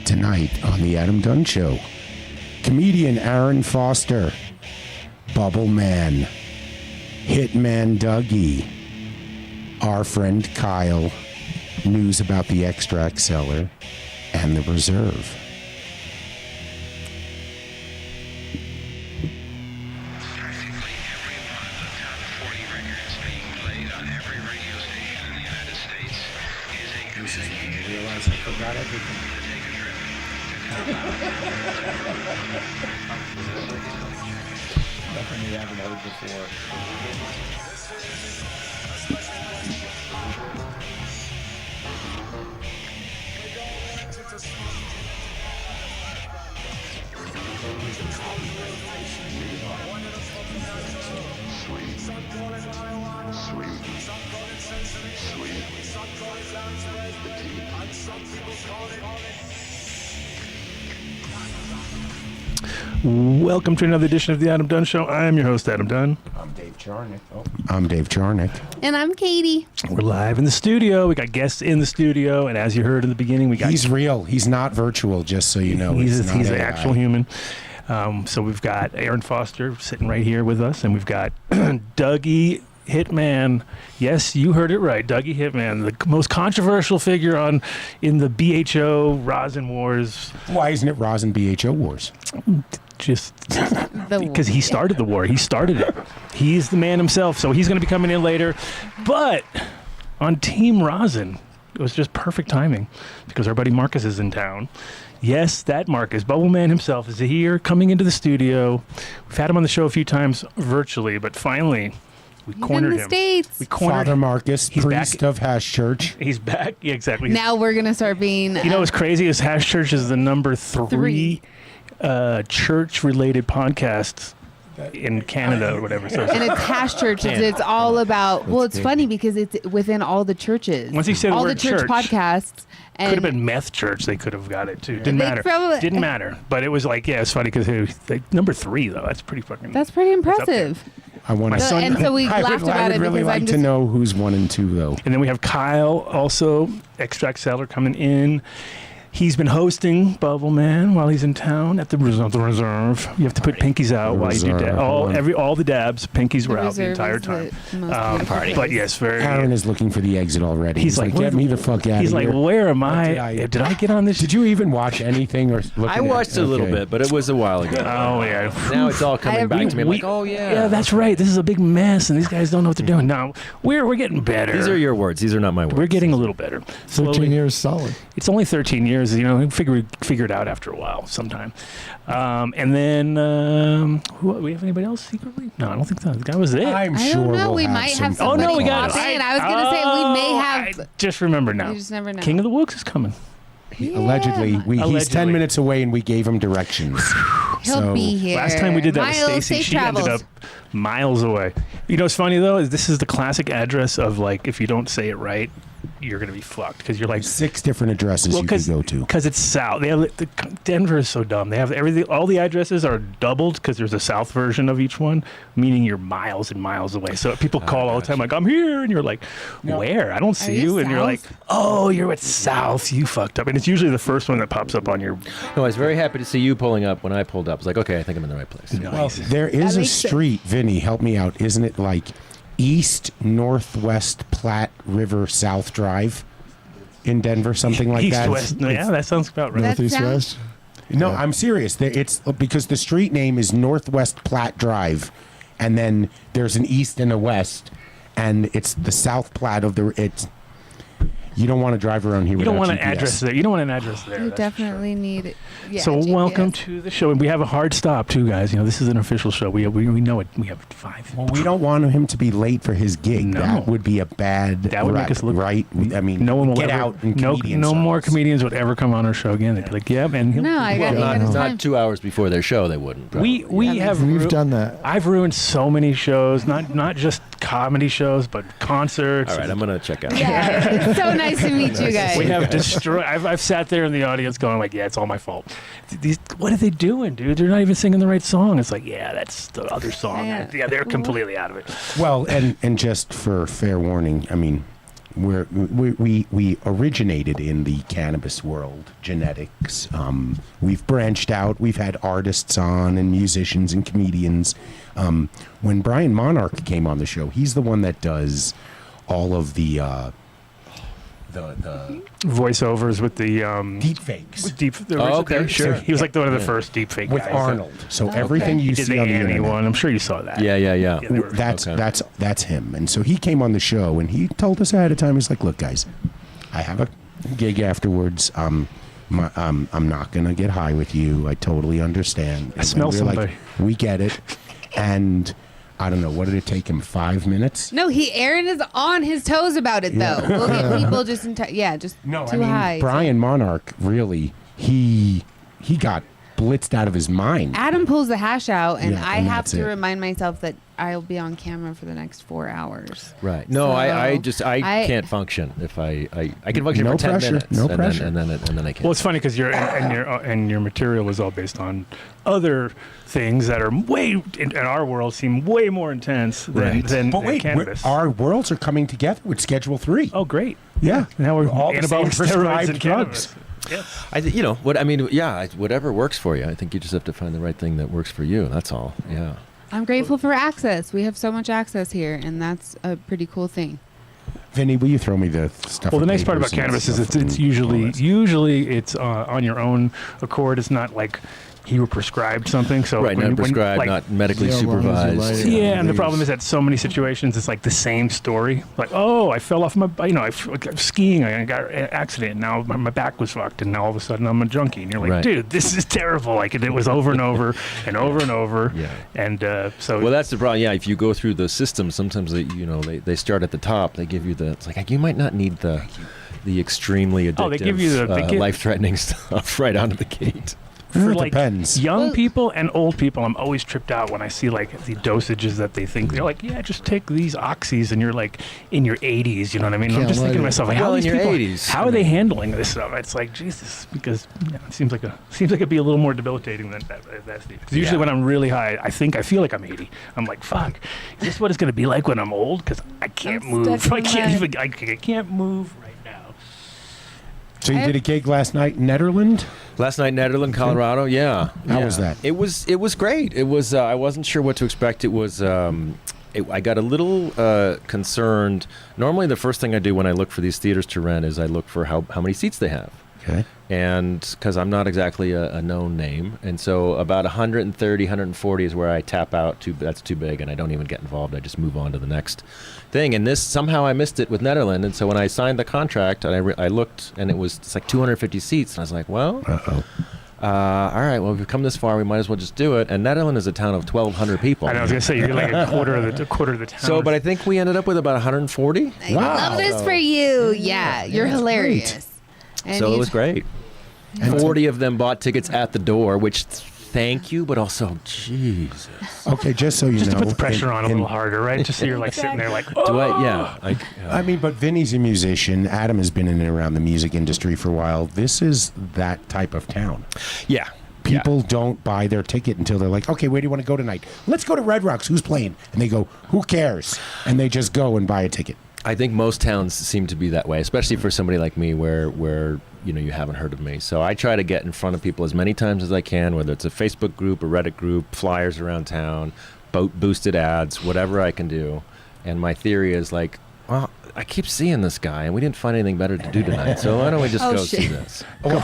Tonight on The Adam Dunn Show, comedian Aaron Foster, Bubbleman, Hitman Dougie, our friend Kyle, news about the extract cellar, and the reserve. I forgot everything. Nothing we haven't heard before. Welcome to another edition of the Adam Dunn Show. I am your host, Adam Dunn. I'm Dave Charnick. I'm Dave Charnick. And I'm Katie. We're live in the studio. We got guests in the studio, and as you heard in the beginning, we got... He's real. He's not virtual, just so you know. He's an actual human. So we've got Aaron Foster sitting right here with us, and we've got Dougie HItman. Yes, you heard it right. Dougie HItman, the most controversial figure in the BHO Rosin Wars. Why isn't it Rosin BHO Wars? Just because he started the war. He started it. He's the man himself, so he's going to be coming in later. But on Team Rosin, it was just perfect timing because our buddy Marcus is in town. Yes, that Marcus, Bubbleman himself, is here coming into the studio. We've had him on the show a few times virtually, but finally we cornered him. States. We cornered Father Marcus, He's priest back. Of Hash Church. He's back. Yeah, exactly. Now we're going to start being... You know what's crazy is Hash Church is the number three church-related podcast in Canada or whatever. So and it's Hash Church. It's all about... Well, it's funny because it's within all the churches. Once you said the all word the church podcasts. And could have been meth church. They could have got it too. Didn't They matter. probably- Didn't matter. But it was like, yeah, it's funny because number 3 though. That's pretty fucking. That's pretty up there. impressive. I want My to. son- And so we I laughed would, about I would it really because like I'm to just... know who's 1 and 2 though. And then we have Kyle also, extract Cellar, coming in. He's been hosting Bubbleman while he's in town at the reserve. You have to put pinkies out while you do that. All the dabs, pinkies were out the entire time. But yes, very. Aaron is looking for the exit already. He's like, get me the fuck out of here. He's like, where am I? Did I get on this? Did you even watch anything or? I watched a little bit, but it was a while ago. Oh yeah. Now it's all coming back to me. I'm like, oh yeah. Yeah, that's right. This is a big mess, and these guys don't know what they're doing. No, we're getting better. These are your words. These are not my words. We're getting a little better. 13 years solid. It's only 13 years. You know, we figure it out after a while, sometime. And then, we have anybody else secretly? No, I don't think that was it. I'm I sure don't know. we'll We have might some have somebody Oh, no, we got pop it. in. I was going to say we may have... I just remember now. You just never know. King of the Wooks is coming. Allegedly, he's Allegedly. 10 minutes away, and we gave him directions. He'll be here. Last time we did that Miles, with Stacy, safe she travels. ended up miles away. You know what's funny though is this is the classic address of like if you don't say it right, you're gonna be fucked because you're like 6 different addresses you could go to. Because it's south. Denver is so dumb. They have everything. All the addresses are doubled because there's a south version of each one, meaning you're miles and miles away. So people call all the time like, "I'm here," and you're like, "Where? I don't see you." And you're like, "Oh, you're at south. You fucked up." And it's usually the first one that pops up on your. No, I was very happy to see you pulling up when I pulled up. I was like, okay, I think I'm in the right place. Well, there is a makes sense. street, Vinny, help me out. Isn't it like East Northwest Platte River South Drive in Denver, something like East that? West. Yeah, that sounds about right. That Northeast sounds- West. No, I'm serious. It's because the street name is Northwest Platte Drive, and then there's an east and a west, and it's the South Platte of the. It's you don't want to drive around here. You don't without want an GPS. address there. You don't want an address there. You that's for sure. definitely need it. Yeah, So GPS. welcome to the show, and we have a hard stop too, guys. You know this is an official show. We know it. We have 5. Well, we don't want him to be late for his gig. No. That would be a bad. That would make rep, us look right. I mean, No one will get ever, out. In no comedian more circles. comedians would ever come on our show again. They'd be like, "Yeah, man." No, I got Not, you. Time. not 2 hours before their show, they wouldn't. We probably. have We've done that. I've ruined so many shows, not just comedy shows, but concerts. All right, I'm gonna check out. Yeah, it's so nice to meet you guys. We have destroyed. I've sat there in the audience going like, "Yeah, it's all my fault." What are they doing, dude? They're not even singing the right song. It's like, yeah, that's the other song. Yeah. Yeah, they're completely out of it. Well, and just for fair warning, I mean, we originated in the cannabis world, genetics. We've branched out. We've had artists on and musicians and comedians. When Brian Monarch came on the show, he's the one that does all of the voiceovers with the deep fakes okay, sure. So He was like one of the first deep fake with guys. Arnold. So everything you He did see the on the Annie internet. one. I'm sure you saw that. Yeah. That's him. And so he came on the show and he told us ahead of time. He's like, "Look, guys, I have a gig afterwards. I'm not gonna get high with you. I totally understand." I smell we're somebody. like, "We get it." And I don't know, what did it take him? 5 minutes? No, Aaron is on his toes about it though. We'll get people just too high. Brian Monarch really he got blitzed out of his mind. Adam pulls the hash out, and Yeah, I and have that's to it. remind myself that I'll be on camera for the next 4 hours. Right. No, So, I can't function if I can function No for 10 pressure, minutes. no and pressure. Then, and then I can't. Well, it's funny because your material was all based on other things that are way in our world seem way more intense than But wait, cannabis. our worlds are coming together with Schedule 3. Oh, great! Yeah. Now we're all the same anabolic steroids prescribed and drugs. cannabis. Yes. Whatever works for you. I think you just have to find the right thing that works for you. That's all. Yeah. I'm grateful for access. We have so much access here, and that's a pretty cool thing. Vinny, will you throw me the stuff? Well, the with nice part about papers and cannabis is stuff it's and all usually that? it's on your own accord. It's not like you were prescribed something. So Right. Not prescribed, like, not medically Yeah, as long as you supervised. like it. Yeah, and the Leaves. problem is that so many situations it's like the same story. Like, oh, I fell off my, I was skiing, I got an accident, and now my back was fucked, and now all of a sudden I'm a junkie, and you're like, Right. dude, this is terrible. Like, it was over and over and over and over. Yeah. And so. Well, that's the problem. Yeah, if you go through the system, sometimes they start at the top. They give you it's like you might not need the extremely addictive, they give you life-threatening stuff right out of the gate. for It like depends. young people and old people, I'm always tripped out when I see like the dosages that they think they're like, yeah, just take these oxys, and you're like in your 80s, you know what I mean? I'm Can't just thinking to let it- myself, like, Well, how are in these your people, 80s, how are they handling this stuff? It's like Jesus, because it seems like it'd be a little more debilitating than that's because usually when I'm really high, I feel like I'm 80. I'm like, fuck, is this what it's gonna be like when I'm old? Because I can't I'm move. stuck I in can't my- even. I can't move right now. So you did a gig last night in Netherlands? Last night, Netherlands, Colorado. Yeah. How was that? It was great. It was. I wasn't sure what to expect. It was. I got a little concerned. Normally, the first thing I do when I look for these theaters to rent is I look for how many seats they have. Okay. And because I'm not exactly a known name, and so about 130, 140 is where I tap out to. That's too big, and I don't even get involved. I just move on to the next thing. And this somehow I missed it with Netherlands, and so when I signed the contract, and I looked, and it's like 250 seats, and I was like, well, Uh-oh. all right, well, we've come this far, we might as well just do it. And Netherlands is a town of 1,200 people. I know, I was gonna say you're like a quarter of the town. So, but I think we ended up with about 140. I love this for you. Yeah, you're hilarious. And So it you- was great. 40 of them bought tickets at the door, which thank you, but also Jesus. Okay, just so you just know. to put the pressure on a in- little harder, right? Just so you're like sitting there like, oh. Do I? Yeah. I mean, but Vinny's a musician. Adam has been in and around the music industry for a while. This is that type of town. Yeah. People don't buy their ticket until they're like, okay, where do you want to go tonight? Let's go to Red Rocks. Who's playing? And they go, who cares? And they just go and buy a ticket. I think most towns seem to be that way, especially for somebody like me where you haven't heard of me. So I try to get in front of people as many times as I can, whether it's a Facebook group, a Reddit group, flyers around town, boosted ads, whatever I can do. And my theory is like, well, I keep seeing this guy, and we didn't find anything better to do tonight, so why don't we just Oh, go see shit. this? Well,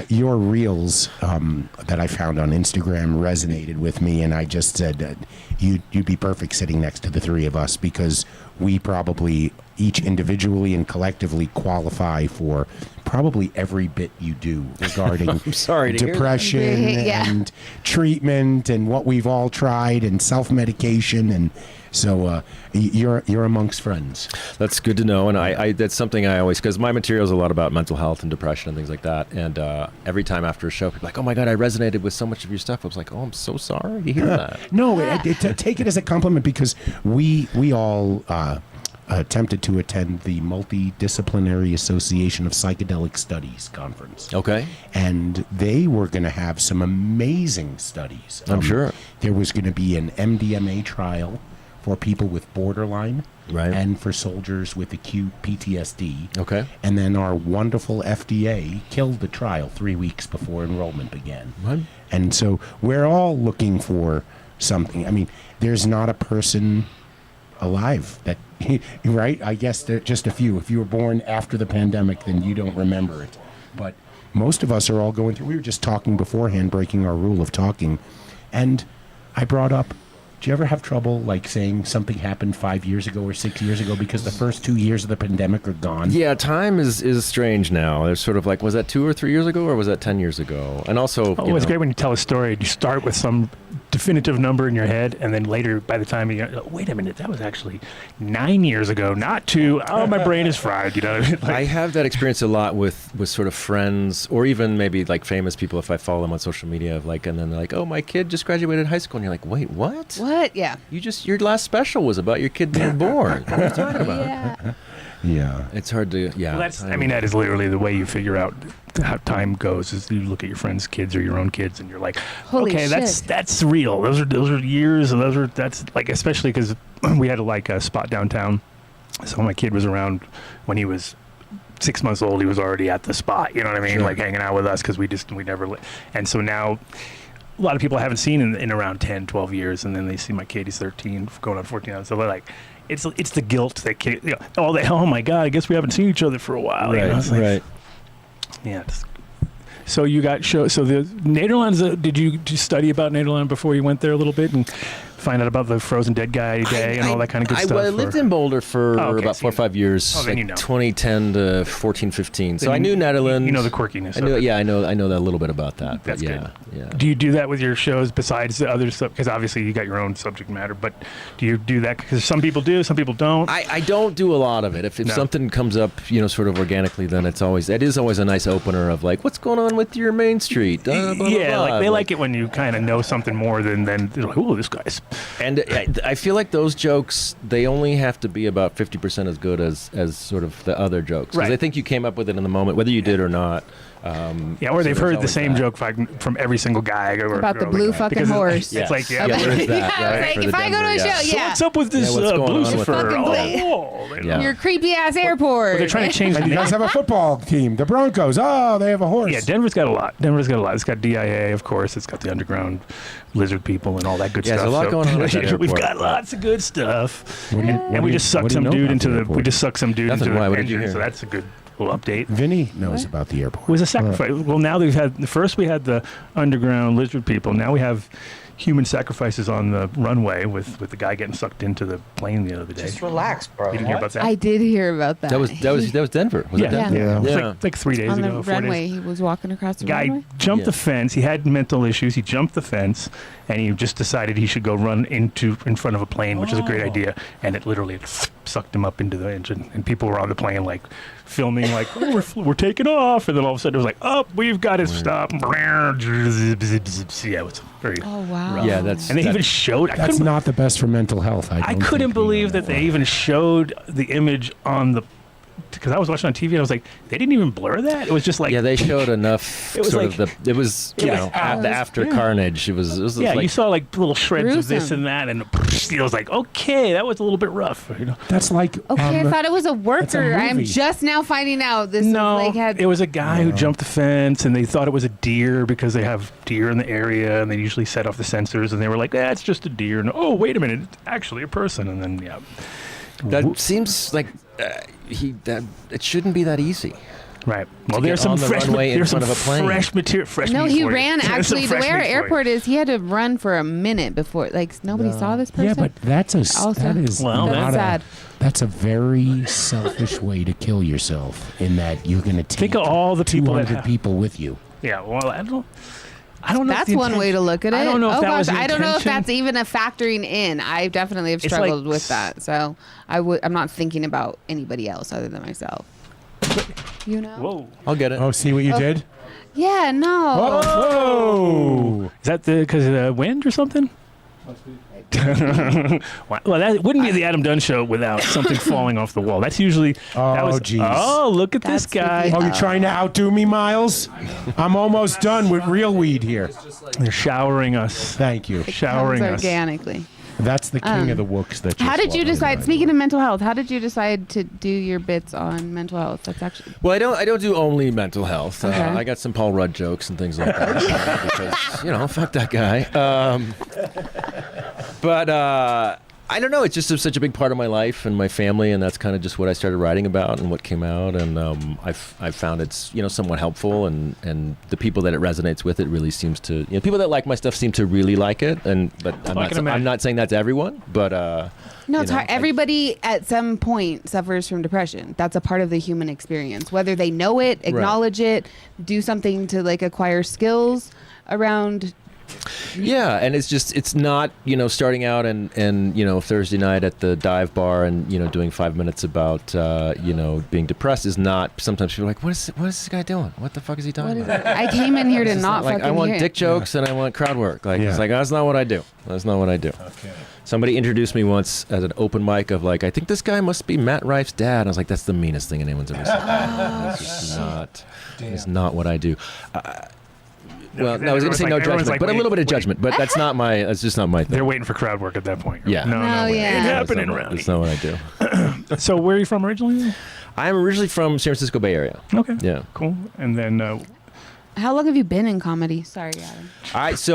your reels that I found on Instagram resonated with me, and I just said that you'd be perfect sitting next to the three of us because we probably each individually and collectively qualify for probably every bit you do regarding I'm sorry to hear that. depression Yeah. and treatment and what we've all tried and self-medication, and so you're amongst friends. That's good to know, and I that's something I always, because my material is a lot about mental health and depression and things like that, and every time after a show, people are like, oh my God, I resonated with so much of your stuff. I was like, oh, I'm so sorry to hear that. No, take it as a compliment because we all attempted to attend the Multidisciplinary Association of Psychedelic Studies conference. Okay. And they were going to have some amazing studies. I'm sure. There was going to be an MDMA trial for people with borderline. Right. and for soldiers with acute PTSD. Okay. And then our wonderful FDA killed the trial 3 weeks before enrollment began. What? And so we're all looking for something. I mean, there's not a person alive that, right? I guess there are just a few. If you were born after the pandemic, then you don't remember it. But most of us are all going through. We were just talking beforehand, breaking our rule of talking. And I brought up, do you ever have trouble like saying something happened 5 years ago or 6 years ago because the first 2 years of the pandemic are gone? Yeah, time is strange now. There's sort of like, was that 2 or 3 years ago, or was that 10 years ago? And also, It's great when you tell a story. You start with some definitive number in your head, and then later, by the time you go, wait a minute, that was actually 9 years ago, not 2. Oh, my brain is fried. You know, like, I have that experience a lot with sort of friends, or even maybe like famous people if I follow them on social media. Of like, and then they're like, "Oh, my kid just graduated high school," and you're like, "Wait, what? What? Yeah. Your last special was about your kid being born. What are you talking about?" Yeah. Yeah. It's hard to, yeah. Well, that is literally the way you figure out how time goes. Is you look at your friends' kids or your own kids, and you're like, Holy okay, shit. that's real. Those are years, and that's like, especially because we had a spot downtown. So my kid was around when he was 6 months old. He was already at the spot. You know what I mean? Sure. Like hanging out with us because we never. And so now, a lot of people I haven't seen in around 10, 12 years, and then they see my kid. He's 13, going on 14. So they're like, it's the guilt that kid. You know, oh my God, I guess we haven't seen each other for a while. Right, you know? It's like, right. yeah. So you got so the Nederland's. Did you study about Nederland before you went there a little bit and find out about the frozen dead guy day and all that kind of good stuff? I lived in Boulder for about 4 or 5 years, then you know. 2010 to 14, 15. So Then I knew Netherlands. You know the quirkiness. I know, of it. yeah, I know that a little bit about that. That's but good. Yeah. Do you do that with your shows besides the other stuff? Because obviously you got your own subject matter, but do you do that? Because some people do, some people don't. I don't do a lot of it. If No. something comes up, sort of organically, then it is always a nice opener of like, what's going on with your Main Street? Blah, blah, yeah, blah. like they like it when you kind of know something more than they're like, oh, this guy's. And I feel like those jokes, they only have to be about 50% as good as sort of the other jokes. Because Right. I think you came up with it in the moment, whether you did or not. Yeah, or they've so there's heard the always same that. joke from every single guy. Or, About the or blue like, fucking because horse. It's like, yeah. Yeah, there is that, Yeah, right, like, for if the I go to a Denver, show, So yeah. what's up with this what's going on with Lucifer? Fucking blue. Oh, Yeah. Your creepy ass airport. They're trying to change the And you name. guys have a football team, the Broncos. Oh, they have a horse. Yeah, Denver's got a lot. It's got DIA, of course. It's got the underground lizard people and all that good Yeah, stuff. there's a lot going on at that We've airport, got but- lots of good stuff. What do you- And what we do just you- sucked what do you some know dude about into the the. airport? We just sucked some dude Nothing. into Why? the What did you engine. hear? So that's a good little update. Vinny knows about the airport. It was a sacrifice. Well, now they've had first we had the underground lizard people. Now we have human sacrifices on the runway with the guy getting sucked into the plane the other day. Just relax, bro. You didn't hear about that? I did hear about that. That was Denver. Was yeah, it Denver? Yeah. It was Yeah. like 3 days on ago. the 4 runway. days. He was walking across the Guy runway. jumped Yeah. the fence. He had mental issues. He jumped the fence, and he just decided he should go run in front of a plane, which is a great idea. And it literally sucked him up into the engine. And people were on the plane like filming, like, oh, we're taking off. And then all of a sudden it was like, oh, we've got to stop. Yeah, it was very. Oh wow. Yeah, that's. And they that- even showed. I That's couldn't, not the best for mental health. I couldn't believe that they even showed the image on the. Because I was watching on TV and I was like, they didn't even blur that. It was just like. Yeah, they showed enough. It was sort like- of the. It was it was- after yeah. Carnage. It was Yeah, like, you saw like little shreds of this Gruesome. and that, and it was like, okay, that was a little bit rough. You know? That's like. Okay, I thought it was a That's a worker. I'm movie. just now finding out this. No, like had. it was a guy who jumped the fence, and they thought it was a deer because they have deer in the area, and they usually set off the sensors, and they were like, it's just a deer. And oh, wait a minute, it's actually a person. And then that seems like it shouldn't be that easy. right. Well, get there's some on the fresh. runway in There's some front of a plane. fresh material. Fresh No, meat he for you. ran There's some actually. The fresh way our meat for you. airport is, he had to run for a minute before. Like nobody saw this person. Yeah, but that's Also- that is Well, not that's a- sad. That's a very selfish way to kill yourself. In that you're going to take Think of all the people that 200 have- people with you. Yeah. Well, I don't know. If That's the one way to look at it. I don't know if oh that gosh, was the I don't know if intention. that's even a factoring in. I definitely have It's struggled like with that. So I'm not thinking about anybody else other than myself. You know? Whoa. I'll get it. Oh, see what you did? Yeah. No. Whoa! Is that because of the wind or something? Well, that wouldn't be the Adam Dunn show without something falling off the wall. That's usually. That Oh, was, geez. Oh, look at this That's guy. freaky. Oh, you're trying to outdo me, Miles? I'm almost done with real weed here. They're showering us. Thank you. It showering comes us. organically. That's the king of the wooks. That How did you decide? Right. Speaking of mental health, how did you decide to do your bits on mental health? That's actually Well, I don't do only mental health. Okay. I got some Paul Rudd jokes and things like that because fuck that guy. But I don't know. It's just such a big part of my life and my family, and that's kind of just what I started writing about and what came out. And I've found it's somewhat helpful, and the people that it resonates with, it really seems to. People that like my stuff seem to really like it. But I'm not saying that's everyone. But no, it's hard. Everybody at some point suffers from depression. That's a part of the human experience. Whether they know it, acknowledge it, do something to acquire skills around. Yeah, and it's not starting out and Thursday night at the dive bar and doing 5 minutes about being depressed is not. Sometimes people are like, what is this guy doing? What the fuck is he talking about? I came in here to not fucking I want hear dick jokes and I want crowd work. It's like that's not what I do. That's not what I do. Okay. Somebody introduced me once at an open mic of I think this guy must be Matt Rife's dad. I was like, that's the meanest thing anyone's ever said. It's not what I do. Well, no, I was going to say no judgment, but a little bit of judgment. But that's just not my thing. They're waiting for crowd work at that point. Yeah. No, yeah. ain't happening That's around That's not what I do. So where are you from originally? I'm originally from San Francisco Bay Area. Okay. Yeah. Cool. And then How long have you been in comedy? Sorry, Adam. I was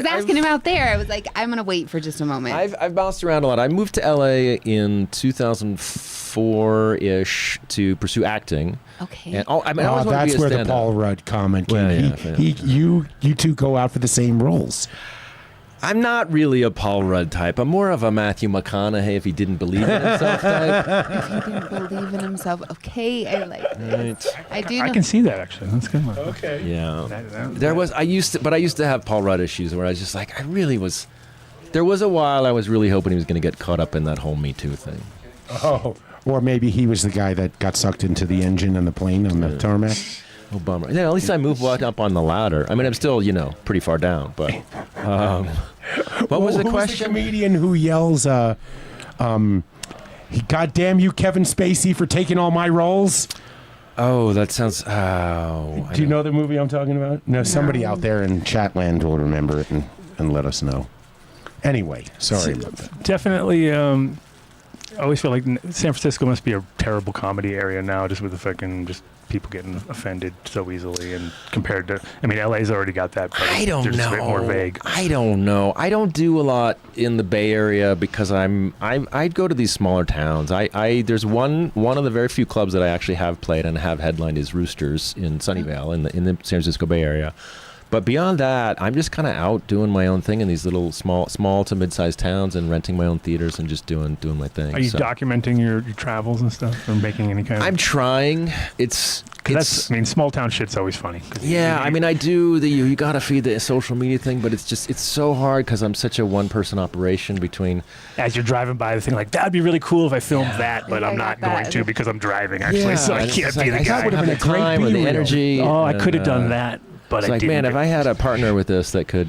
asking him out there. I was like, I'm gonna wait for just a moment. I've bounced around a lot. I moved to LA in 2004-ish to pursue acting. Okay. And I always wanted to that's be a where the stand-up. Paul Rudd comment came. Well, You two go out for the same roles. I'm not really a Paul Rudd type. I'm more of a Matthew McConaughey if he didn't believe in himself type. If he didn't believe in himself, okay, I like this. I do. I know. can see that actually. That's good. Okay. Yeah. That- I used to have Paul Rudd issues where I was just like, there was a while I was really hoping he was going to get caught up in that whole Me Too thing. Oh, or maybe he was the guy that got sucked into the engine on the plane on the tarmac. Oh, bummer. Yeah, at least I moved up on the ladder. I mean, I'm still, pretty far down, but what was the Who's question? the comedian who yells, "God damn you, Kevin Spacey, for taking all my roles"? Oh, that sounds. Do you know the movie I'm talking about? No, somebody out there in Chatland will remember it and let us know. Anyway, sorry about that. Definitely. I always feel like San Francisco must be a terrible comedy area now, just with the fucking people getting offended so easily, and compared to, LA's already got that. But I don't they're just know. a bit more vague. I don't know. I don't do a lot in the Bay Area because I'd go to these smaller towns. There's one of the very few clubs that I actually have played and have headlined is Roosters in Sunnyvale in the San Francisco Bay Area. But beyond that, I'm just kind of out doing my own thing in these little small to mid-sized towns and renting my own theaters and just doing my thing. Are you documenting your travels and stuff, or making any kind of? I'm trying. Small town shit's always funny. Yeah, I do you got to feed the social media thing, but it's so hard because I'm such a one-person operation between. As you're driving by the thing, like that'd be really cool if I filmed that, but I'm not going to because I'm driving actually, so I can't be the guy. That would have been a great time or the B-reel. energy. Oh, I could have done that. But it's I like, didn't. man, if I had a partner with this that could,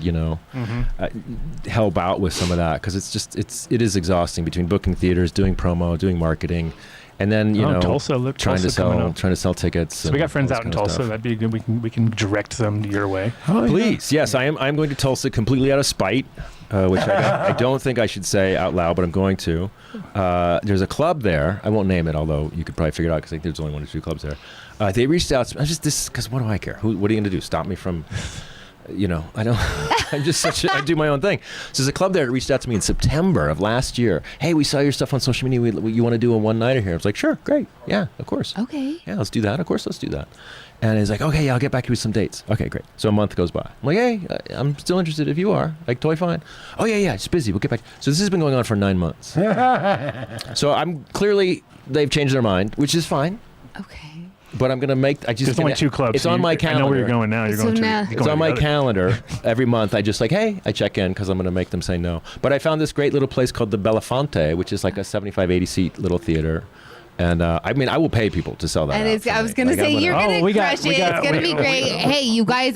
help out with some of that, because it is exhausting between booking theaters, doing promo, doing marketing, and then Tulsa, trying to sell tickets. So we got friends out in Tulsa. That'd be good. We can direct them your way. Please, yes, I'm going to Tulsa completely out of spite, which I don't think I should say out loud, but I'm going to. There's a club there. I won't name it, although you could probably figure it out because I think there's only 1 or 2 clubs there. They reached out to me. Because what do I care? What are you going to do? Stop me from, I don't. I'm just I do my own thing. So there's a club there that reached out to me in September of last year. Hey, we saw your stuff on social media. You want to do a one-nighter here? I was like, sure, great. Yeah, of course. Okay. Yeah, let's do that. Of course, let's do that. And he's like, okay, yeah, I'll get back to you with some dates. Okay, great. So a month goes by. I'm like, hey, I'm still interested if you are. Like, totally fine. Oh, yeah, it's busy. We'll get back. So this has been going on for 9 months. So they've changed their mind, which is fine. Okay. But I'm going to make... There's only 2 clubs. It's on my calendar. I know where you're going now. You're going to... It's on my calendar every month. I just hey, I check in because I'm going to make them say no. But I found this great little place called the Belafonte, which is like a 75, 80 seat little theater. And I mean, I will pay people to sell that. And out it's, for I was me. going to say, you're going to crush it. It's going to be great. Hey, you guys,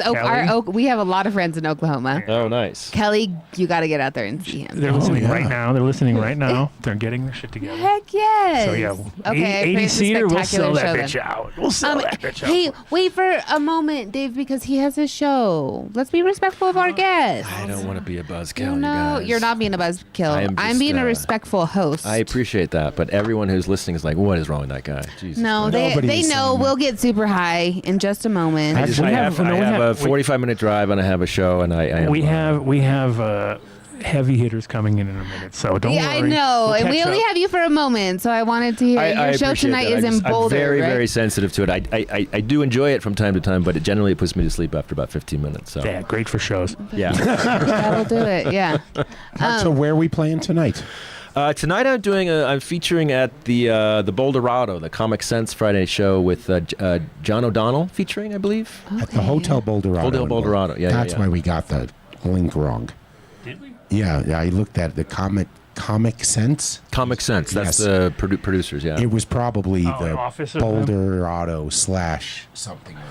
we have a lot of friends in Oklahoma. Oh, nice. Kelly, you got to get out there and see him. They're listening yeah. right now. They're listening right now. They're getting their shit together. Heck yes. So yeah, Okay, I pray it's a 80-seater, we'll sell spectacular that show bitch out. We'll sell that bitch out. Hey, wait for a moment, Dave, because he has a show. Let's be respectful of our guests. I don't want to be a buzzkill. No, you guys. you're not being a buzzkill. I'm just, being a respectful host. I appreciate that, but everyone who's listening is like, "What is wrong with that guy?" Jesus no, Christ. they Nobody's know saying we'll get super high in just a moment. I have a 45-minute drive and I have a show, and we have heavy hitters coming in a minute, so don't worry. I know, We'll and we catch only up. have you for a moment, so I wanted to hear your show appreciate tonight that. is in Boulder, I'm very, right? very sensitive to it. I do enjoy it from time to time, but it generally puts me to sleep after about 15 minutes. So Yeah, great for shows. yeah. That'll do it. Yeah. So where are we playing tonight? Tonight I'm featuring at the Boulderado, the Comic Sense Friday show with John O'Donnell featuring, I believe. At the Hotel Boulderado. Hotel in Boulderado, yeah, That's yeah. why we got the link wrong. Did we? Yeah, I looked at the Comic Sense. Comic Sense, that's Yes. the producers, yeah. It was probably Oh, an the office of them? Boulderado / something or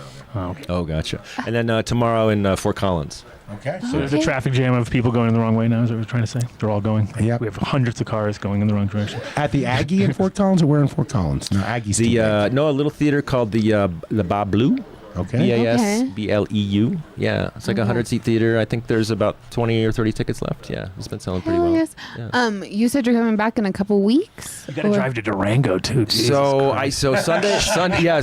Oh, okay. Oh, gotcha. And then tomorrow in Fort Collins. other. Okay. So there's a traffic jam of people going in the wrong way now, is what we're trying to say? They're all going. Yep. We have hundreds of cars going in the wrong direction. At the Aggie in Fort Collins, or where in Fort Collins? No, Aggie's too big. A little theater called the Bablu. Okay. BASBLEU. Yeah, it's like a 100-seat theater. I think there's about 20 or 30 tickets left. Yeah, it's been selling pretty Hell well. yes. Yeah. You said you're coming back in a couple weeks. You got to Or- drive to Durango too. Jesus So Christ.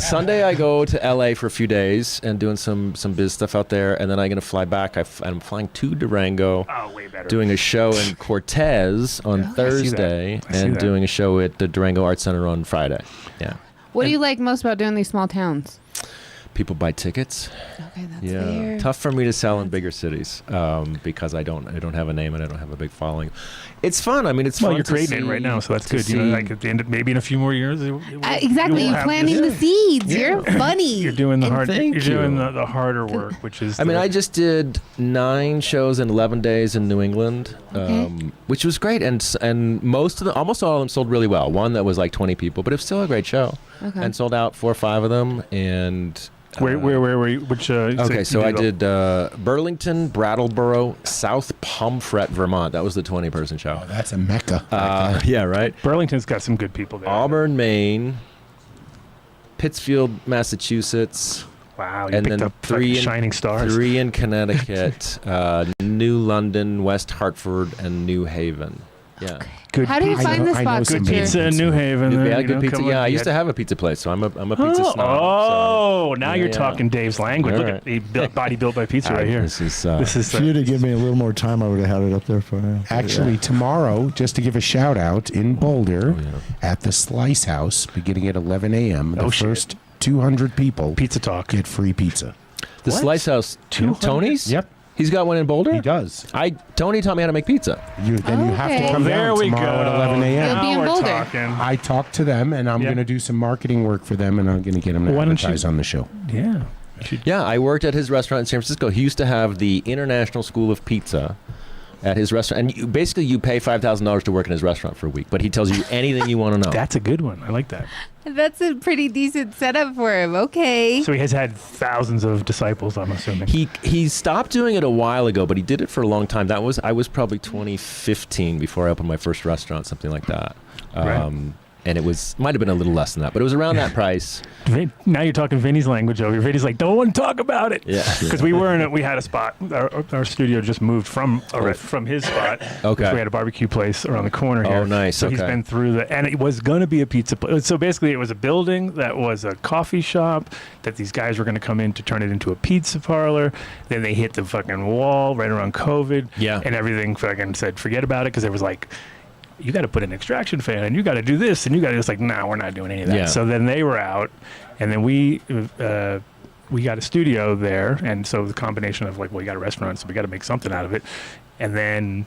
Sunday I go to LA for a few days and doing some biz stuff out there, and then I'm gonna fly back. I'm flying to Durango, Oh, way better. doing a show in Cortez on Thursday, I see and that. doing a show at the Durango Art Center on Friday. Yeah, What do you like most about doing these small towns? people buy tickets. Okay, that's Yeah, fair. tough for me to sell in bigger cities because I don't have a name and I don't have a big following. It's fun. I mean, it's Well, fun. you're to creating it see- right now, so that's to good. You know, see- like at the end, maybe in a few more years. Exactly. you will You're have planting this- the seeds. You're funny. You're doing the hard. thank You're doing you. the harder work, which is. I mean, I just did 9 shows in 11 days in New England, Okay. which was great, and almost all of them sold really well. One that was like 20 people, but it was still a great show, Okay. and sold out 4 or 5 of them. And Where were you? Which? okay, so I you did Burlington, Brattleboro, South Pomfret, Vermont. That was the 20-person show. Oh, that's a mecca. Yeah, right. Burlington's got some good people there. Auburn, Maine, Pittsfield, Massachusetts. Wow, you And picked then up 3 fucking in, shining stars. 3 in Connecticut, New London, West Hartford, and New Haven. Yeah. Good How do you pizza. find the I know spots? some Good that you're- pizza in New Haven. Yeah, there, you good know, pizza. come Yeah, on, I you used to had- have a pizza place, so I'm a pizza snob. Oh, now Yeah, you're yeah. talking Dave's language. All Look right. at the body built by pizza right here. This is This is If you'd have given me a little more time, I would have had it up there for you. Actually, tomorrow, just to give a shout out in Boulder Oh, yeah. at the Slice House, beginning at 11 a.m., the Oh, shit. first 200 people pizza talk. get free pizza. The What? Slice House, 200? Tony's. Yep, He's got one in Boulder. he does. Tony taught me how to make pizza. You have Okay. to come There down we go. tomorrow at 11 a.m. You'll be in Now we're Boulder. talking. I talked to them, and I'm Yeah. going to do some marketing work for them, and I'm going to get them to Why don't you- advertise on the show. Yeah. Yeah, I worked at his restaurant in San Francisco. He used to have the International School of Pizza at his restaurant, and you pay $5,000 to work in his restaurant for a week. But he tells you anything you want to know. That's a good one. I like that. That's a pretty decent setup for him. Okay. So he has had thousands of disciples, I'm assuming. He stopped doing it a while ago, but he did it for a long time. I was probably 2015 before I opened my first restaurant, something like that. Right. And might have been a little less than that, but it was around that price. Now you're talking Vinny's language over here. Vinny's like, don't want to talk about it. Yeah. Because we had a spot. Our studio just moved from his spot. Okay. We had a barbecue place around the corner here. Oh, nice. So he's Okay. been through and it was going to be a pizza place. So basically, it was a building that was a coffee shop that these guys were going to come in to turn it into a pizza parlor. Then they hit the fucking wall right around COVID. Yeah. And everything fucking said, forget about it, because it was like, you got to put an extraction fan and you got to do this and you got to just like, nah, we're not doing any of that. Yeah. So then they were out, and then we got a studio there, and so the combination of like, well, we got a restaurant, so we got to make something out of it, and then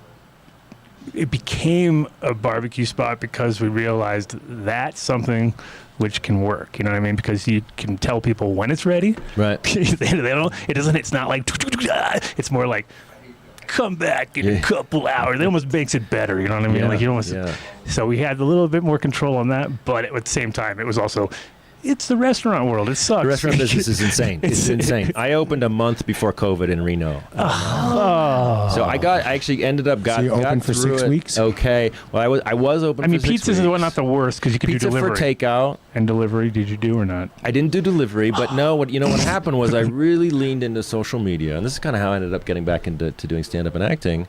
it became a barbecue spot because we realized that's something which can work. You know what I mean? Because you can tell people when it's ready. Right. They don't. It doesn't. It's not like. It's more like. come back in a couple hours. It almost makes it better. You know what I mean? Yeah, Like you almost. yeah. So we had a little bit more control on that, but at the same time, it was also. It's the restaurant world. It sucks. The restaurant business is insane. It's insane. I opened a month before COVID in Reno. So I actually ended up So you opened for 6 weeks? Okay. Well, I was open. I mean, for 6 pizzas weeks. are not the worst because you could Pizza do delivery. for takeout. And delivery, did you do or not? I didn't do delivery, but no. What happened was I really leaned into social media, and this is kind of how I ended up getting back into doing stand-up and acting.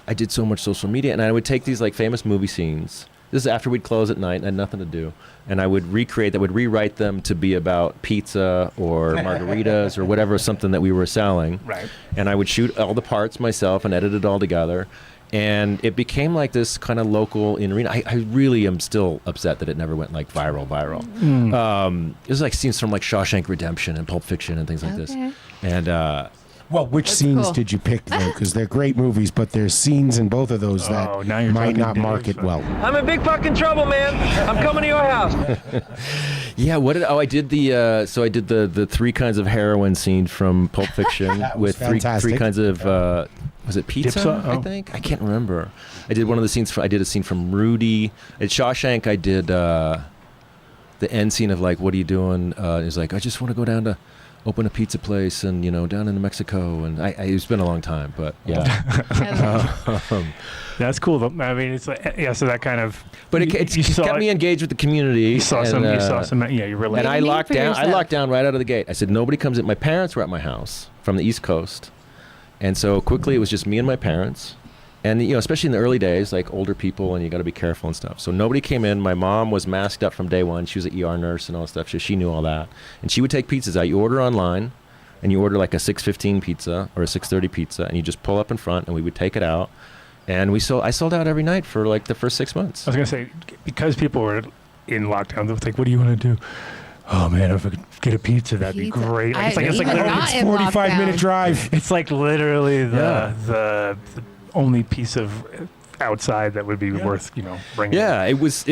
I did so much social media, and I would take these like famous movie scenes. This is after we'd close at night and I had nothing to do. And I would rewrite them to be about pizza or margaritas or whatever, something that we were selling. Right. And I would shoot all the parts myself and edit it all together. And it became like this kind of local in Reno. I really am still upset that it never went like viral. It was like scenes from like Shawshank Redemption and Pulp Fiction and things like this. And Well, which scenes cool. did you pick, though? Because they're great movies, but there's scenes in both of those that now you're might talking not Dave. market well. I'm in big fucking trouble, man. I'm coming to your house. yeah, I did the 3 kinds of heroin scene from Pulp Fiction That was with three fantastic. kinds of was it pizza? Dipsa? I Oh. think I can't remember. I did one of the scenes. I did a scene from Rudy at Shawshank. I did the end scene of like, what are you doing? He's like, I just want to go down to open a pizza place and down in Mexico, and it's been a long time, but yeah. That's cool. Though. I mean, it's like, so that kind of. But it kept me engaged with the community. You saw some. Yeah, you related. And I Name locked for down. yourself. I locked down right out of the gate. I said nobody comes in. My parents were at my house from the East Coast, and so quickly it was just me and my parents. And especially in the early days, like older people, and you got to be careful and stuff. So nobody came in. My mom was masked up from day one. She was an ER nurse and all that stuff. So she knew all that. And she would take pizzas out. You order online, and you order like a 6:15 pizza or a 6:30 pizza, and you just pull up in front, and we would take it out. And I sold out every night for like the first 6 months. I was gonna say because people were in lockdown, they were like, "What do you want to do?" Oh man, if I could get a pizza, that'd be Pizza. great. Like, it's like Even literally, not in 45-minute lockdown. drive. it's like literally Yeah. the only piece of outside that would be worth bringing. Yeah, it was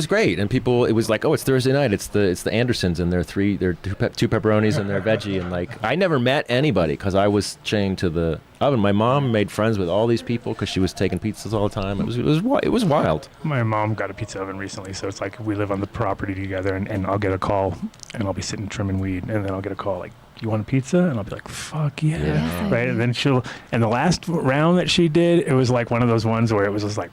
great, and people, it was like, oh, it's Thursday night, it's the Andersons, and they're two pepperonis and they're veggie, and like I never met anybody because I was chained to the oven. My mom made friends with all these people because she was taking pizzas all the time. It was wild. My mom got a pizza oven recently, so it's like we live on the property together, and I'll get a call, and I'll be sitting trimming weed, and then I'll get a call like, "You want a pizza?" And I'll be like, "Fuck yeah!" Yeah. Right? And then and the last round that she did, it was like one of those ones where it was just like,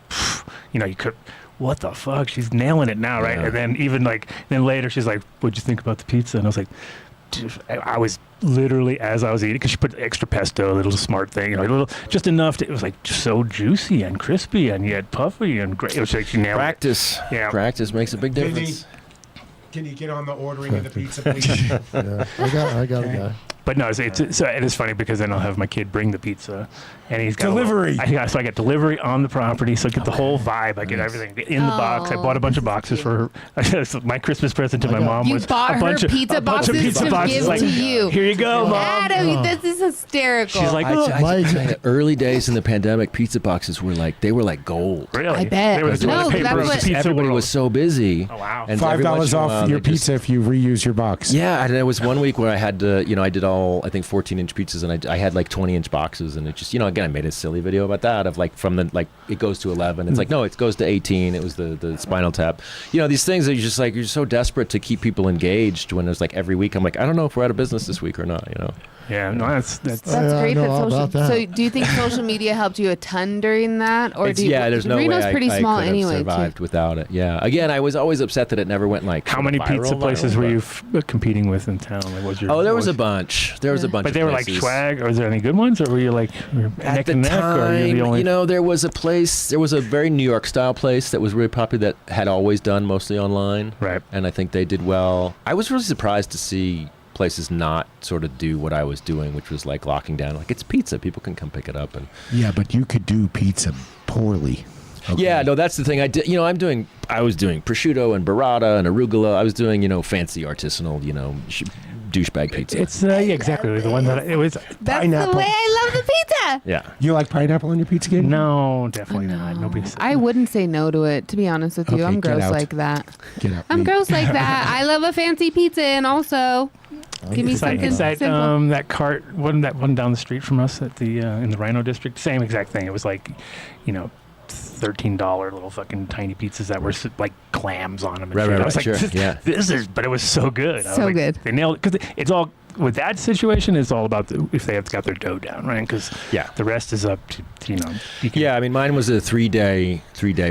you could. What the fuck? She's nailing it now, right? Yeah. And then even then later, she's like, "What'd you think about the pizza?" And I was like, I was literally as I was eating, because she put extra pesto, a little smart thing, a little, just enough to, it was like so juicy and crispy and yet puffy and great. It was like she nailed Practice, it. Yeah. practice makes a big Vinny, difference. Can you get on the ordering of the pizza, please? Yeah, I got a guy. But no, so it is funny because then I'll have my kid bring the pizza, and he's got Delivery. So I get delivery on the property, so I get the whole vibe. I get everything in the box. I bought a bunch of boxes for her. My Christmas present to my mom You was bought a her bunch pizza of bunch of boxes pizza to boxes. give Like, to you. here you go, mom. Adam, this is hysterical. She's like, I oh, tell you, early days in the pandemic, pizza boxes were like gold. really? I bet. They were the No, toilet paper that's of what- pizza Everybody world. was so busy. Oh, wow. And every once $5 in a while, off your they just- pizza if you reuse your box. Yeah, and there was one week where I had to, I did all, I think 14-inch pizzas, and I had like 20-inch boxes, and it just, again, I made a silly video about that of like from the, like it goes to 11. It's like, no, it goes to 18. It was the Spinal Tap. These things that you're so desperate to keep people engaged when there's like every week. I'm like, I don't know if we're out of business this week or not, Yeah, no, that's That's Yeah, I great know that all social. about that. So, do you think social media helped you a ton during that, or there's no Reno's way pretty I small could have anyway? survived Too. without it. Yeah. Again, I was always upset that it never went like how many viral, pizza places were but- you competing with in town? Like, what was your? Oh, there what was a bunch. There was a bunch. But of they were like places. swag, or was there any good ones, or were you like At neck the and neck, or are you the time, only? there was a very New York style place that was really popular that had always done mostly online. Right. And I think they did well. I was really surprised to see places not sort of do what I was doing, which was like locking down, like it's pizza, people can come pick it up. And Yeah, but you could do pizza poorly. Okay. yeah, no, that's the thing. I did. I was doing prosciutto and burrata and arugula. I was doing, fancy artisanal, douchebag pizza. It's exactly the one that it was. That's Pineapple. the way I love the pizza. yeah. You like pineapple on your pizza, game? No, definitely not. Nobody said I wouldn't say no to it. To be honest with you, Okay, I'm get gross out. like that. Get out. I'm gross like that. I love a fancy pizza, and also Give me It's like, something that simple. that cart, wasn't that one down the street from us at the in the Rhino District? Same exact thing. It was like, $13 little fucking tiny pizzas that were like clams on them. And Right, shit. right, I was right, like, sure, yeah. this is, but it was so good. I was So like, good. They nailed it because it's all with that situation. It's all about if they have got their dough down, right? Because Yeah. the rest is up to you can, Yeah, I mean, mine was a three-day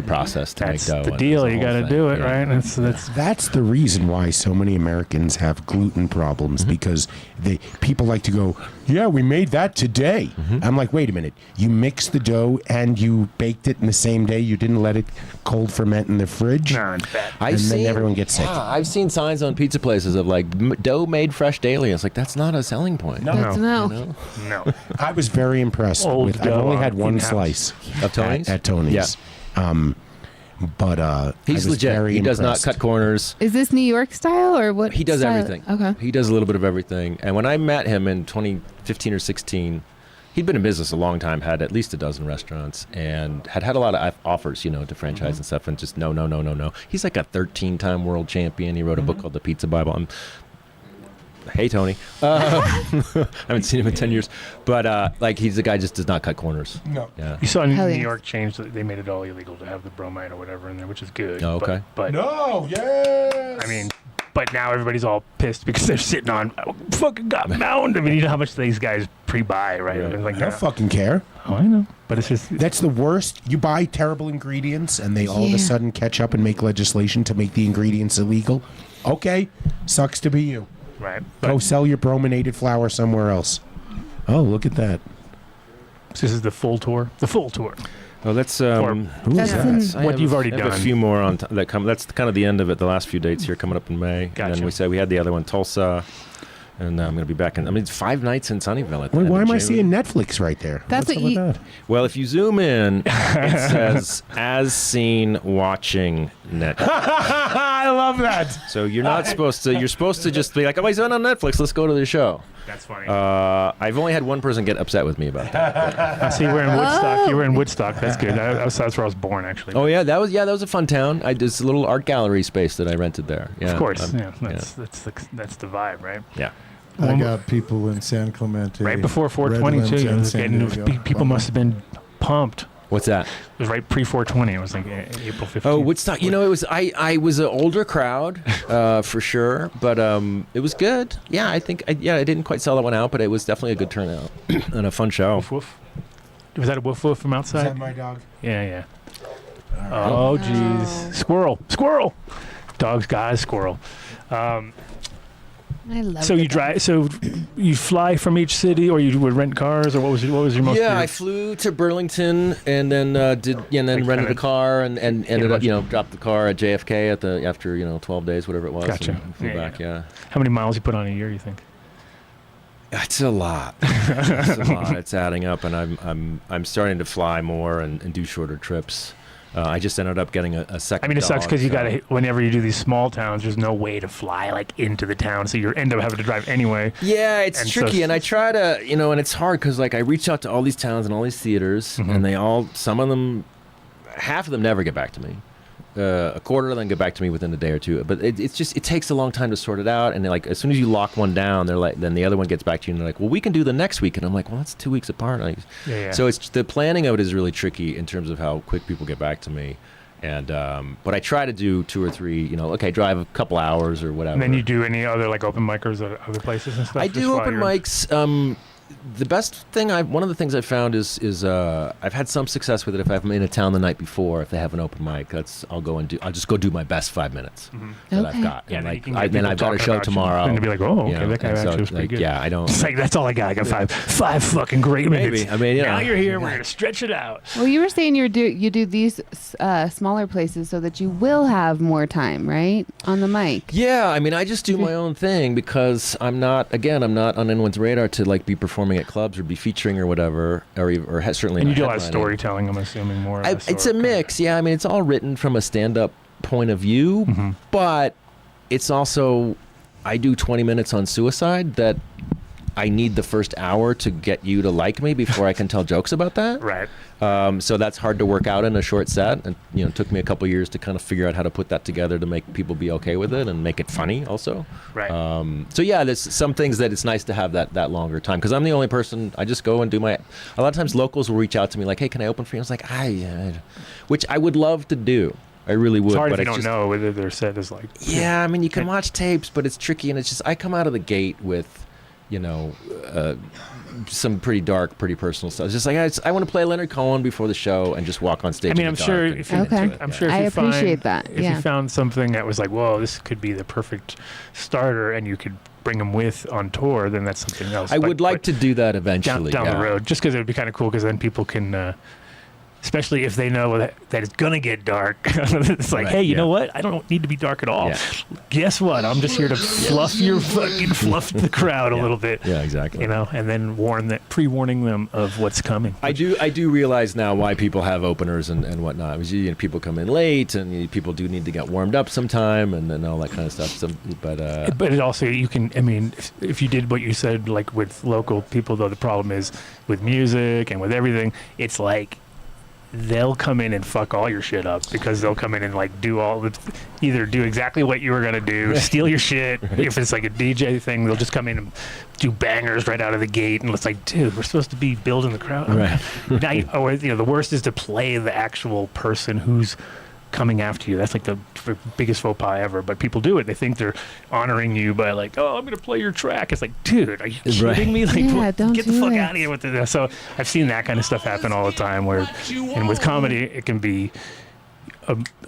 process to That's make dough. the and deal. it was You a got to whole do it, thing. right? Yeah. That's That's the reason why so many Americans have gluten problems because people like to go, yeah, we made that today. I'm like, wait a minute. You mixed the dough and you baked it in the same day. You didn't let it cold ferment in the fridge. no, it's bad. I've And then seen- everyone gets sick. Yeah, I've seen signs on pizza places of like dough made fresh daily. It's like that's not a selling point. That's no. You know? No. I was very impressed Old with. I've dough only on had one in-house. slice Of Tony's? at Tony's. Yeah. But He's I was legit. very He does not impressed. cut corners. Is this New York style or what? He does style? everything. Okay. He does a little bit of everything. And when I met him in 2015 or 16, he'd been in business a long time, had at least a dozen restaurants, and had a lot of offers, to franchise and stuff, and just no. He's like a 13-time world champion. He wrote a book called The Pizza Bible. Hey, Tony. I haven't seen him in 10 years. But, he's the guy just does not cut corners. No. Yeah. You saw New Hell yeah. York change. They made it all illegal to have the bromide or whatever in there, which is good. Oh, okay. But No. Yes. I mean, but now everybody's all pissed because they're sitting on fucking got mound. I mean, you know how much these guys pre-buy, right? Right. It's like, I don't fucking care. oh, I know, but it's just That's the worst. You buy terrible ingredients and they all of Yeah. a sudden catch up and make legislation to make the ingredients illegal. Okay. Sucks to be you. right. Go But sell your brominated flour somewhere else. Oh, look at that. this is the full tour. The full tour. Oh, that's Who is That's that? in- What you've already I have done. a few more on that come. That's kind of the end of it. The last few dates here coming up in May. And Gotcha. then we said we had the other one, Tulsa, and I'm going to be back in. I mean, it's 5 nights in Sunnyvale. At the Wait, end why of am I June. seeing Netflix right there? That's What's what up with you- that? Well, if you zoom in, it says "as seen watching net." I love that. So you're not supposed to. You're supposed to just be like, "Oh, he's on Netflix. Let's go to the show." That's funny. I've only had one person get upset with me about that. I see you were in Woodstock. You were in Woodstock. That's good. That's where I was born, actually. Oh yeah, that was a fun town. It's a little art gallery space that I rented there. Yeah, Of course. um, Yeah. That's the vibe, right? yeah. I got people in San Clemente. Right before 420 too. Redlands It and was San Diego. people must have been pumped. What's that? It was right pre 420. It was like April 15th. Oh, Woodstock. It was I was an older crowd for sure, but it was good. Yeah, I think I didn't quite sell that one out, but it was definitely a good turnout and a fun show. Woof woof. Was that a woof woof from Is that outside? my dog? Yeah. Oh, jeez. Squirrel. Dogs, guys, squirrel. I love So the you drive. So you fly from each city, or you would rent cars, or what was your most? Yeah, I flew to Burlington and then Like rented kinda- a car and ended up much- dropped the car at JFK after 12 days, whatever it was. Gotcha. And flew Yeah, back. Yeah. How many miles you put on a year? You think? It's a lot. It's a lot. It's adding up, and I'm starting to fly more and do shorter trips. I just ended up getting a second. I mean, it sucks dog, because you so- got to. Whenever you do these small towns, there's no way to fly like into the town, so you end up having to drive anyway. Yeah, it's And so- tricky, and I try to, and it's hard because I reach out to all these towns and all these theaters, Mm-hmm. and some of them, half of them never get back to me. A quarter of them get back to me within a day or two, but it takes a long time to sort it out. And as soon as you lock one down, then the other one gets back to you, and they're like, "Well, we can do the next week," and I'm like, "Well, that's 2 weeks apart." Yeah. So it's the planning of it is really tricky in terms of how quick people get back to me. And but I try to do 2 or 3, drive a couple hours or whatever. And then you do any other like open micers at other places and stuff? I just do while open you're- mics. The best thing one of the things I've found is I've had some success with it. If I'm in a town the night before, if they have an open mic, I'll just go do my best 5 minutes that I've Okay. got. Yeah, And then you can get then people I've got a talking show about you, tomorrow. and to be like, oh, okay, you know, that guy and actually was pretty good. Yeah, I don't. It's like that's all I got. I got five fucking great Maybe. minutes. I mean, now you're here. We're gonna stretch it out. Well, you were saying you do these smaller places so that you will have more time, right, on the mic. Yeah, I mean, I just do my own thing because I'm not on anyone's radar to be performing at clubs or be featuring or whatever, or certainly. And you not do a lot of headlining. storytelling. I'm assuming more. Or less, It's or a mix, yeah. I mean, it's all written from a stand-up point of view, but it's also I do 20 minutes on suicide that I need the first hour to get you to like me before I can tell jokes about that. Right. So that's hard to work out in a short set, and it took me a couple years to kind of figure out how to put that together to make people be okay with it and make it funny also. Right. So yeah, there's some things that it's nice to have that longer time, because I'm the only person. I just go and do a lot of times locals will reach out to me like, hey, can I open for you? I was like, which I would love to do. I really would. It's hard but if you don't know whether their set is like. Yeah, I mean, you can watch tapes, but it's tricky, and it's just I come out of the gate with, some pretty dark, pretty personal stuff. It's just like I want to play Leonard Cohen before the show and just walk on stage. I mean, in I'm the sure dark if and you, get into it. I'm sure if I you appreciate find, that. If you found something that was like, whoa, this could be the perfect starter, and you could bring them with on tour, then that's something else. I would like to do that eventually. down the road, just because it would be kind of cool, because then people can. Especially if they know that it's gonna get dark. It's like, Right, hey, you yeah. know what? I don't need to be dark at all. Yeah. Guess what? I'm just here to fluff the crowd a little bit. Yeah, exactly. And then pre-warning them of what's coming. I do realize now why people have openers and whatnot. Because, people come in late, and people do need to get warmed up sometime, and all that kind of stuff. But it also, you can, I mean, if you did what you said, like with local people, though, the problem is with music and with everything, it's like, they'll come in and fuck all your shit up, because they'll come in and like either do exactly what you were going to do, steal your shit. Right. If it's like a DJ thing, they'll just come in and do bangers right out of the gate. And it's like, dude, we're supposed to be building the crowd. Right. Or, the worst is to play the actual person who's coming after you. That's like the biggest faux pas ever, but people do it. They think they're honoring you by like, oh, I'm going to play your track. It's like, dude, are you kidding me? Like, get the fuck out of here with it. So I've seen that kind of stuff happen all the time, and with comedy, it can be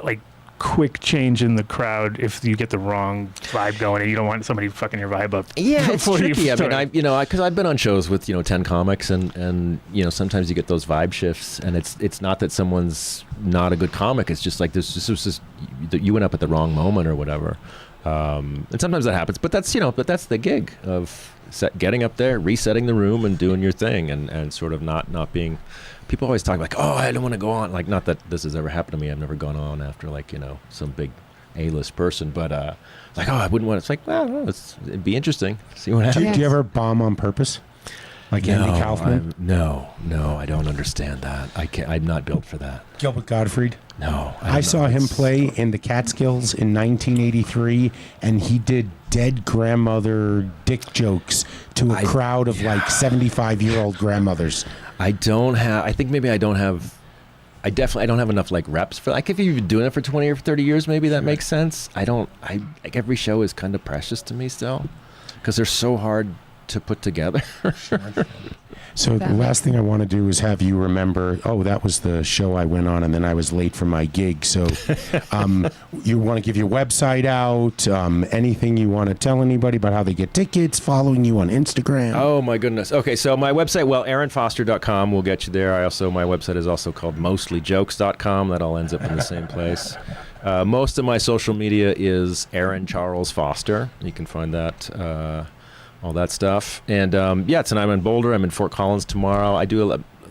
like quick change in the crowd if you get the wrong vibe going, and you don't want somebody fucking your vibe up. Yeah, it's tricky. I start. mean, because I've been on shows with 10 comics, and sometimes you get those vibe shifts, and it's not that someone's not a good comic. It's just like this just you went up at the wrong moment or whatever, and sometimes that happens. But that's the gig of getting up there, resetting the room, and doing your thing, and sort of not being. People always talk like, oh, I don't want to go on. Like, not that this has ever happened to me. I've never gone on after some big A-list person, but like, oh, I wouldn't want to. It's like, well, it'd be interesting. See what happens. Do you ever bomb on purpose? Like Andy Kaufman? No, I don't understand that. I'm not built for that. Gilbert Gottfried? No. I saw him play in the Catskills in 1983, and he did dead grandmother dick jokes to a crowd of like 75-year-old grandmothers. I don't have enough like reps for like if you've been doing it for 20 or 30 years, maybe that makes sense. Like every show is kind of precious to me still, because they're so hard to put together. So the last thing I want to do is have you remember, oh, that was the show I went on, and then I was late for my gig. So you want to give your website out, anything you want to tell anybody about how they get tickets, following you on Instagram? Oh, my goodness. Okay, so my website, aaronfoster.com will get you there. My website is also called mostlyjokes.com. That all ends up in the same place. Most of my social media is Aaron Charles Foster. You can find that... all that stuff. And tonight I'm in Boulder. I'm in Fort Collins tomorrow.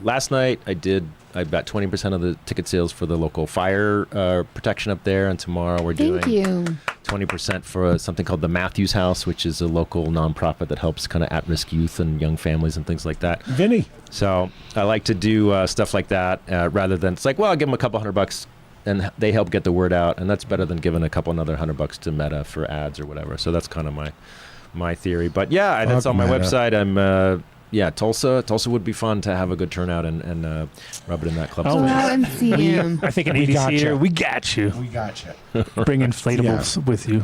Last night I got 20% of the ticket sales for the local fire protection up there, and tomorrow we're doing 20% for something called the Matthews House, which is a local nonprofit that helps kind of at-risk youth and young families and things like that. Vinny. So I like to do stuff like that rather than, it's like, well, I'll give them a couple $100 and they help get the word out, and that's better than giving a couple another $100 to Meta for ads or whatever. So that's kind of my theory. But yeah, that's on my website. I'm Tulsa would be fun to have a good turnout and rub it in that club. Oh, and see him. I think an ADC here. We got you. Bring inflatables with you.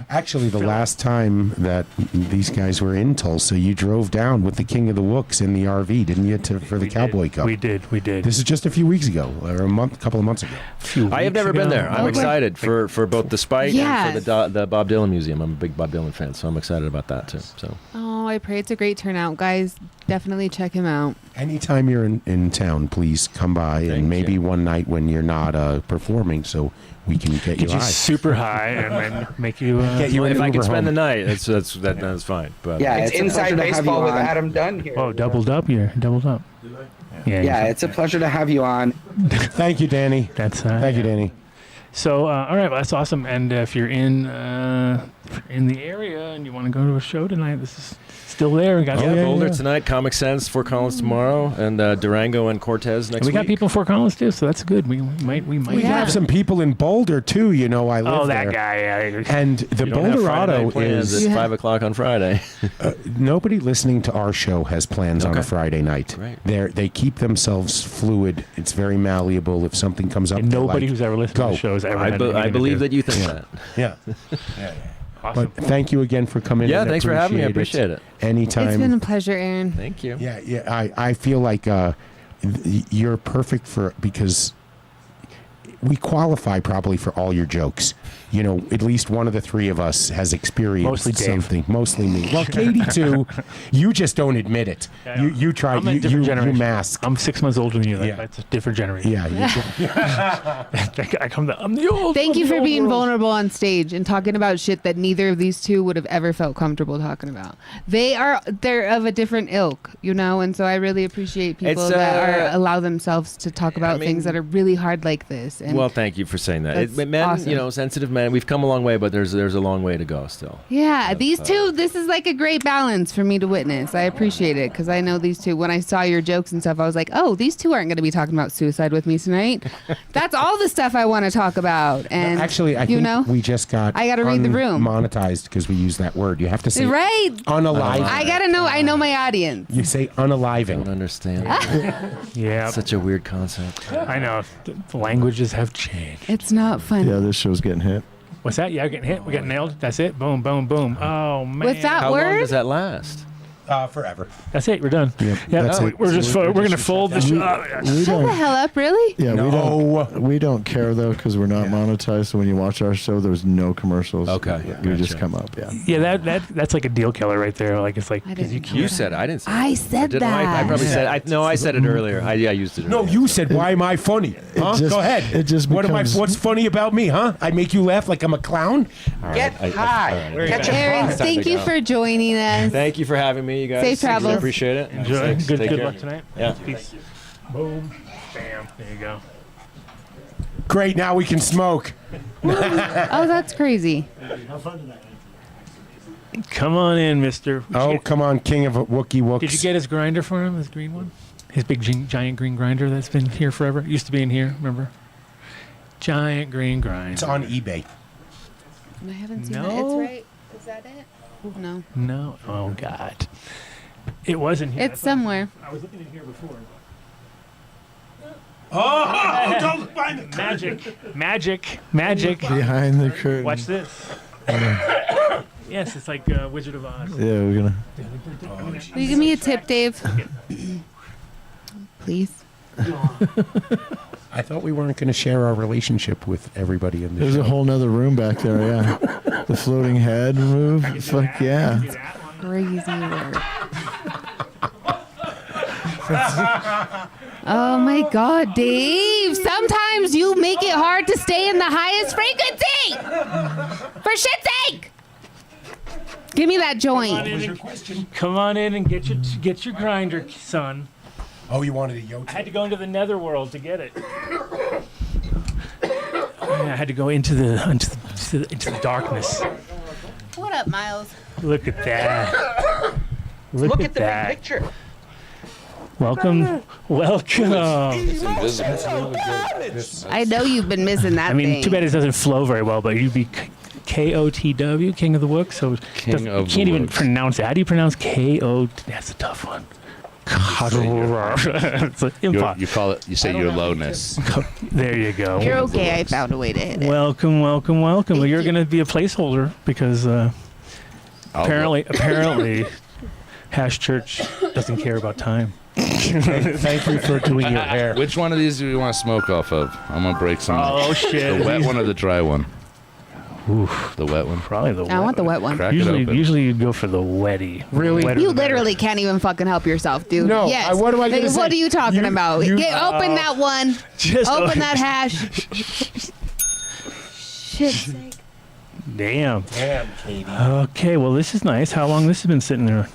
Actually, the last time that these guys were in Tulsa, you drove down with the King of the Wooks in the RV, didn't you, for the Cowboy Cup? We did. This is just a few weeks ago, or couple of months ago. I have never been there. I'm excited for both the Spite and for the Bob Dylan Museum. I'm a big Bob Dylan fan, so I'm excited about that too. So. Oh, I pray it's a great turnout, guys. Definitely check him out. Anytime you're in town, please come by, and maybe one night when you're not performing, so we can get you high. Super high, and then make you. Get you if I can spend home. the night, that's fine. But Yeah, It's inside baseball with Adam Dunn here. Oh, doubled up here. Doubled up. Yeah, it's a pleasure to have you on. Thank you, Danny. Thank you, Danny. So, all right, well, that's awesome. And if you're in the area and you want to go to a show tonight, this is Still there. Got Boulder tonight, Comic Sense, Fort Collins tomorrow, and Durango and Cortez next week. We got people in Fort Collins too, so that's good. We might. We have some people in Boulder too. You know, I live there. Oh, that guy. Yeah. And the Boulder Auto is at 5 o'clock on Friday. Nobody listening to our show has plans on a Friday night. Right. They keep themselves fluid. It's very malleable. If something comes up, And nobody who's ever listened to the show has ever. I believe that you think that. Yeah. Awesome. But thank you again for coming in. Yeah, thanks for having me. I appreciate it. Anytime. It's been a pleasure, Aaron. Thank you. Yeah. I feel like you're perfect because we qualify probably for all your jokes. You know, at least one of the three of us has experienced Mostly Dave. something. Mostly me. Well, Katie too. You just don't admit it. Yeah, You try. I'm a different You generation. mask. I'm 6 months older than you. Yeah. That's a different generation. Yeah. I'm the old. Thank you I'm the for old being world. vulnerable on stage and talking about shit that neither of these two would have ever felt comfortable talking about. They're of a different ilk, you know, and so I really appreciate people that allow themselves to talk about things that are really hard like this. And well, thank you for saying that. Men, awesome. sensitive men, we've come a long way, but there's a long way to go still. Yeah, these two, this is like a great balance for me to witness. I appreciate it because I know these two. When I saw your jokes and stuff, I was like, oh, these two aren't going to be talking about suicide with me tonight. That's all the stuff I want to talk about. And actually, I think we just got. I got to read the room. Monetized because we use that word. You have to say unalive. I got to know. I know my audience. You say unaliving. I don't understand. Yeah, such a weird concept. I know. The languages have changed. It's not funny. Yeah, this show's getting hit. What's that? Yeah, getting hit. We got nailed. That's it. Boom, boom, boom. Oh man. With that How word? long does that last? Forever. That's it. We're done. Yeah, that's it. We're gonna fold the show. Shut the hell up, really? Yeah, we don't care though because we're not monetized. So when you watch our show, there's no commercials. Okay, we just come up. Yeah. Yeah, that's like a deal killer right there. Like it's like because you said it. I didn't say it. I said that. I probably said it. I said it earlier. I used it. No, you said, why am I funny? Huh? Go ahead. It just what's funny about me, huh? I make you laugh like I'm a clown? Get high. Catch a Aaron, buzz. thank you for joining us. Thank you for having me, you guys. Safe travels. I appreciate it. Enjoy. Thanks. Good Take care. luck tonight. Yeah. Peace. Boom. Bam. There you go. Great, now we can smoke. Oh, that's crazy. Come on in, mister. Come on, king of Wookie Wooks. Did you get his grinder for him, his green one? His big giant green grinder that's been here forever? Used to be in here, remember? Giant green grinder. It's on eBay. I haven't seen No. that. It's right. Is that it? No. No. Oh, God. It wasn't here. It's somewhere. I was looking in here before. Oh, don't find the Magic. Behind the curtain. Watch this. Yes, it's like Wizard of Oz. Yeah, we're gonna. Will you give me a tip, Dave? Please. I thought we weren't going to share our relationship with everybody in the There's show. a whole nother room back there. Yeah, the floating head move. Fuck yeah. Crazy work. Oh my God, Dave. Sometimes you make it hard to stay in the highest frequency. For shit's sake. Give me that joint. Come on in and get your grinder, son. Oh, you wanted a yo. I had to go into the netherworld to get it. I had to go into the darkness. What up, Miles? Look at that. Look at the that. big picture. Welcome. I know you've been missing that I mean, thing. too bad it doesn't flow very well, but you'd be KOTW, King of the Wook. So King of you can't the even Wooks. pronounce it. How do you pronounce KO? That's a tough one. It's like You call it. You say your lowness. There you go. You're okay. I found a way to hit it. Welcome. Well, Thank you're you. going to be a placeholder because apparently, Hash Church doesn't care about time. Thank you for doing your hair. Which one of these do you want to smoke off of? I'm gonna break some. Oh shit! The wet one or the dry one? Oof. The wet one. Probably the wet. I want the wet one. Crack it open. Usually you'd go for the wetty. Really? Wetter You the better. literally can't even fucking help yourself, dude. No, Yes. what am I gonna Like, say? What are you talking about? Open that one. Just Open that hash. Shit's sake. Damn. Damn, Katie. Okay, well this is nice. How long this has been sitting there?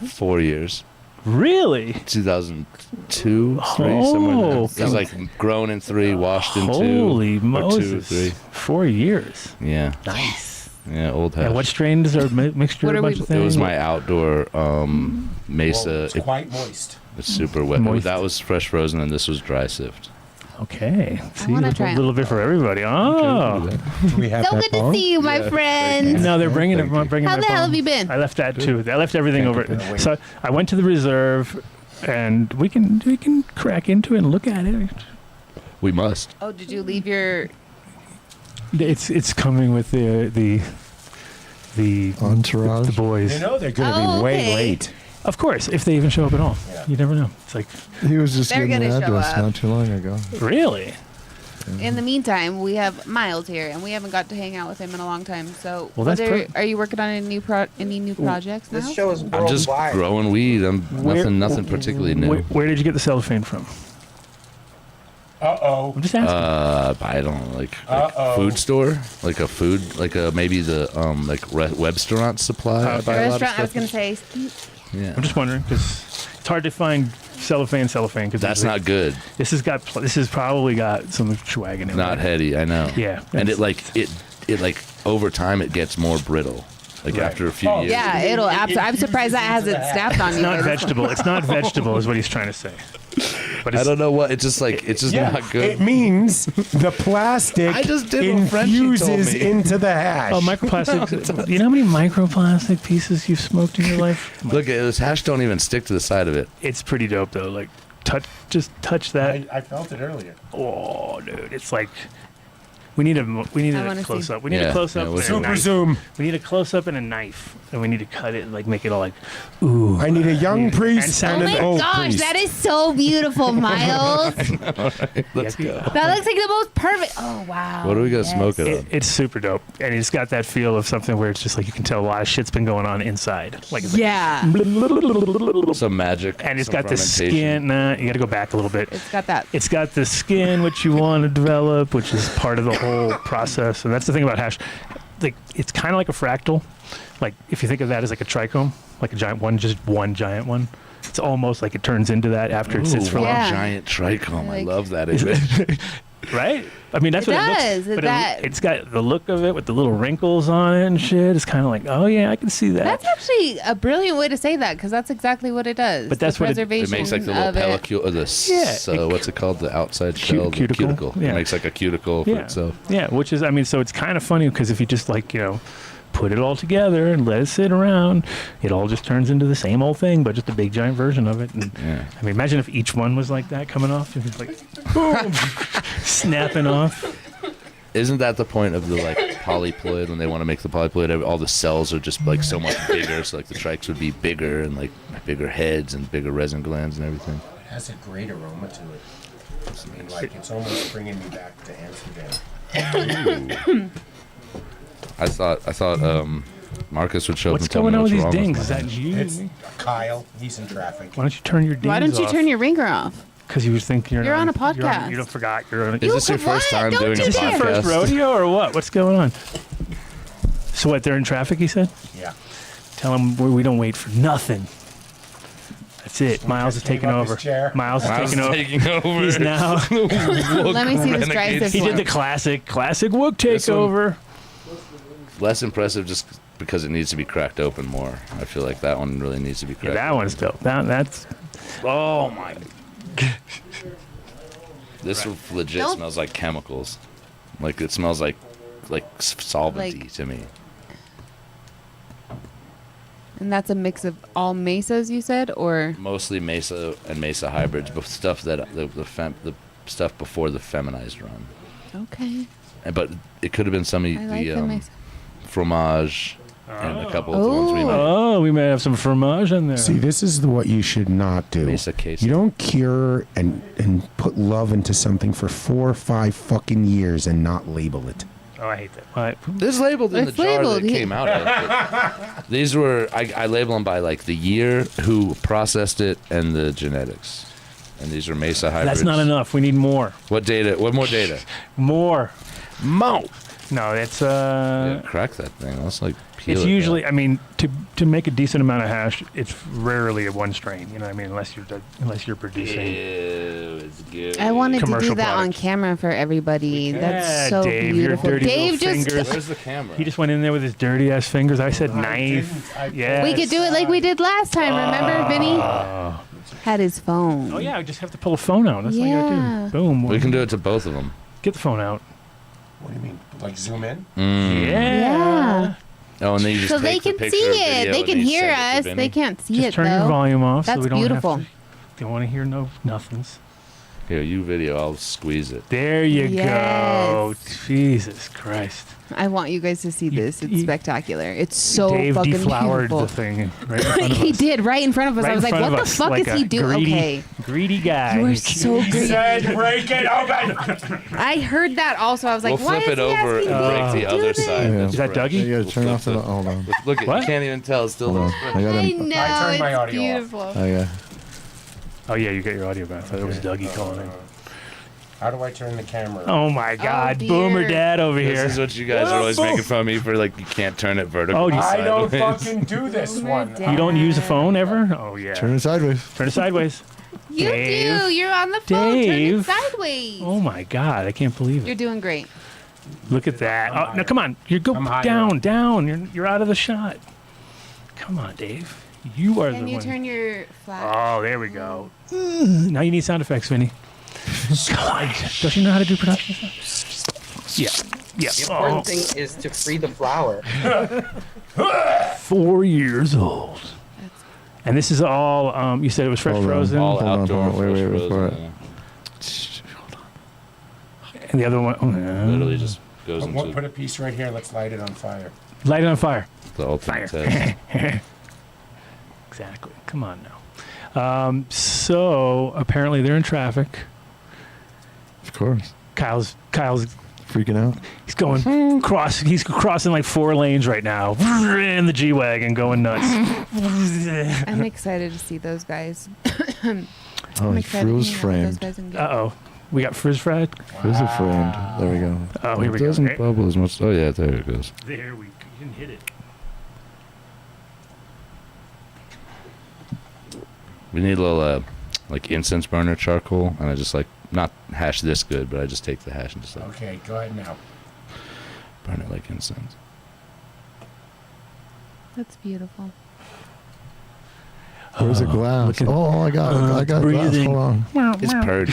4 years. Really? 2002, 3, somewhere in there. Oh, It was like grown in 3, washed in 2. Holy or 2 or Moses! 3. 4 years. Yeah. Nice. Yeah, old hash. And what strains are mixture What of a are bunch we- of things? It was my outdoor Mesa. It's quite moist. It's super wet. Moist. That was fresh frozen, and this was dry sift. Okay. See, wanna a try 'em. little bit for everybody. Oh. We have So that good to bone? see you, my friend. No, they're bringing it. Thank you. Bringing How my the hell bone. have you been? I left that too. I left everything Thank over. you for the wait. So I went to the reserve, and we can crack into it and look at it. We must. Oh, did you leave your? It's coming with the Entourage. the boys. You know they're going to Oh, be way okay. late. Of course, if they even show up at all. Yeah. You never know. It's like, He was just They're getting the gonna show address up. not too long ago. really? In the meantime, we have Miles here, and we haven't got to hang out with him in a long time. So, Well, that's are you working on any new projects now? This show is I'm just worldwide. growing weed. I'm Where- nothing particularly new. Where did you get the cellophane from? Uh-oh. I'm just asking. I don't know, like Uh-oh. food store, like a food, like maybe the like restaurant supply. I buy a lot of Restaurant. I was stuff. gonna say. Yeah, I'm just wondering because it's hard to find cellophane because that's not good. This has probably got some swag in it. Not right? heady. I know. Yeah, and it's- it like over time it gets more brittle. Like Right. after a few Oh, years. Yeah, it'll. I'm surprised that hasn't snapped on you. It's not by this vegetable. It's not vegetable, is what he's trying to say. But I it's, don't know what. It's just like it's just not good. It means the plastic I just did what Frenchie told infuses me. into the hash. Oh, microplastic. You know how many microplastic pieces you've smoked in your life? Look, this hash don't even stick to the side of it. It's pretty dope though. Like, touch that. I felt it earlier. Oh, dude, it's like we need a I wanna close see. up. We need Yeah, a close up. yeah, and a Super knife. zoom. We need a close up and a knife, and we need to cut it and like make it all like, ooh. I need a young priest And and, Oh an my old gosh, priest. that is so beautiful, Miles. Let's go. That looks like the most perfect. Oh wow. What are we gonna Yes. smoke it on? It's super dope, and it's got that feel of something where it's just like you can tell a lot of shit's been going on inside. Like, it's like Yeah, Some magic. and it's some got the fermentation. skin. Nah, you got to go back a little bit. it's got that. It's got the skin, which you want to develop, which is part of the whole process. And that's the thing about hash. Like, it's kind of like a fractal. Like, if you think of that as like a trichome, like a giant one, just one giant one. It's almost like it turns into that after it sits Ooh, for a one long. Yeah. giant trichome. I Like- love that image. Right? I mean, that's It what does, it looks. it But does. it's got the look of it with the little wrinkles on it and shit. It's kind of like, oh yeah, I can see that. That's actually a brilliant way to say that because that's exactly what it does. But that's the what it- preservation It makes like the little of it. pellicule, or Yeah, what's it called? The outside shell, the cuticle. cuticle. Yeah. It makes like a cuticle for Yeah. itself. Yeah, which is, I mean, so it's kind of funny because if you just like, put it all together and let it sit around, it all just turns into the same old thing, but just a big giant version of it. And Yeah. I mean, imagine if each one was like that coming off, and it's like, boom, snapping off. Isn't that the point of the like polyploid when they want to make the polyploid? All the cells are just like so much bigger, so like the trikes would be bigger and like bigger heads and bigger resin glands and everything. It has a great aroma to it. I mean, like, it's almost bringing me back to Amsterdam. I thought Marcus would show What's up and tell me going on with what's these wrong dings? Is with that my you? It's Kyle. He's in traffic. Why don't you turn your dings Why don't you off? turn your ringer off? Because you was thinking You're on a You podcast. don't forgot. You're on a, Is this your could first what? time Don't doing do a that. Is this your first podcast? rodeo or what? What's going on? So what? They're in traffic. He said. Yeah. Tell them we don't wait for nothing. That's it. Miles is just gave taking up his over. chair. Miles is Miles taking over. taking over. He's now. Let me see this dry Renegade. this He one. did the classic Wook This one- takeover. Less impressive just because it needs to be cracked open more. I feel like that one really needs to be Yeah, cracked. that one's dope. That's. Oh my. This legit Don't- smells like chemicals. Like it smells like solventy Like- to me. And that's a mix of all mesas, you said, or Mostly Mesa and Mesa hybrids, but stuff that the stuff before the feminized run. okay. But it could have been some of I like the the mesa. fromage and a couple of the ones we made. Oh, we may have some fromage in there. See, this is what you should not do. Mesa queso. You don't cure and put love into something for 4 or 5 fucking years and not label it. Oh, I hate that. All right. This is labeled in It's the jar labeled, that it yeah. came out of. but these were I label them by like the year, who processed it, and the genetics. And these are Mesa hybrids. That's not enough. We need more. What data? What more data? More. No, it's crack that thing. That's like peel it's it, usually. yeah. I mean, to make a decent amount of hash, it's rarely a one strain. You know what I mean? Unless you're producing. Ew, it's good. I wanted to do Commercial that on product. camera for everybody. That's so Dave, beautiful. your dirty Dave little just fingers. Where's the camera? He just went in there with his dirty ass fingers. I said knife. Yeah. We could do it like we did last time. Remember, Vinny? Had his phone. Oh yeah, I just have to pull a phone out. That's all you Yeah. gotta do. Boom. We can do it to both of them. Get the phone out. What do you mean? Like zoom in? Yeah. Oh, and then you just So they take the can picture see or it. video They and can you hear send it to us. Vinny. They can't see Just it turn though. your volume off so That's we don't beautiful. have to. Don't want to hear no nothings. Here, you video. I'll squeeze it. There you go. Yes. Jesus Christ. I want you guys to see this. It's you- spectacular. It's so Dave fucking deflowered beautiful. the thing right in front of He us. did right in front of us. Right I was in like, front what of the us, fuck like is a he doing? Okay. Greedy guy. You are so greedy. Said break it open. I heard that also. I was like, We'll why flip is it he over asking and Dave break to the do other this? side. Yeah. That's Is that fresh. Dougie? You gotta We'll turn flip off the. the- Hold on. Look, you What? can't even tell. It's still. Hold on. I got I him. know. I turned my It's audio off. beautiful. Oh yeah. Oh yeah, you got your audio back. I thought it was Dougie calling in. How do I turn the camera? Oh my God, dear. Boomer Dad over here. This is what you guys are always making fun of me for. Like you can't turn it vertical. Oh, you- I don't sideways. fucking do this Boomer one. Dad. You don't use a phone ever? Oh yeah. Turn it sideways. Turn it sideways. You Dave. do. You're on the phone. Turn Dave. it sideways. Oh my God, I can't believe You're it. doing great. Look at that. Oh, no, come on. You go I'm higher down, up. down. You're out of the shot. Come on, Dave. You are Can the you one. turn your flash? Oh, there we go. Now you need sound effects, Vinny. Come on. Don't you know how to do production stuff? Yeah. Yeah. The important thing is to free the flour. 4 years old. And this is all, you said it was fresh Hold on. frozen? All Hold on, outdoor. hold on. Wait, fresh wait, frozen, wait. yeah. And the other one, Literally just goes Put into a piece right here. Let's light it on fire. light it on fire. the ultimate Fire. test. Exactly. Come on now. So apparently they're in traffic. Of course. Kyle's Freaking out. he's going he's crossing like 4 lanes right now in the G-Wagon going nuts. I'm excited to see those guys. Oh, I'm he excited to frizz hang out with those framed. guys and get- Uh-oh. We got frizz fried. Frizz framed. There we go. Oh, here we It go. doesn't There, bubble as much. Oh yeah, there it goes. there we go. You didn't hit it. We need a little like incense burner charcoal, and I just like not hash this good, but I just take the hash and just like Okay, go ahead now. burn it like incense. That's beautiful. Where's the glass? look at- Oh, I got it. I got glass. breathing. Hold on. It's purdy.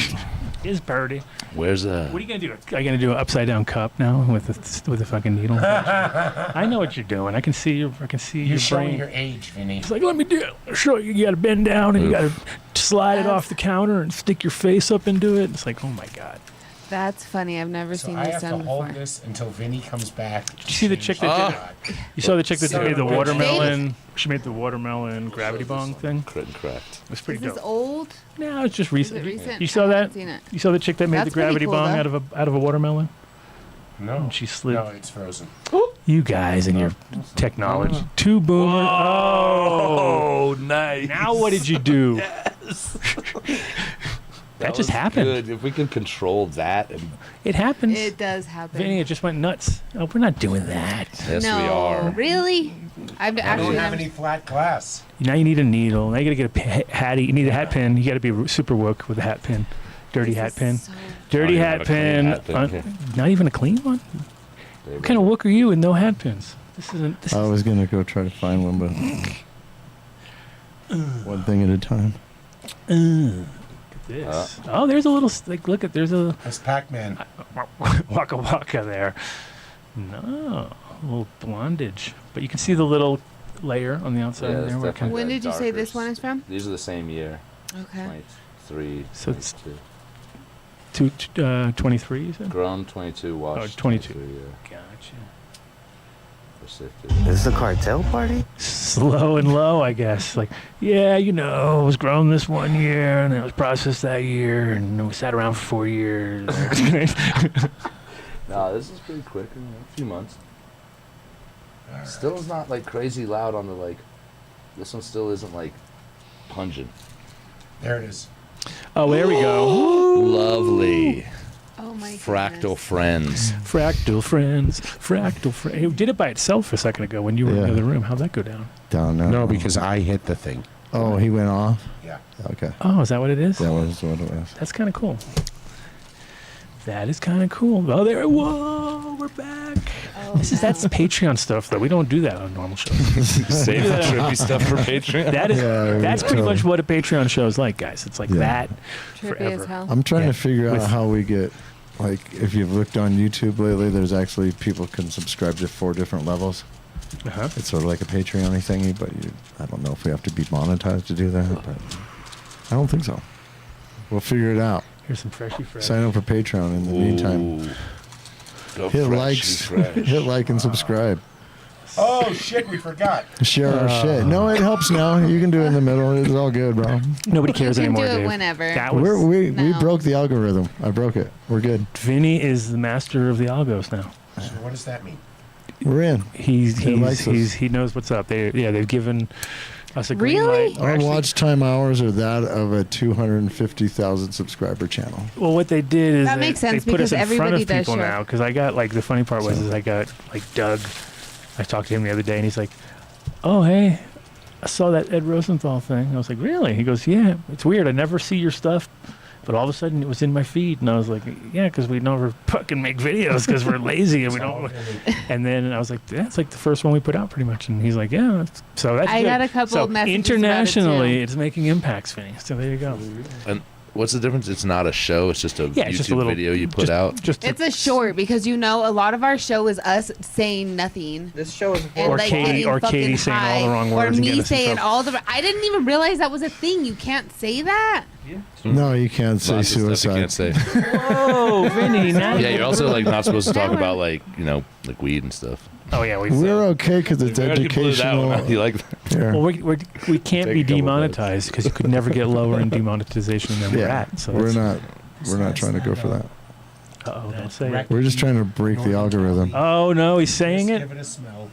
Is birdie. Where's What are you gonna do? Are you gonna do an upside down cup now with a fucking needle? I know what you're doing. I can see your You're your showing brain. your age, Vinny. It's like, let me do it. I'll show you. You got to bend down and you got to slide it off the counter and stick your face up into it. It's like, oh my God. That's funny. I've never So seen I this have to done hold before. this until Vinny comes back. Did you see the chick that did it? You saw the chick that So made the good. watermelon. She made the watermelon gravity bong thing. crit and cracked? It was pretty Is this dope. old? No, it's just Is recent. it recent? You saw I that? haven't seen it. You saw the chick that made That's the gravity pretty cool, bong though. out of a watermelon? No, And she slid. no, it's frozen. You guys and your technology. Two boomers. Oh, nice. now what did you do? That just was happened. Good. If we can control that, and It happens. It does happen. Vinny, it just went nuts. Oh, we're not doing that. yes, no, we are. really? I've I actually don't have never. any flat glass. Now you need a needle. Now you got to get a hattie. You need a hat pin. You got to be super wook with a hat pin. Dirty This hat is pin. so- Dirty Oh, you hat have a clean pin. hat pin, okay. Not even a clean one? There you What kind of go. wook are you with no hat pins? This isn't. This I is, was gonna go try to find one, but one thing at a time. look at this. Oh, there's a little. Like, look at. There's a That's Pac-Man. waka waka there. No, a little blondage. But you can see the little layer on the outside Yeah, there. it's Where it kind definitely of, When that did you say this darker one is from? These are the same year. Okay. 23, So it's 22. 23, you said? Grown 22, washed 22. 23, yeah. Gotcha. Sifted. Is this a cartel party? Slow and low, I guess. Like, yeah, it was grown this one year, and then it was processed that year, and then we sat around for 4 years. No, this is pretty quick. In a few months. Still is not like crazy loud on the like. This one still isn't like pungent. There it is. Oh, there we go. Lovely. Oh my Fractal Friends. Fractal Friends. It did it by itself a second ago when you were in the other room. How'd that go down? Down there. No, because I hit the thing. Oh, he went off? Yeah. Okay. Oh, is that what it is? That was what it was. That's kind of cool. That is kind of cool. Oh, there. Whoa, we're back. That's the Patreon stuff, though. We don't do that on normal shows. Save the trippy stuff for Patreon. That's pretty much what a Patreon show is like, guys. It's like that Trippy forever. as hell. I'm trying to figure out With- how we get, like, if you've looked on YouTube lately, there's actually people can subscribe to 4 different levels. Uh-huh. It's sort of like a Patreon thingy, but I don't know if we have to be monetized to do that, but I don't think so. We'll figure it out. Here's some freshy fresh. Sign up for Patreon in the meantime. Go Hit fresh, likes, fresh. hit like and subscribe. Oh shit, we forgot. Share our shit. No, it helps now. You can do it in the middle. It's all good, bro. Nobody cares You can anymore, do it Dave. whenever. That was, We No. broke the algorithm. I broke it. We're good. Vinny is the master of the algos now. So what does that mean? We're in. He likes us. he knows what's up. They've given us a green Really? light. Our Actually, watch time hours are that of a 250,000 subscriber channel. well, what they did is That makes sense they put us because in front everybody of does people share. now. Because I got the funny part was I got Doug. I talked to him the other day and he's like, "Oh hey, I saw that Ed Rosenthal thing." I was like, "Really?" He goes, "Yeah, it's weird. I never see your stuff." But all of a sudden, it was in my feed, and I was like, "Yeah, because we never fucking make videos because we're lazy and we don't." And then I was like, "Yeah, it's like the first one we put out, pretty much." And he's like, "Yeah." So that's I good. got a couple so of messages internationally, about it, it's making impacts, Vinny. So there you go. And what's the difference? It's not a show. It's just a Yeah, YouTube it's just a little video you put out. Just It's a short because a lot of our show is us saying nothing. This show is And Or like Katie- getting or fucking Katie saying all the high, wrong or words and me getting us in saying trouble. all the. I didn't even realize that was a thing. You can't say that. No, you can't say Lots of stuff you suicide. can't say. Whoa, Vinny! Now Yeah, you're also not supposed to talk Never. about like weed and stuff. Oh yeah, We're okay because it's We already blew that one educational. out. You like that? Here. Well, we can't Take be a couple demonetized because you could never get lower in demonetization than we're Yeah, at. So we're not trying to go for that. Uh-oh, don't say it. We're just trying to break the algorithm. Oh no, he's saying it. Give it a smell.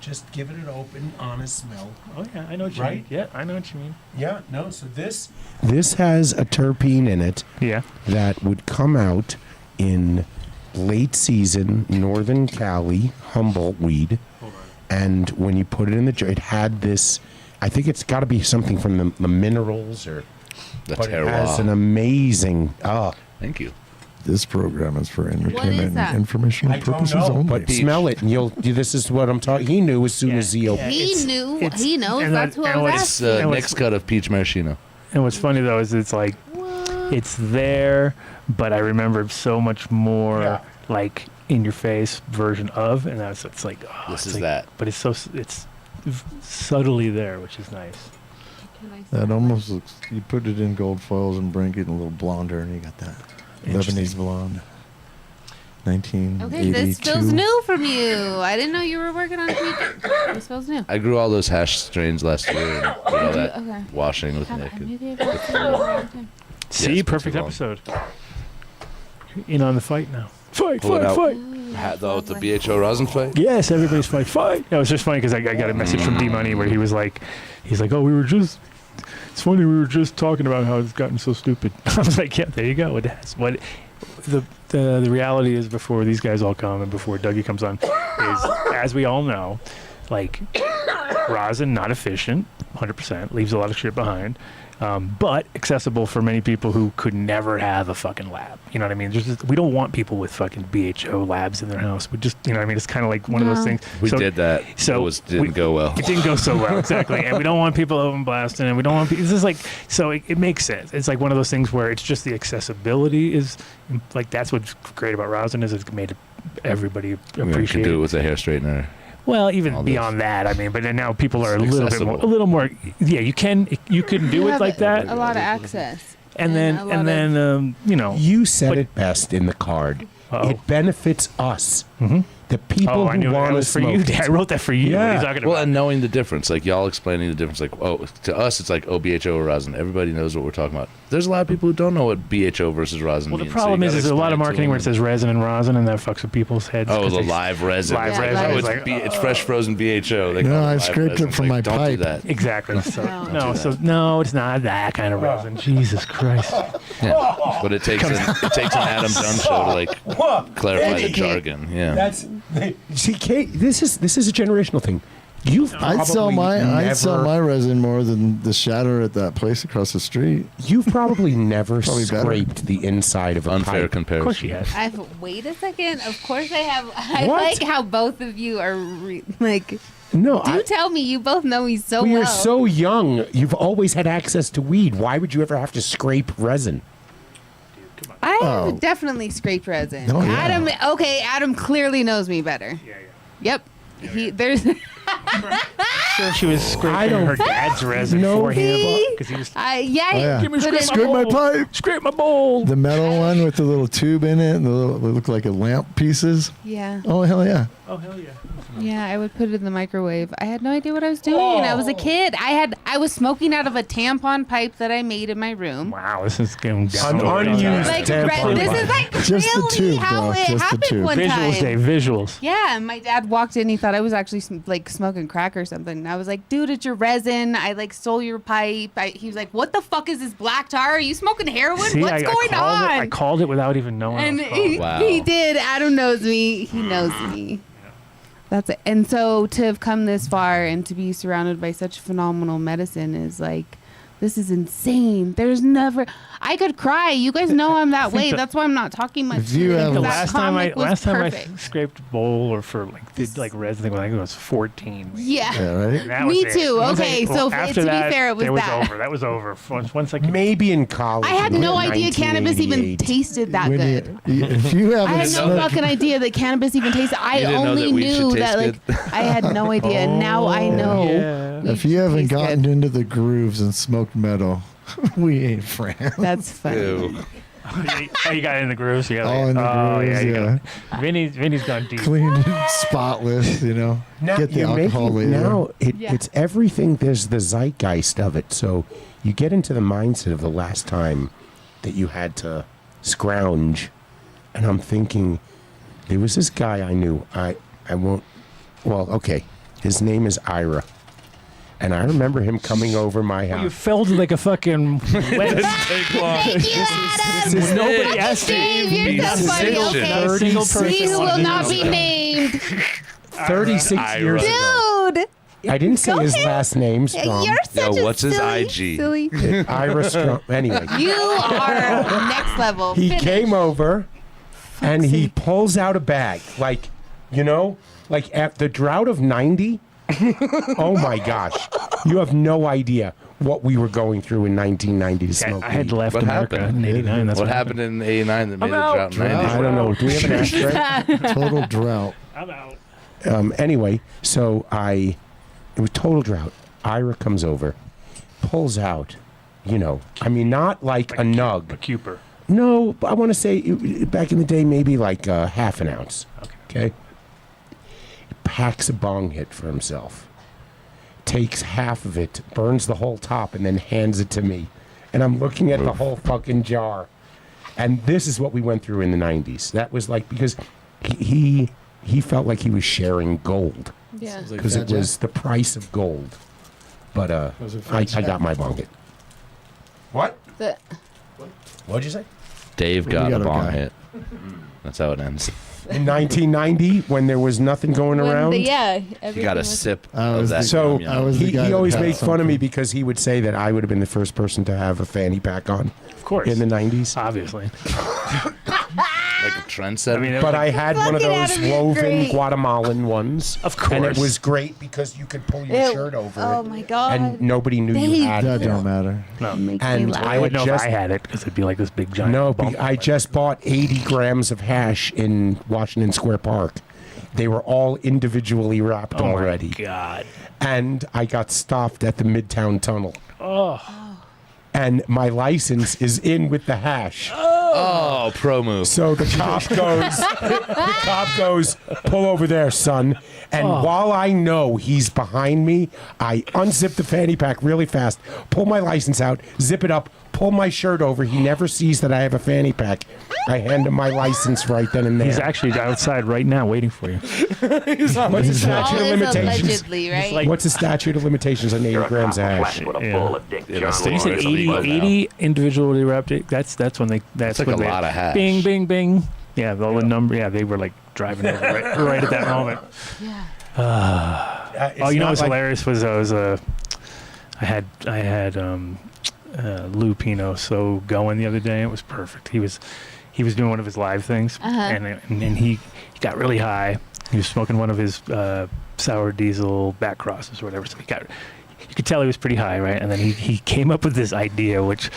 Just give it an open, honest smell. Oh yeah, I know what you Right? mean. Yeah, I know what you mean. Yeah, no, so this has a terpene in it Yeah. that would come out in late season Northern Cali Humboldt weed. And when you put it in the jar, it had this, I think it's got to be something from the minerals or, The but it has an terroir. amazing, Thank you. This program is for entertainment that? and informational I don't purposes know, only. but smell it and this is what I'm talking, he knew as soon Yeah. as he opened. He it's- knew. it's- He knows. and That's that- who I and was what's- It's asking. And what's- next cut of peach maraschino. And what's funny though is it's like it's there, but I remember so much more Yeah. like in your face version of, and that's it's like This it's is like, that. But it's subtly there, which is nice. That almost looks. You put it in gold foils and bring it a little blonder, and you got that Interesting. Lebanese blonde. 1982. Okay, this feels new from you. I didn't know you were working on tweaking. This feels new. I grew all those hash strains last year and did all that Okay. washing with God, I Nick. knew they were working on it all the time. See, it's been perfect too long. episode. In on the fight now. Fight, Pull it fight, out. fight. Had the BHO Rosin fight. Yes, everybody's fight, fight. No, it's just funny because I got a message from D Money where he's like, oh, it's funny we were just talking about how it's gotten so stupid. I was like, yeah, there you go. That's what the reality is before these guys all come and before Dougie comes on is, as we all know, like Rosin not efficient, 100%, leaves a lot of shit behind. But accessible for many people who could never have a fucking lab. You know what I mean? We don't want people with fucking BHO labs in their house. We just, you know what I mean? It's kind of like one of those things. We did that. So Didn't go well. It didn't go so well, exactly. And we don't want people open blasting, and we don't want people. It's just like, so it makes sense. It's like one of those things where it's just the accessibility is, like, that's what's great about Rosin is it's made everybody We can appreciate do it it. with a hair straightener. Well, even all beyond that, I mean, but then now people are a It's little more. Yeah, you can do You it have like that, A lot of access. and then a lot of- you know, You said But- it best in the card. Uh-oh. It benefits us. Mhm. The people I knew who that want to was for you. smoke. I wrote that for you. What are you Yeah. talking about? Well, and knowing the difference, like y'all explaining the difference, like, oh, to us it's like, oh, BHO or rosin. Everybody knows what we're talking about. There's a lot of people who don't know what BHO versus rosin Well, the means. problem so you is gotta there's a lot of explain marketing to where it them. says resin and rosin, and that fucks with people's heads. Oh, 'cause the they- live resin. Live resin. Oh, It's it's, like, it's fresh frozen BHO. They No, call it I live scraped resin. it from Like, my don't pipe. do that. Exactly. So, No. no, so no, it's not that kind of resin. Jesus Christ. Yeah. But it takes an Adam Dunn show to like clarify the jargon. Yeah. That's see, Kate. This is a generational thing. You've I'd sell probably my resin more than the shatter at that place across the street. You've probably never Probably better. scraped the inside of a Unfair pipe. Of course she comparison. has. Wait a second. Of course I have. I What? like how both of you are like. No, Do tell me. You both know me so we well. are so young. You've always had access to weed. Why would you ever have to scrape resin? I Oh. have definitely scraped resin. Oh, yeah. Adam clearly knows me better. Yep. There's. Sure, she was scraping I don't- her dad's resin No. for him See? because he was Oh, yeah. Give me Put it- Scrape my pipe. Scrape my bowl. The metal one with the little tube in it and the little, they look like a lamp pieces. Yeah. Oh, hell yeah. Oh hell yeah. Yeah, I would put it in the microwave. I had no idea what I was doing. I was a kid. I was smoking out of a tampon pipe that I made in my room. Wow, this is going down. An unused Like tampon this pipe. is like Just the really tube, how bro. it Just the happened tube. one Visuals, time. Dave. Visuals. Yeah, and my dad walked in. He thought I was actually like smoking crack or something. And I was like, "Dude, it's your resin. I like stole your pipe." He was like, "What the fuck is this black tar? Are you smoking heroin? See, What's going called on?" I called it without even knowing. And it was called. Wow. he did. Adam knows me. He knows me. That's it. And so to have come this far and to be surrounded by such phenomenal medicine is like, this is insane. There's never. I could cry. You guys know I'm that way. That's why I'm not talking much. If you shit, have- The because that last time I perfect. scraped a bowl or for like did like resin, I think it was 14. Yeah. Yeah, right? And that Me was it. too. Once Okay, so after to be that, fair, it was that. over. That was over. Once I could. Maybe in college. I had in no idea cannabis even 1988. tasted that When good. if you I haven't had no know that- fucking idea that cannabis even tasted. I You didn't know only that weed should knew that taste like I had no idea, and now I know. Yeah. weed if you should haven't taste gotten good. into the grooves and smoked metal, we ain't friends. That's funny. Ew. Oh, you got in the grooves. You got All in the grooves, you yeah. got- Vinny's gone deep. Clean, spotless, you know. Now, Get the you're alcohol making- later. Now Yeah. it's everything. There's the zeitgeist of it. So you get into the mindset of the last time that you had to scrounge, and I'm thinking, there was this guy I knew. I won't. Well, okay. His name is Ira, and I remember him coming over my You house. felt like a fucking. Thank you, Adam. This is Nobody asked Dave, you. you're so funny. Musician. Okay. Not a single person. He who will wanted not to be know. named. 36 Ira. years ago. Dude, I didn't say his ahead. last name. Strom. you're such a what's his silly, IG? silly. Ira Strom. Anyway. You are next level. He Finish. came over and he sake. pulls out a bag, like, you know, like at the drought of 90. Oh my gosh. You have no idea what we were going through in 1990 to smoke I had weed. left What America happened? in '89. That's What happened in '89 that made it out. drought in '90s? I don't know. Do we have an ashtray? Total drought. I'm out. Anyway, so it was total drought. Ira comes over, pulls out, you know, I mean, not like a nug. A Cooper. No, but I want to say back in the day, maybe like half an ounce. Okay. Packs a bong hit for himself. Takes half of it, burns the whole top, and then hands it to me. And I'm looking at the whole fucking jar. And this is what we went through in the 90s. That was like, because he felt like he was sharing gold. Yeah. Because it was the price of gold. But Was it I Fat got my bong hit. What? The- What'd you say? Dave got got a a bomb guy. hit. That's how it ends. In 1990, when there was nothing going around. yeah. You got a sip I of was that. the- So yum yum. I was the he guy that always had made fun of me something. because he would say that I would have been the first person to have a fanny pack on Of course. in the 90s. Obviously. like a trendsetter. I mean, But I had one of Fucking those Adam, you're woven great. Guatemalan ones. Of And it course. was great because you could pull your Ew. shirt over Oh it. my God. And nobody knew you Dave. had That it. don't matter. no. Makes me And laugh. I would know just- if I had it because it'd be like this big giant. No, bump. I just bought 80 grams of hash in Washington Square Park. They were all individually wrapped Oh already. my God. And I got stopped at the Midtown Tunnel. Oh. And my license is in with the hash. Oh, pro move. So the cop goes, pull over there, son. And while I know he's behind me, I unzip the fanny pack really fast, pull my license out, zip it up, pull my shirt over. He never sees that I have a fanny pack. I hand him my license right then and there. He's actually outside right now waiting for you. What's the statute of limitations? Allegedly, right? What's the statute of limitations on 80 grams of hash? So you said 80 individually wrapped. That's when they. That's like when a they, lot of hash. Bing, bing, bing. Yeah, all the number. Yeah, they were like driving over right at that moment. Yeah. You know what's hilarious was I had Lou Pino so going the other day. It was perfect. He was doing one of his live things, and he got really high. He was smoking one of his sour diesel back crosses or whatever. So you could tell he was pretty high, right? And then he came up with this idea, which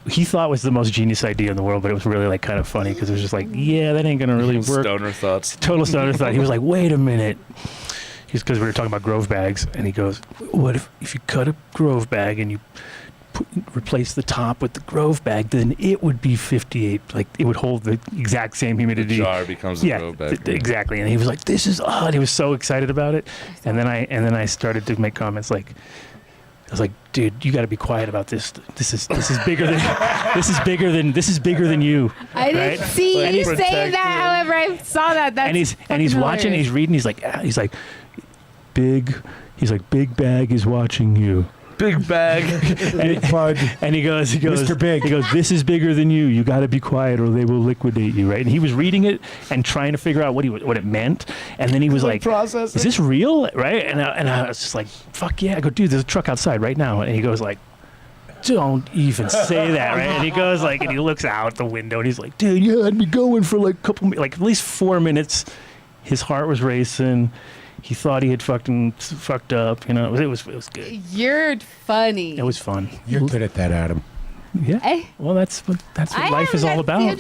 he thought was the most genius idea in the world, but it was really like kind of funny because it was just like, yeah, that ain't gonna really work. Stoner thoughts. Total stoner thought. He was like, wait a minute. Because we were talking about Grove bags, and he goes, what if you cut a Grove bag and you replace the top with the Grove bag, then it would be 58. Like it would hold the exact same humidity. The jar becomes a Grove bag. Exactly. And he was like, "This is odd." He was so excited about it. And then I started to make comments like, I was like, "Dude, you got to be quiet about this. This is bigger than this is bigger than you." I didn't see you say that. However, I saw that. That's and he's watching. He's reading. He's like, big. He's like, big bag is watching you. Big bag. and he goes, Mr. Big. He goes, this is bigger than you. You got to be quiet or they will liquidate you, right? And he was reading it and trying to figure out what it meant. And then he was like, is this real? Right? And I was just like, fuck yeah. I go, dude, there's a truck outside right now. And he goes like, don't even say that, right? And he goes like, and he looks out the window and he's like, dude, you had me going for like like at least 4 minutes. His heart was racing. He thought he had fucked up. You know, it was good. You're funny. It was fun. You're good at that, Adam. Yeah. Well, that's what life is all about.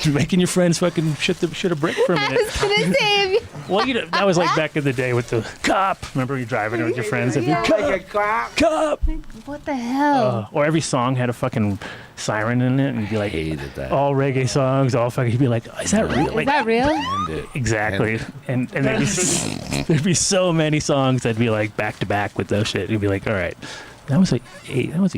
Making your friends fucking shit a brick for a minute. I was gonna say. Well, that was like back in the day with the cop. Remember you driving with your friends? Cop. What the hell? Or every song had a fucking siren in it, and you'd be like, hated that. All reggae songs, all fucking. You'd be like, is that real? Is that real? Exactly. And there'd be so many songs that'd be like back to back with those shit. You'd be like, all right. That was a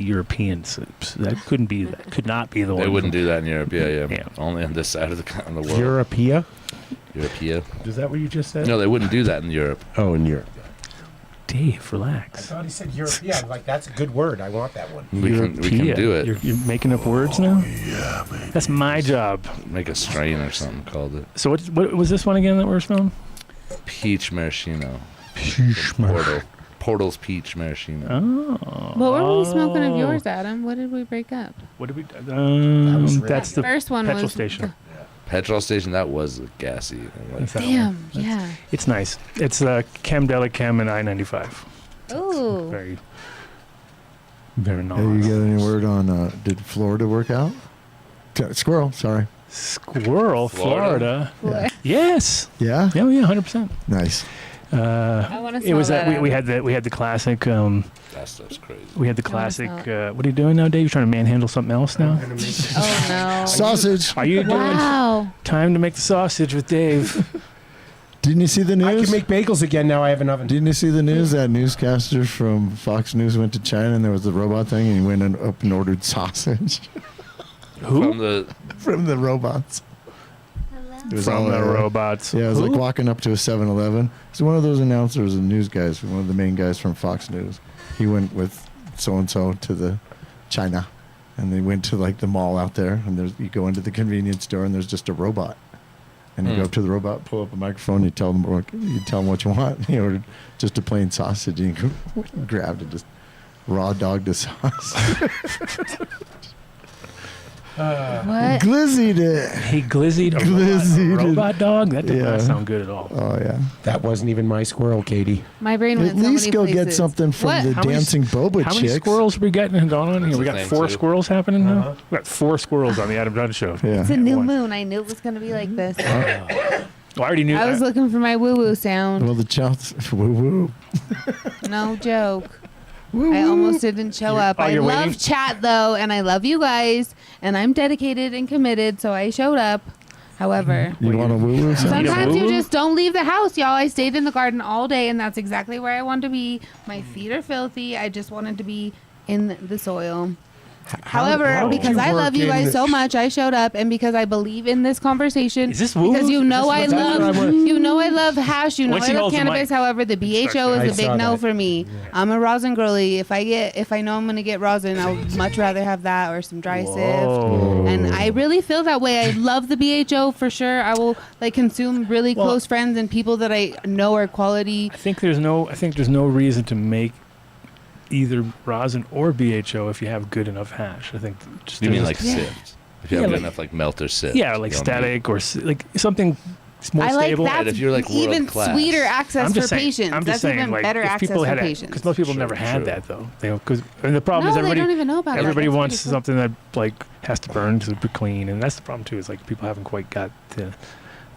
European. That could not be the one. They wouldn't do that in Europe. Yeah. Only on this side of the world. Europea? Europea. Is that what you just said? No, they wouldn't do that in Europe. Oh, in Europe. Dave, relax. I thought he said Europea. I'm like, that's a good word. I want that one. We can do it. You're making up words now? Yeah, man. That's my job. Make a strain or something called it. So what was this one again that we're smelling? Peach maraschino. Portal's peach maraschino. Oh. What were we smoking of yours, Adam? What did we break up? What did we? That's the first one. Petrol station. Petrol station. That was gassy. Damn. Yeah. It's nice. It's Chem Deli Chem and I-95. Ooh. Very, very nice. Hey, you got any word on did Florida work out? Squirrel. Sorry. Squirrel, Florida. Yeah. Yes. Yeah. Yeah. 100%. Nice. I want to smell it was that. we had the classic. That stuff's crazy. We had the classic. What are you doing now, Dave? You trying to manhandle something else now? Oh no. Sausage. Are you doing? Wow. Time to make the sausage with Dave. Didn't you see the news? I can make bagels again now. I have an oven. Didn't you see the news? That newscaster from Fox News went to China and there was the robot thing, and he went up and ordered sausage. Who? From the robots. It was From all, the robots. Yeah, it was Who? like walking up to a 7-Eleven. It's one of those announcers and news guys, one of the main guys from Fox News. He went with so-and-so to the China, and they went to like the mall out there, and you go into the convenience store, and there's just a robot. And you go up to the robot, pull up a microphone, you tell them what you want. He ordered just a plain sausage, and he grabbed it, just raw dogged the sauce. What? Glizzied it. He glizzied a robot dog? That did not sound good at all. Oh, yeah. That wasn't even my squirrel, Katie. My brain went At so least many go places. get something from What? the dancing boba How chicks. many squirrels are we getting going on here? We got That's 4 too. squirrels happening now? We got 4 squirrels on the Adam Dunn Show. Yeah. It's a new One. moon. I knew it was going to be like this. Well, I already knew I was looking for my woo-woo sound. Well, the chops, woo woo. No joke. I almost didn't show up. I you're love waiting? chat though, and I love you guys, and I'm dedicated and committed, so I showed up. However, You want to woo-woo? sometimes you woo-woo? just don't leave the house, y'all. I stayed in the garden all day, and that's exactly where I wanted to be. My feet are filthy. I just wanted to be in the soil. However, how did because you I love work you guys in- so much, I showed up, and because I believe in this conversation. Is this woo-woo? Because you know I Is this what's love, happening? you know I love hash, you know Once he I love holds the cannabis. mic, However, the BHO I is a big saw no that. for me. I'm a rosin girly. If I know I'm gonna get rosin, I would much rather have that or some dry sift. And I really feel that way. I love the BHO for sure. I will like consume really Well- close friends and people that I know are quality. I think there's no reason to make either rosin or BHO if you have good enough hash. I think just You mean there's- like Yeah. sift? If you Yeah, have like- good enough like melt or sift. yeah, like you don't static or like something more I like stable. that. Right, if you're, like, even world-class. sweeter access I'm for just saying. patients. I'm That's just saying, even like, better if access people for had patients. because most people True, never had true. that though. Because and the problem No, is they everybody don't even know about that. everybody That's wants pretty cool. something that like has to burn super clean, and that's the problem too. Is like people haven't quite got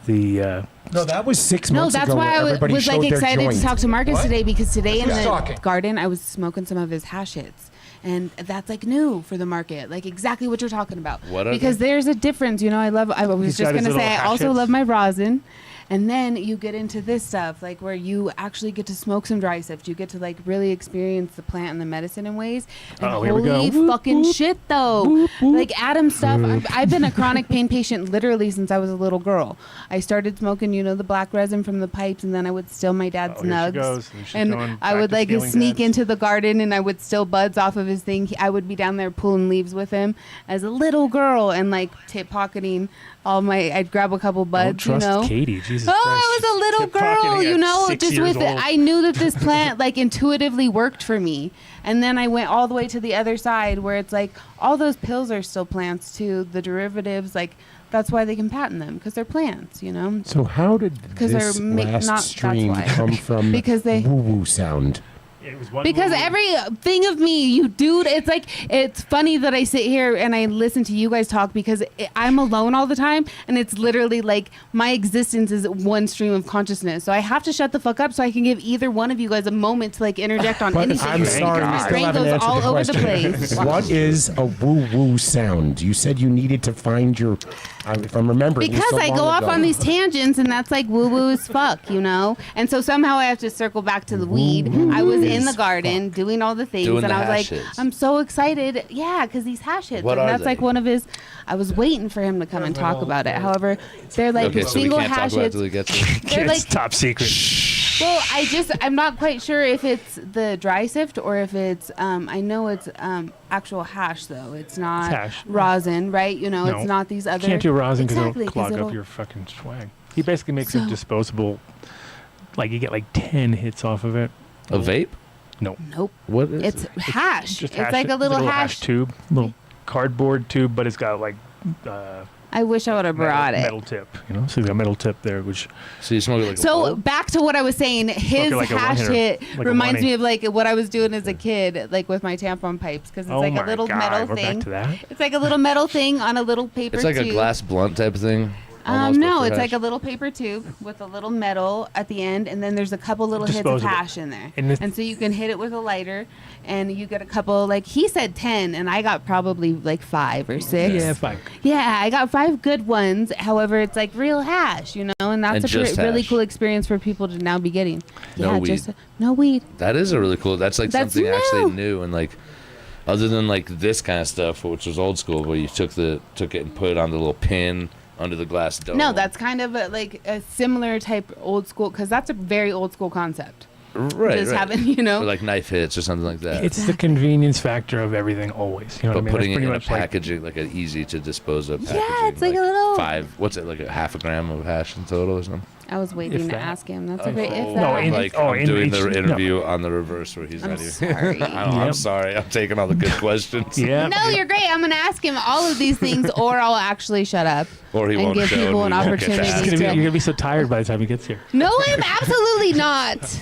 the No, that was 6 No, months that's ago. why where I everybody was like showed their excited to joint. talk to Marcus What? today because today in Who's the talking? garden I was smoking some of his hash hits. And that's like new for the market, like exactly what you're talking about. What are because they? there's a difference, you know. I was He's just got his gonna little say I hash also hits. love my rosin, and then you get into this stuff like where you actually get to smoke some dry sift. You get to like really experience the plant and the medicine in ways. And Oh, here we go. holy Whoop, fucking whoop. shit, though! Whoop, whoop. Like Adam stuff. I've been a chronic pain patient literally since I was a little girl. I started smoking, you know, the black resin from the pipes, and then I would steal my dad's Oh, here she nugs. goes. And she's And going I back would to like stealing sneak dad's. into the garden and I would steal buds off of his thing. I would be down there pulling leaves with him as a little girl and like tip pocketing all my. I'd grab a couple Don't buds, you trust know. Katie. Jesus Oh, Christ. I was a little Tip-pocketing girl, you at know, 6 just years with it. old. I knew that this plant like intuitively worked for me. And then I went all the way to the other side where it's like all those pills are still plants too. The derivatives, like that's why they can patent them because they're plants, you know. So how did 'Cause they're this not- last that's stream why. come from Because they- woo-woo sound? It was one Because movie. every thing of me, you dude, it's like it's funny that I sit here and I listen to you guys talk because I'm alone all the time, and it's literally like my existence is one stream of consciousness. So I have to shut the fuck up so I can give either one of you guys a moment to like interject on But anything. I'm sorry, My you still brain haven't goes answered all the over the question. place. What is a woo-woo sound? You said you needed to find your. If I'm remembering, Because so I go long off ago. on these tangents, and that's like woo woo as fuck, you know? And so somehow I have to circle back to the weed. I was in the garden doing all the things, Doing and the I was like, hash hits. I'm so excited. Yeah, because these hash hits. What and are that's like they? one of his. I was waiting for him to come and talk about it. However, they're like Okay, so we single can't talk hash about it hits. until we get to it. They're It's like, top secret. well, I'm not quite sure if it's the dry sift or if it's, I know it's actual hash though. It's not hash. rosin, right? You know, No. it's not these other. Can't do rosin because Exactly, it'll 'cause clog it'll- up your fucking swag. He basically makes So- it disposable. Like you get like 10 hits off of it. A vape? No, Nope. What is It's it? hash. just It's hash like it. a little It's hash. tube, little cardboard tube, but it's got like I wish I would have brought it. metal tip. You know, so it's got a metal tip there, which So you smoke it like a So bowl? back to what I was saying, his Okay, like a hash one-hitter, hit like a reminds one-hit. me of like what I was doing as a kid, like with my tampon pipes, because it's oh like my a little God, metal we're thing. back to that. It's like a little metal thing on a little paper It's like tube. a glass blunt type of thing. almost, but No, for it's hash. like a little paper tube with a little metal at the end, and then there's a couple little hits of Disposable. hash in there. And this- And so you can hit it with a lighter, and you get a couple, like he said 10, and I got probably like 5 or 6. Yeah, fine. Yeah, I got 5 good ones. However, it's like real hash, you know, and that's And a just really hash. cool experience for people to now be getting. No Yeah, weed. just no weed. That is a really cool. That's like That's something actually new. new and like, other than like this kind of stuff, which was old school, where you took it and put it on the little pin under the glass dome. No, that's kind of like a similar type old school, because that's a very old school concept. right. Just right. having, you know. Or like knife hits or something like that. It's the convenience factor of everything always. You know but what I mean? putting That's it pretty in a much like packaging, like an easy to dispose of Yeah, packaging. it's like a little- 5. What's it, like a half a gram of hash in total or something? I was waiting If to that. ask him. That's a great. If Oh, that. No, in- like oh, I'm in doing each- the no. interview on the reverse where he's I'm not even. sorry. I'm Yep. sorry. I'm taking all the good questions. yeah. No, you're great. I'm gonna ask him all of these things, or I'll actually shut up Or he and won't give show people and an we won't get to opportunity. ask You're him. gonna be so tired by the time he gets here. No, I'm absolutely not.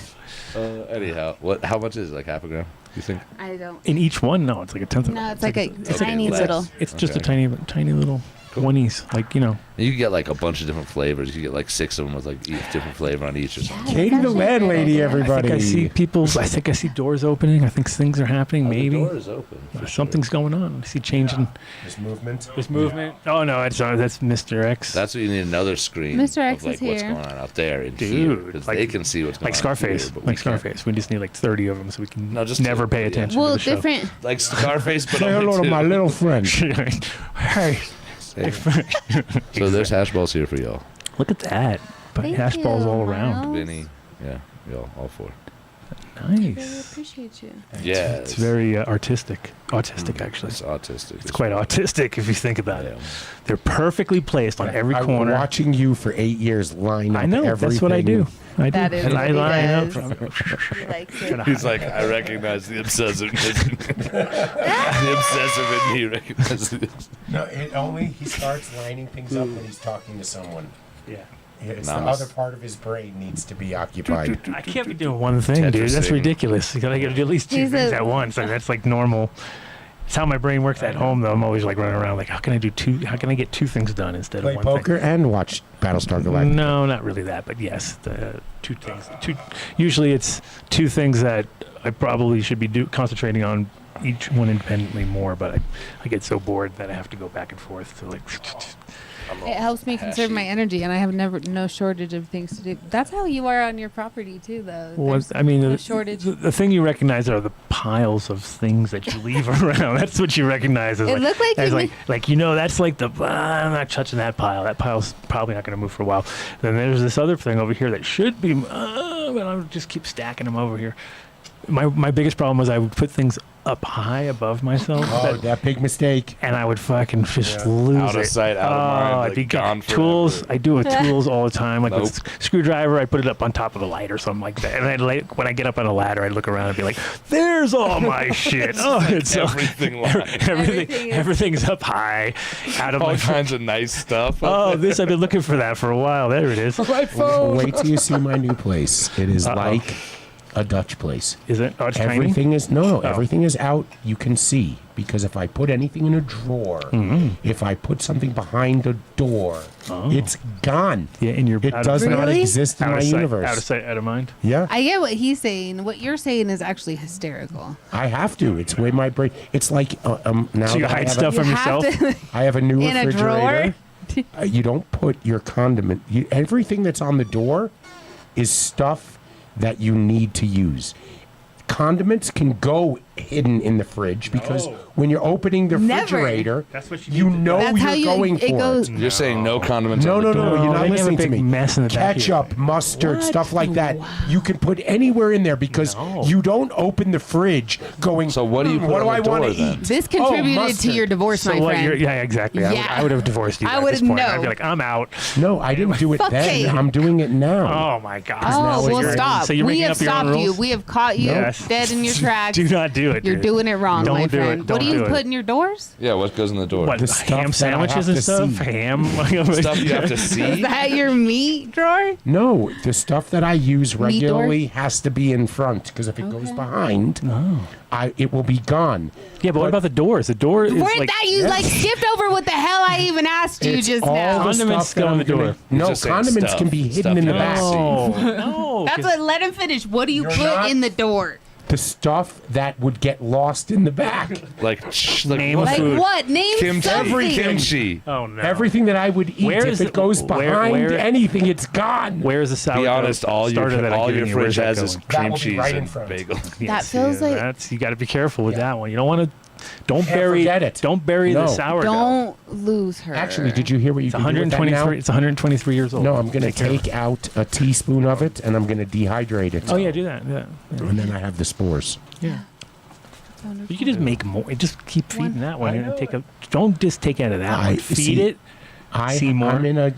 Anyhow, how much is it? Like half a gram? You think? I don't. In each one, no, it's like a tenth of. No, it's like a Okay, tiny less. little. It's just a Okay. tiny little. 20s, like, you know. You can get like a bunch of different flavors. You can get like 6 of them with like each different flavor on each or something. Katie the landlady, everybody. I think I see doors opening. I think things are happening. Maybe The door is open. something's going on. I see changing. This movement. This movement. Oh no, that's Mr. X. That's what you need, another screen. Mr. X of like is what's here. going on out there in Dude, here, because like- they can see what's going like on. Scarface. Here, but Like we can't. Scarface. We just need like 30 of them so we can No, just never two, pay yeah. attention Well, to the show. different. Like Scarface, but Say only hello to two. my little friend. Hey, So there's hash balls here for y'all. look at that. But Thank hash balls you, all around. Miles. Vinny, yeah, y'all, all 4. Really Nice. appreciate you. Yeah, It's very artistic. Autistic, actually. It's autistic. It's quite autistic if you think about it. Yeah. They're perfectly placed on every I'm corner. watching you for 8 years line up I know. everything. That's what I do. I do. That is and what I he line up. does. He likes it. He's like, I recognize the obsessiveness. The obsessive in me recognizes it. No, he starts lining things up when he's talking to someone. Yeah. It's Namaste. the other part of his brain needs to be occupied. I can't be doing one thing, dude. That's Tetrising. ridiculous. You gotta do at least 2 He's things a- at once. Like, that's like normal. It's how my brain works at home, though. I'm always like running around, like, how can I get 2 things done instead Play of one poker and watch Battlestar thing? Galactica. No, not really that, but yes, the 2 things. Usually, it's 2 things that I probably should be concentrating on each one independently more. But I get so bored that I have to go back and forth to like. It helps me conserve my energy, and I have no shortage of things to do. That's how you are on your property too, though. There's I mean, no the shortage. The thing you recognize are the piles of things that you leave around. That's what you recognize. As It looked like as you that's like the I'm not touching that pile. That pile's probably not going to move for a while. Then there's this other thing over here that should be, but I'll just keep stacking them over here. My biggest problem was I would put things up high above myself. Oh, that big mistake. And I would fucking just lose Out of it. sight, out of mind, I'd like be gone tools. forever. I do with tools all the time. Like with Nope. screwdriver, I put it up on top of a light or something like that. And I'd when I get up on a ladder, I'd look around and be like, "There's all my shit. Oh, it's Everything lying. everything's up high, out of All my kinds of nice stuff. Oh, this I've been looking for that for a while. There it is. My phone. Wait till you see my new place. It is like a Dutch place. Is it? Oh, it's tiny? Everything is everything is out. You can see because if I put anything in a drawer, if I put something behind a door, it's gone. Yeah, in your It does not Really? exist in out my of sight, universe. out of sight, out of mind. Yeah, I get what he's saying. What you're saying is actually hysterical. I have to. It's the way my brain. It's like now So you that I hide have stuff You from have yourself. to I have a new in a refrigerator. drawer. You don't put your condiment. Everything that's on the door is stuff that you need to use. Condiments can go hidden in the fridge because when you're opening the Never. refrigerator, That's what you know That's how you're going it for goes. You're saying no condiments No, on no, the no, door. you're they not have a listening to big me. mess in the back here. Ketchup, mustard, stuff like that. You can put anywhere in there because No. you don't open the fridge going, So what do you put what on do I the want door to then? eat? This contributed to mustard. your divorce, So my what? friend. Yeah, exactly. Yeah. I would have divorced you I at would this point. know. I'd be like, I'm out. No, I didn't do it Fuck then. it. I'm doing it now. Oh my god. Oh, So well, you're- stop. So you're We making have up your own stopped you. rules? We have caught you Yes. dead in your tracks. Do not do it. You're dude. doing it wrong, Don't my do it. friend. Don't What do you do it. put in your doors? Yeah, what goes in the door? What? The stuff Ham that I sandwiches have and to stuff. see. Ham. Stuff you have to Is see? that your meat drawer? No, the stuff that I use door? regularly has to be in front because if it goes behind, it will be gone. Yeah, but what about the doors? The door is Weren't like. that you like skipped over what the hell I even asked you It's just all now? the Condiments stuff that go in I'm the door. gonna- No, just saying condiments stuff. can be hidden Stuff in the you back. No, no. That's what. Let him finish. What do you You're put not- in the door? The stuff that would get lost in the back. Like Name Like food. what? Name kimchi. something. Kimchi. Oh no. Everything that I would eat, Where if is it it- goes behind where- anything, it's gone. Where's the sourdough? Be honest, all your starter that I'm giving you? fridge Where's that has is going? That cream will be cheese right in and front. bagel. That feels like- that's you got to be careful with that one. You don't want to. Don't Can't bury forget it. Don't bury No. the sourdough. Don't lose her. Actually, did you hear what you It's can do with that now? 123. It's 123 years old. No, I'm going to care of it. take out a teaspoon of it and I'm going to dehydrate it. Oh yeah, do that. Yeah. And then I have the spores. Yeah. Wonderful. You can just make more. Just keep feeding One- that one I and know take a. Don't just take out of that one. Feed see, it. See more? I'm in a.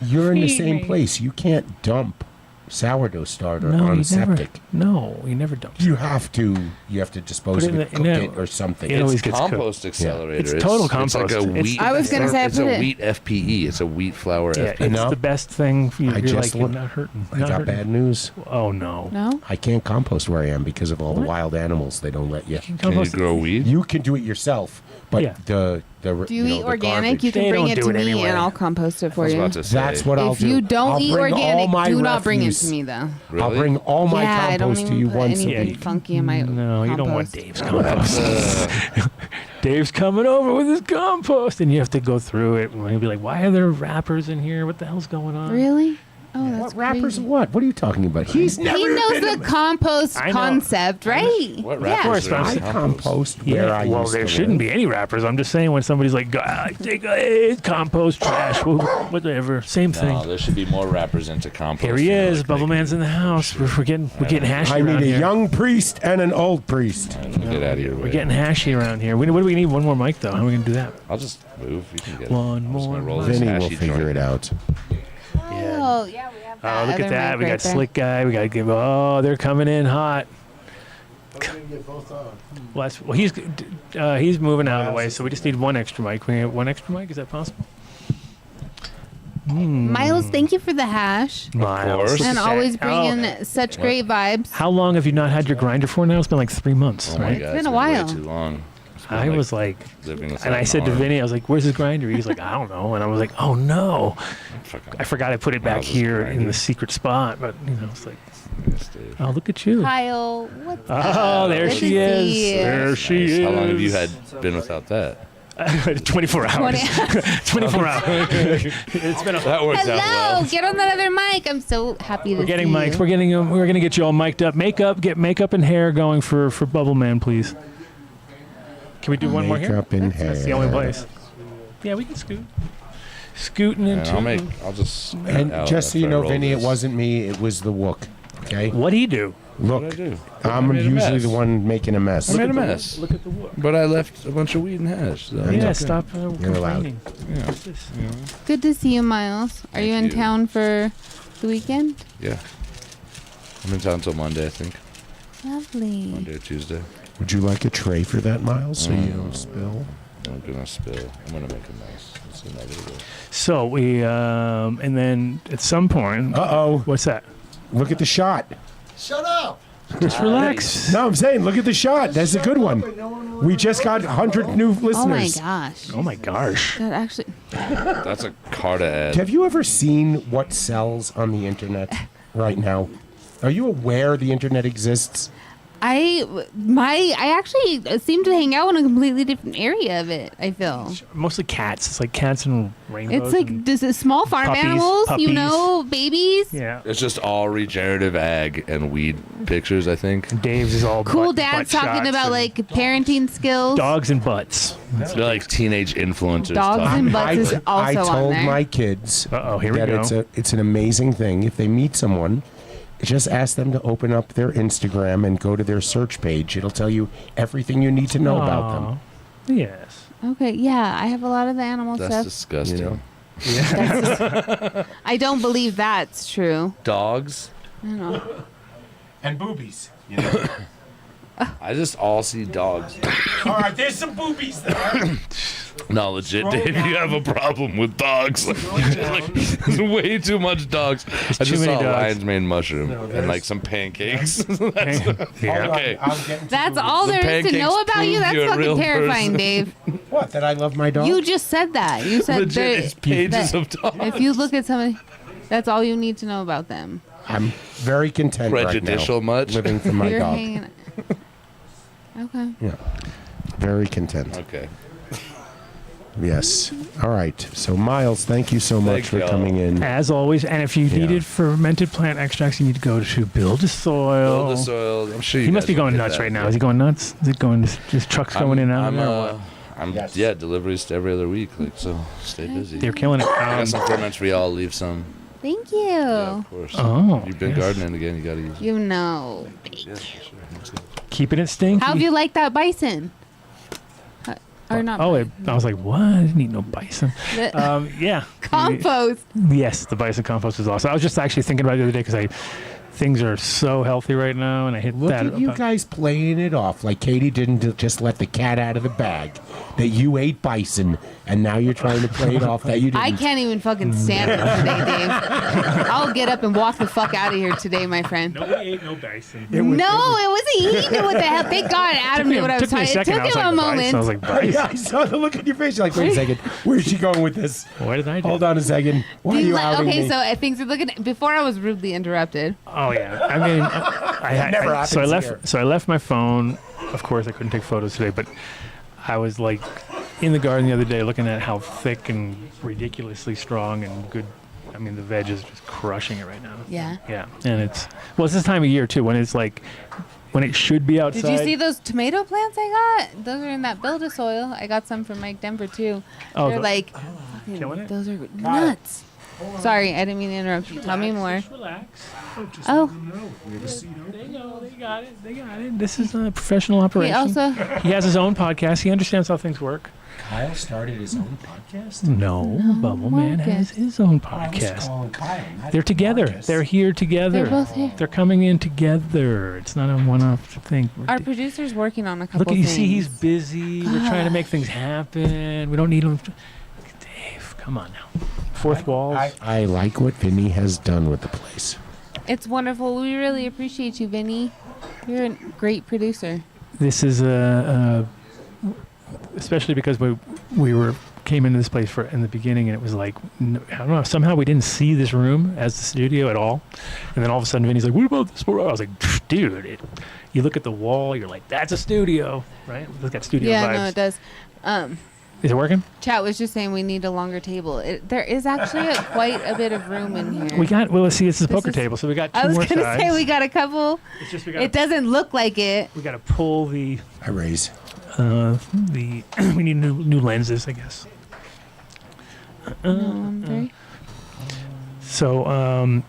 You're in the Feed same me. place. You can't dump sourdough starter No, on you septic. No, you never dump. You have to. You have to dispose Put of it it, in cook the- it, or something. It always It's gets cooked. compost accelerator. It's total It's like compost. a It's- wheat. I was gonna say I it's put a it- wheat FPE. It's a wheat flour Yeah, FPE. it's No. the best thing for you. I You're just like, you're looked- not hurting. I Not got hurting. bad news. Oh no. No. I can't compost where I am because of all the What? wild animals. They don't let you. Can you Compost. grow weed? You can do it yourself, but Yeah. the Do you eat organic? garbage. You can They bring don't it do to it me anyway. and I'll compost it I for was you. about to say. That's what I'll If do. you don't I'll eat bring all organic, my do not bring it refuse. to me though. Really? I'll bring all my Yeah, I don't compost even to you put once a anything week. funky in my No, you don't want compost. Dave's compost. Dave's coming over with his compost, and you have to go through it. And he'll be like, "Why are there wrappers in here? What the hell's going on?" Really? Oh, that's What wrappers crazy. of what? What are you talking about? He's never He knows been the compost I know. concept, right? What Yeah. wrappers course, are I in compost Yeah, where I well, used there to shouldn't live. be any wrappers. I'm just saying when somebody's like, take compost trash, whatever, same thing. No, there should be more wrappers into compost. Here he is, Bubbleman's in the house. We're getting hashy I around need a here. young priest and an old priest. Get out of your way. We're getting hashy around here. What do we need? One more mic though. How are we gonna do that? I'll just move. You can get One it. I'm just more gonna roll mic. this Vinny will hashy figure joint. it out. Oh, yeah, we have that. Oh, look other at that. mic We right got there. Slick Guy. We got to give. Oh, they're coming in hot. Well, he's moving out of the way, so we just need one extra mic. Can we have one extra mic? Is that possible? Miles, thank you for the hash. Miles. course. Look And at that. always How- bringing such great vibes. How long have you not had your grinder for now? It's been like 3 months, Oh my right? God, been a way while. too long. It's been I was like, living without and I an said to arm. Vinny, I was like, "Where's his grinder?" He's like, "I don't know." And I was like, "Oh no, Fucking I forgot I put it back Miles' here in grinder. the secret spot." But it's like, Yes, Dave. oh, look at you. Kyle, what's Oh, up? there Good she to is. see you. There she is. How long have you had been without that? 24 hours. 24 hours. It's been a. That works out Hello, well. get on that other mic. I'm so happy to We're getting see mics. you. We're gonna get you all mic'd up. Get makeup and hair going for Bubbleman, please. Can we do one more here? Makeup and That's the hair. only place. Yeah, we can scoot. Scooting And into. I'll just. And out just so after you I know, roll Vinny, it this. wasn't me. It was the Wook. Okay? What'd he do? Look, What'd I do? I'm I made a usually mess. the one making a mess. I made a mess. Look at the wood. But I left a bunch of weed and hash. So Yeah, okay. stop allowed. complaining. Yeah. What's this? Good to see you, Miles. Are you in Thank you. town for the weekend? Yeah. I'm in town until Monday, I think. Lovely. Monday or Tuesday. Would you like a tray for that, Miles, so you don't spill? I'm gonna spill. I'm gonna make a mess. It's inevitable. So we and then at some point, Uh-oh. what's that? Look at the shot. Shut up! Just relax. No, I'm saying, look at the shot. That's a good one. We just got 100 new Oh my listeners. gosh. Oh my gosh. That actually. That's a Carta ad. Have you ever seen what sells on the internet right now? Are you aware the internet exists? I actually seem to hang out in a completely different area of it. I feel Mostly cats. It's like cats and rainbows. it's like and- this is small farm puppies, animals, puppies. you know, babies. yeah. It's just all regenerative ag and weed pictures, I think. Dave's is all Cool butt dads shots talking about and like parenting skills. dogs and butts. They're like teenage influencers. Dogs talking and about butts is it. I also on told there. my kids Uh-oh, here we that go. it's an amazing thing. If they meet someone, just ask them to open up their Instagram and go to their search page. It'll tell you everything you need to know about them. Aw. Yes. Okay, yeah, I have a lot of the animal That's stuff. disgusting. You know? I don't believe that's true. Dogs. I don't know. And boobies. I just all see dogs. All right, there's some boobies there. No, legit, Dave, you have a problem with dogs. There's way too much dogs. I too just many saw a dogs. lion's mane mushroom and like some pancakes. Yeah. Okay. That's all there is to know pancakes about you. prove That's you're a fucking real terrifying, person. Dave. What, that I love my dog? You just said that. You said Legit, there- it's pages that of dogs. if you look at somebody, that's all you need to know about them. I'm very content Prejudicial right now, much? living for my You're dog. hanging. Okay. Yeah, very content. Okay. Yes. All right. So, Miles, thank you so much Thank for y'all. coming in. As always, and if you Yeah. needed fermented plant extracts, you need to go to Build a Soil. Build the soil. I'm sure you He must guys be going will get nuts that. right now. Is he going nuts? Is it going? His trucks going in and out? I'm, of there or what? I'm Yes. yeah, deliveries every other week. Like so, stay busy. They're killing it. I got some ferments for y'all. Leave some. Thank you. Yeah, of course. Oh, You've been yes. gardening again. You gotta use. You know. Yeah, for sure. That's good. Keeping it stinky. How'd you like that bison? Or not? Oh, I was like, what? I didn't eat no bison. The Yeah. compost. Yes, the bison compost is awesome. I was just actually thinking about it the other day because things are so healthy right now, and I hit Look that. at you guys playing it off like Katie didn't just let the cat out of the bag. That you ate bison, and now you're trying to play it off that you didn't. I can't even fucking stand it today, Dave. I'll get up and walk the fuck out of here today, my friend. Nobody ate no bison. It wasn't eating. What the hell? Thank God Adam knew what I was Took me a talking. It second. took him a moment. I was like, bison. Yeah, I saw the look on your face. You're like, wait a second. Where's she going with this? What did I do? Hold on a second. Why are you outing Okay, me? so things are looking. Before I was rudely interrupted. Oh yeah. I mean, Never happens here. So I left my phone. Of course, I couldn't take photos today, but I was like in the garden the other day looking at how thick and ridiculously strong and good. I mean, the veg is just crushing it right now. Yeah. Yeah, and it's this time of year too when it's like when it should be outside. Did you see those tomato plants I got? Those are in that builder soil. I got some from Mike Denver too. Oh, They're like, killing it? those are nuts. Sorry, I didn't mean to interrupt you. Tell me more. Just relax. Oh, They know. They got it. They got it. This is a professional operation. he also. He has his own podcast. He understands how things work. Kyle started his own podcast? No, Bubbleman has his own podcast. They're together. They're here together. They're both here. They're coming in together. It's not a one-off thing. Our producer's working on a couple Look, you things. see, he's busy. We're trying to make things happen. We don't need him. Dave, come on now. Fourth walls. I like what Vinny has done with the place. It's wonderful. We really appreciate you, Vinny. You're a great producer. This is especially because we came into this place in the beginning, and it was like, I don't know, somehow we didn't see this room as the studio at all, and then all of a sudden Vinny's like, what about this? I was like, dude, you look at the wall, you're like, that's a studio, right? It's got studio vibes. Yeah, no, it does. Is it working? Chat was just saying we need a longer table. There is actually quite a bit of room in here. Let's see, this is a poker table, so we got two more sides. I was going to say we got a couple. It's just It doesn't look like it. We got to pull the... I raise. we need new lenses, I guess. So,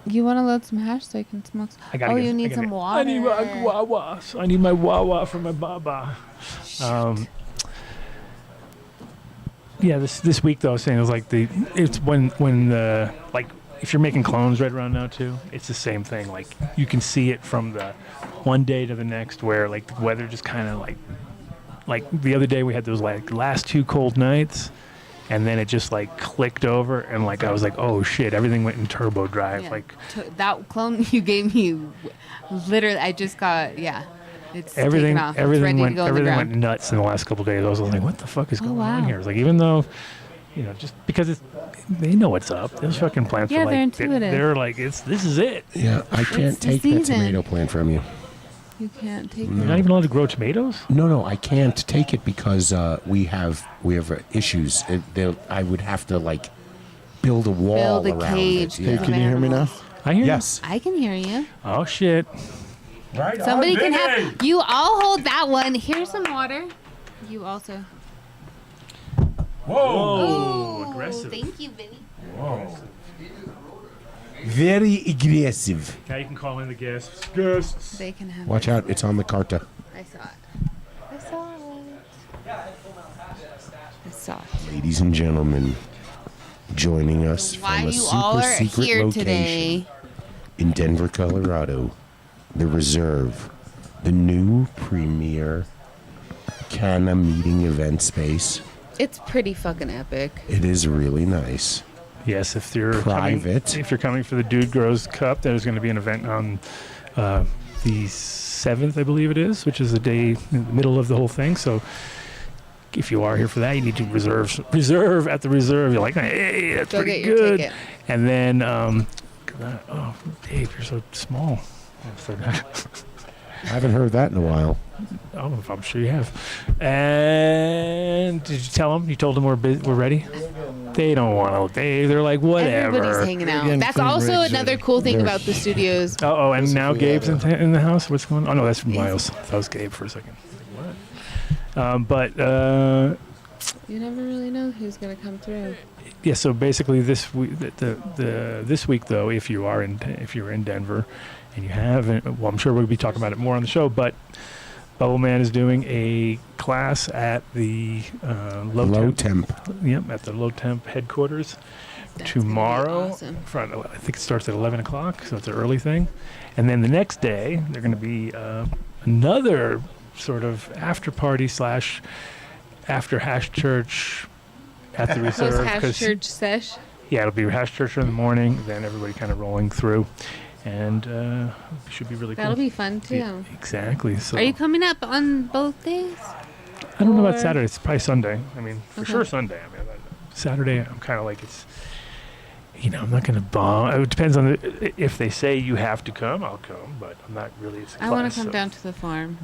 you want to load some hash so I can smoke? You need some water. I need my guava. I need my wawa for my baba. Yeah, this week though, I was saying it was like it's when the like if you're making clones right around now too, it's the same thing. Like you can see it from the one day to the next, where like the weather just kind of like the other day we had those like last two cold nights, and then it just like clicked over, and like I was like, oh shit, everything went in turbo drive. Yeah. Like that clone you gave me, literally, I just got It's everything taken off. It's ready to go on the went ground. nuts in the last couple of days. I was like, what the fuck is going wow. on here? It's like, even though, just because they know what's up. Those fucking plants are like, they're intuitive. They're like, this is it. Yeah, I can't the take that season. tomato plant from you. You can't take You're not even allowed to grow tomatoes? No, I can't take it because we have issues. I would have to like build a wall Build a around cage. it. Hey, Yeah. can you hear me now? I hear Yes. I can hear you. you. Oh, shit. Right. Somebody can have you. I'll hold that one. Here's some water. You also. Whoa. Ooh, Aggressive. Thank you, Vinny. Very aggressive. Now you can call in the guests. Guests. They can have. Watch out! It's on the carta. I saw it. Ladies and gentlemen, joining us Why from a you all super are secret here location today? in Denver, Colorado, the Reserve, the new premier Canna meeting event space. It's pretty fucking epic. It is really nice. Yes, if you're Private. If you're coming for the Dude Grows Cup, there's going to be an event on the 7th, I believe it is, which is the day in the middle of the whole thing. So if you are here for that, you need to reserve at the Reserve. You're like, hey, that's Go pretty get your good. ticket. And then, oh, Dave, you're so small. I haven't heard that in a while. Oh, I'm sure you have. And did you tell them? You told them we're ready? They don't want to. They're like, whatever. Everybody's hanging out. Getting That's food also rigs another ready. cool thing They're- about the studios. Oh, and now Basically, Gabe's in the house? What's going on? Oh, no, that's Miles. That was Gabe for a second. What? You never really know who's gonna come through. Yeah, so basically this week, this week though, if you're in Denver, and you haven't, well, I'm sure we'll be talking about it more on the show, but Bubbleman is doing a class at the low temp. Temp. Yep, at the low temp headquarters, That's gonna be tomorrow. awesome. I think it starts at 11 o'clock, so it's an early thing. And then the next day, they're going to be another sort of after party / after hash church at the reserve. Post hash church sesh. Yeah, it'll be hash church in the morning, then everybody kind of rolling through. And it should be really That'll cool. be fun too. Yeah, exactly. So Are you coming up on both days? I don't know or- about Saturday. It's probably Sunday. I mean, for Okay. sure Sunday. I mean, Saturday, I'm kind of like it's. I'm not going to bomb. It depends on if they say you have to come, I'll come. But I'm not really. It's a I want class, to come so down to the farm.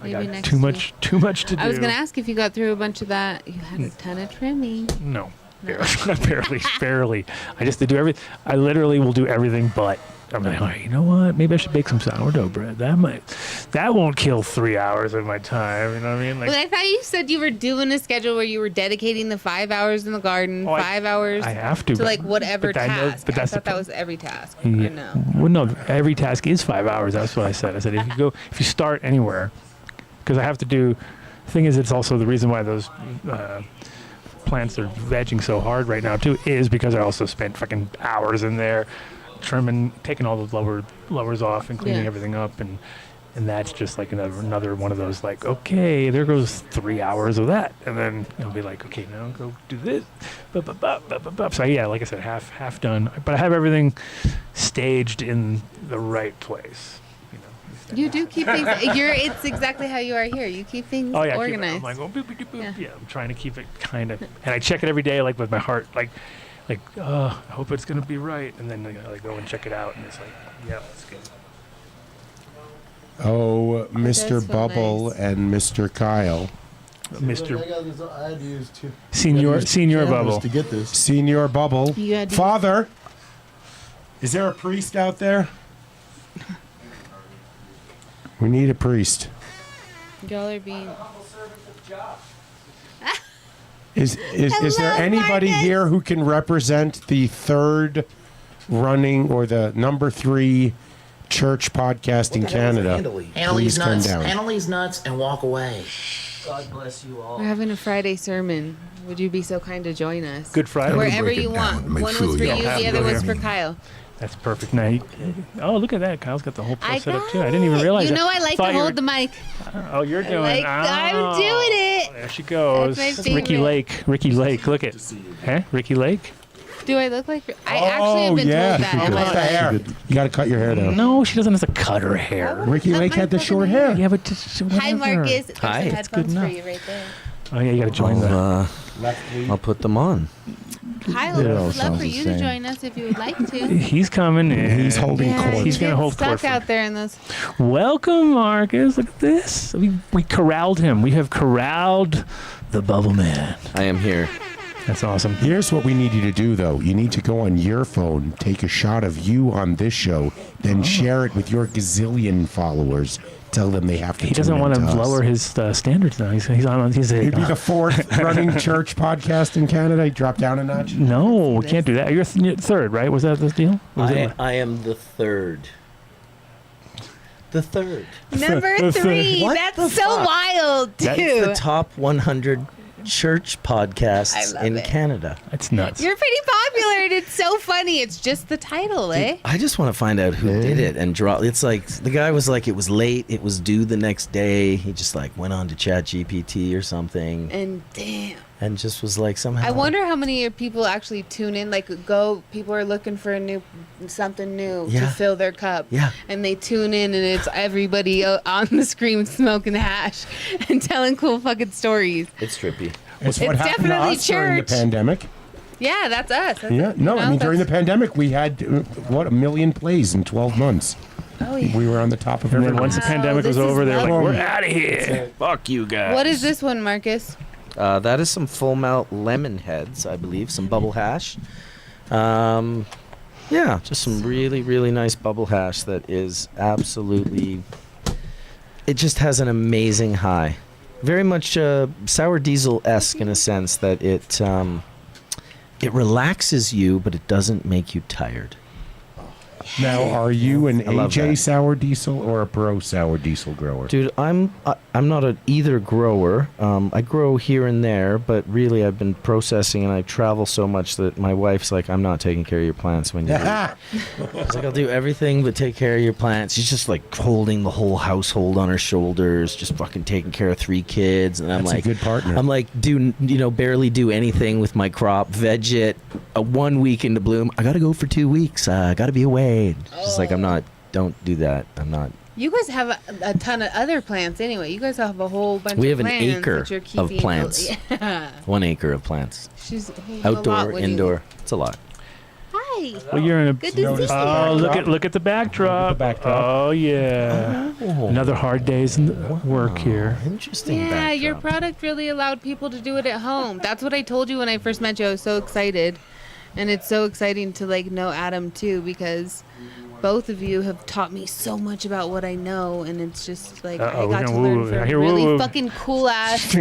I Maybe got next too week. much to do. I was gonna ask if you got through a bunch of that. You had a ton of trimming. No, No. barely. I just do everything. I literally will do everything but. I'm like, oh, you know what? Maybe I should bake some sourdough bread. That won't kill 3 hours of my time. You know what I mean? Like, Well, I thought you said you were doing a schedule where you were dedicating the 5 hours in the garden, Oh, I- 5 hours I have to. to like whatever but I know- task. but that's I the thought that pro- was every task. Yeah. Or no. Well, no, every task is 5 hours. That's what I said. I said if you start anywhere, because I have to do. The thing is, it's also the reason why those plants are vegging so hard right now too, is because I also spent fucking hours in there, trimming, taking all the lowers off and cleaning Yeah. everything up, and that's just like another one of those like, okay, there goes 3 hours of that, and then it'll be like, okay, now go do this. So yeah, like I said, half done, but I have everything staged in the right place. You do keep things. It's exactly how you are here. You keep things Oh yeah, organized. I'm like, oh, boop, boop, boop, boop. Yeah. Yeah, I'm trying to keep it kind of, and I check it every day, like with my heart, like, I hope it's gonna be right, and then I go and check it out, and it's like, yeah, it's good. Oh, Mr. does feel Bubble nice. and Mr. Kyle. Mr. I had to use two. Senior cameras Bubble. to get this. Senior Bubble. You had to- Father, is there a priest out there? We need a priest. Y'all are being. Is there Hello, anybody Marcus. here who can represent the third running or the number 3 church podcast in Canada? Handle Please these come nuts. down. Handle these nuts and walk away. God bless you all. We're having a Friday sermon. Would you be so kind to join us? Good Friday. Wherever you want. One was for you, the other was for Kyle. That's perfect. Now, oh, look at that. Kyle's got the whole I place set up got too. I didn't even it. realize. You that. know I like Thought to you were- hold the mic. Oh, you're doing. I'm doing it. There she goes. That's my Ricky favorite. Lake. Ricky Lake. Look at. Huh? Ricky Lake. Do I look like? I actually have been yeah. told that. in Cut my the life. hair. You got to cut your hair down. No, she doesn't have to cut her hair. Ricky Cut Lake my had the fucking short hair. hair. Yeah, but just Hi, whatever. Marcus. There's Hi. some That's headphones good for enough. you right there. Oh yeah, you got to join that. I'll put them on. Kyle, It all would love sounds for the you to same. join us if you would like to. He's coming. And He's holding court. He's you gonna get hold stuck court for- out there in those. Welcome, Marcus. Look at this. We corralled him. We have corralled the Bubbleman. I am here. That's awesome. Here's what we need you to do, though. You need to go on your phone, take a shot of you on this show, then share it with your gazillion followers. Tell them they have to. He doesn't tune want to into us. lower his standards now. He's on. He's He'd be the 4th running church podcast in Canada. He dropped down a notch. no, we can't do that. You're third, right? Was that the deal? Was it- I am the third. The third. Number 3. What That's the so fuck? wild, That's too. the top 100 church I podcasts love in it. Canada. That's nuts. You're pretty popular, and it's so funny. It's just the title, eh? I just want to find out who did it and draw. It's like the guy was like, it was late. It was due the next day. He just like went on to Chat GPT or something And damn. and just was like somehow. I wonder how many people actually tune in. Like, people are looking for something new to Yeah. fill their cup. Yeah. And they tune in, and it's everybody on the screen smoking hash and telling cool fucking stories. It's trippy. It's what It's happened to definitely us during the church. pandemic. Yeah, that's us. Yeah, no, I mean during the that's- pandemic we had 1 million plays in 12 months. Oh, yeah. We were on the top of and then everything. once the Wow, pandemic was this is over, they're like, lovely. "We're out of here. Fuck you guys." What is this one, Marcus? That is some full melt lemon heads, I believe. Some bubble hash. Yeah, just some really, really nice bubble hash that is absolutely. It just has an amazing high. Very much sour diesel-esque in a sense that it relaxes you, but it doesn't make you tired. Now, are you an I love AJ that. sour diesel or a pro sour diesel grower? Dude, I'm not an either grower. I grow here and there, but really I've been processing, and I travel so much that my wife's like, I'm not taking care of your plants when you She's like, I'll do everything but take care of your plants. She's just like holding the whole household on her shoulders, just fucking taking care of 3 kids, and I'm That's like, a good partner. I'm like, barely do anything with my crop. Veg it 1 week into bloom. I gotta go for 2 weeks. I gotta be away. She's like, don't do that. I'm not. You guys have a ton of other plants anyway. You guys have a whole bunch We of have an plants acre that you're of keeping. plants. Yeah. 1 acre of plants. She's Outdoor, indoor. It's a lot. Hi. Well, you're in a. Good to see you. Oh, look at the backdrop. Oh yeah. Another hard day's work here. Interesting. Yeah, your backdrop. product really allowed people to do it at home. That's what I told you when I first met you. I was so excited. And it's so exciting to know Adam too, because both of you have taught me so much about what I know, and it's just I got to learn from really fucking cool ass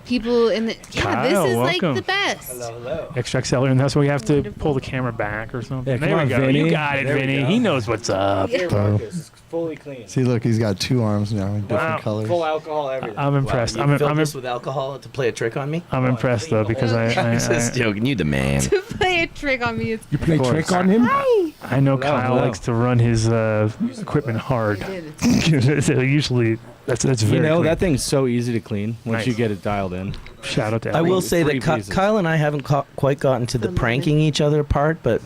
people in the Kyle, this is welcome. the best. Hello. Extract Cellar, and that's why we have to pull the camera back or something. Yeah, come there we on, go. Vinny. You got it, There we Vinny. go. He knows what's up. Here, Marcus. It's fully clean. See, look, he's got 2 arms now in different Wow. colors. Full alcohol, everything. I'm impressed. You I'm filled this with alcohol to play a trick on me? I'm impressed though because I'm just joking. You the man. To play a trick on me. You play trick on him? I know Kyle hello. likes to run his equipment hard. So usually that's very. You know, clean. that thing's so easy to clean once Nice. you get it dialed in. Shout out to I will everyone. say Three that pieces. Kyle and I haven't quite gotten to the pranking each other part, but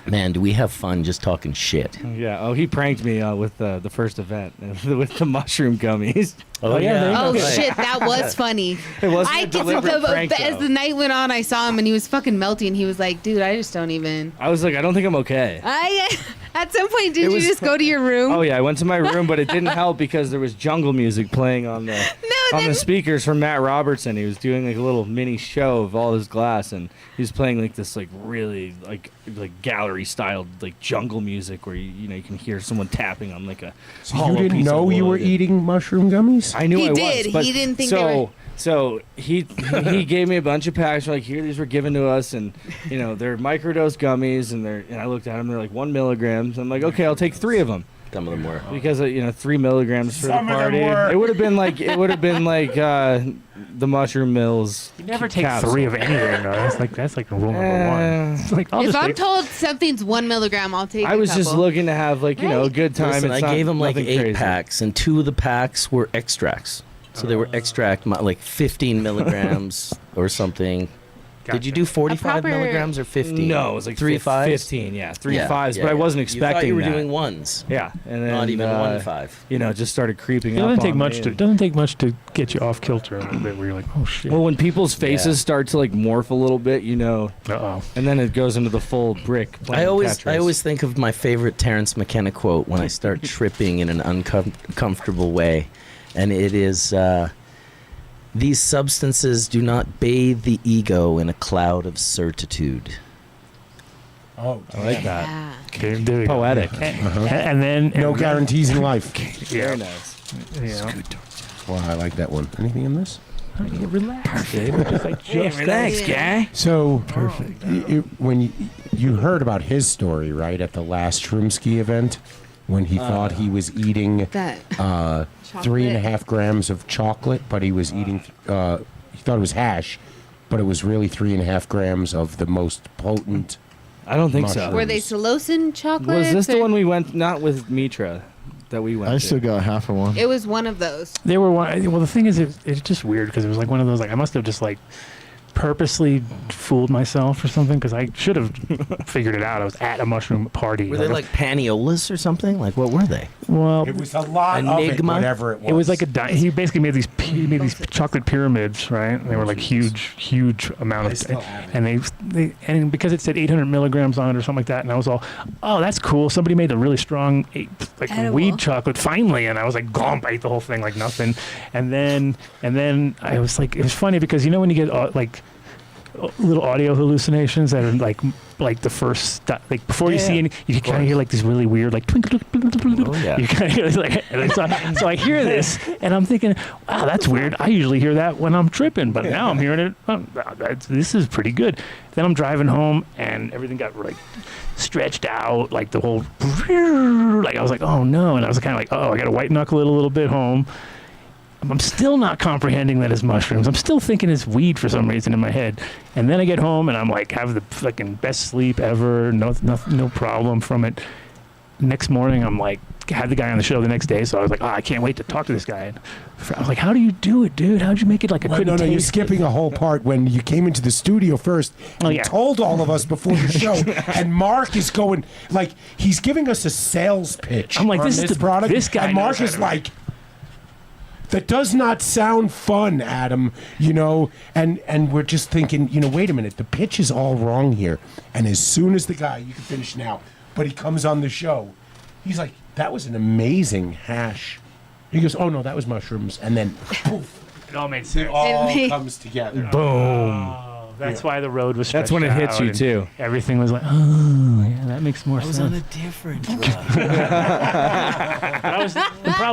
man, do we have fun just talking shit. Yeah. Oh, he pranked me with the first event with the mushroom gummies. Oh, yeah. Oh shit, that was funny. It wasn't I a guess deliberate prank, as though. the night went on, I saw him and he was fucking melting. He was like, "Dude, I just don't even." I was like, I don't think I'm okay. At some point, did you was- just go to your room? Oh yeah, I went to my room, but it didn't help because there was jungle music playing on the speakers from Matt Robertson. He was doing a little mini show of all his glass, and he was playing this really like gallery styled jungle music where you can hear someone tapping on a. So you hollow didn't piece of know you were wood. eating mushroom gummies? I knew He I did. was, but He didn't think they were- So he gave me a bunch of packs. Here, these were given to us, and they're microdose gummies, and I looked at them. They're 1 milligram. So I'm like, okay, I'll take 3 of them. Some of them were. Because 3 milligrams for Some the of them party. were. It would have been like the mushroom mills. You never take capsule. 3 of anything though. That's like rule number 1. It's I'll If just I'm take- told something's 1 milligram, I'll take. I was just couple. looking to have a good time. Listen, It's I not gave him nothing 8 crazy. packs, and 2 of the packs were extracts. So they were extract 15 milligrams or something. Did you do 45 proper- milligrams or 15? No, it was 3 5s. 15. Yeah, 3 Yeah, 5s. yeah, but I yeah. wasn't You expecting thought you were that. doing ones. Yeah, and then Not even 1 5. it just started creeping It up. doesn't take on much me to. It doesn't take much to get you off kilter a little bit. Where you're like, oh shit. Well, when people's faces start to morph a little bit, Uh-oh. and then it goes into the full brick. I playing always Tetris. think of my favorite Terrence McKenna quote when I start tripping in an uncomfortable way, and it is, "These substances do not bathe the ego in a cloud of certitude." Oh, I like that. Yeah. Okay, there we go. Poetic. And then no guarantees in life. Very nice. Wow, I like that one. Anything in this? Relax, dude. Just Thanks, guy. So perfect. When you heard about his story, right, at the last Shroomski event, when he thought he was eating That 3.5 grams of chocolate, but he was eating. He thought it was hash, but it was really 3.5 grams of the most potent. I don't think Mushrooms. so. Were they psilocin chocolates? Was this the or- one we went? Not with Mitra, that we went. I to. still got half of one. It was one of those. They were one. Well, the thing is, it's just weird because it was one of those. I must have just purposely fooled myself or something because I should have figured it out. I was at a mushroom party. Were they paniolas or something? What were they? Well, It was a lot of it, Enigma? whatever it was. it was like he basically made these chocolate pyramids, right? They were huge amount of, and because it said 800 milligrams on it or something like that, and I was all, oh, that's cool. Somebody made a really strong Edible. weed chocolate finally, and I was like, gomp, I ate the whole thing like nothing, and then I was like, it was funny because when you get little audio hallucinations that are like the first like before you see any, you kind of hear like these really weird like twinkle. You kind of hear like, so I hear this and I'm thinking, wow, that's weird. I usually hear that when I'm tripping, but now I'm hearing it. Oh, this is pretty good. Then I'm driving home and everything got like stretched out, like the whole like I was like, oh no, and I was kind of like, oh, I got to white knuckle it a little bit home. I'm still not comprehending that it's mushrooms. I'm still thinking it's weed for some reason in my head. And then I get home and I'm like, have the fucking best sleep ever. No problem from it. Next morning, I'm like, had the guy on the show the next day. So I was like, I can't wait to talk to this guy. And I was like, how do you do it, dude? How'd you make it like I couldn't taste you're skipping a whole part when you came into the studio first. You told all of us before the show. And Mark is going, like, he's giving us a sales pitch. I'm like, this is the product. This guy. And Mark is like, that does not sound fun, Adam, and we're just thinking, wait a minute, the pitch is all wrong here. And as soon as the guy, you can finish now, but he comes on the show, he's like, that was an amazing hash. He goes, oh no, that was mushrooms. And then, poof, it all made sense. It all comes together. Boom. That's why the road was stretched That's when it hits out you, too. Everything was like, oh, yeah, that makes more sense. I was on a different drug.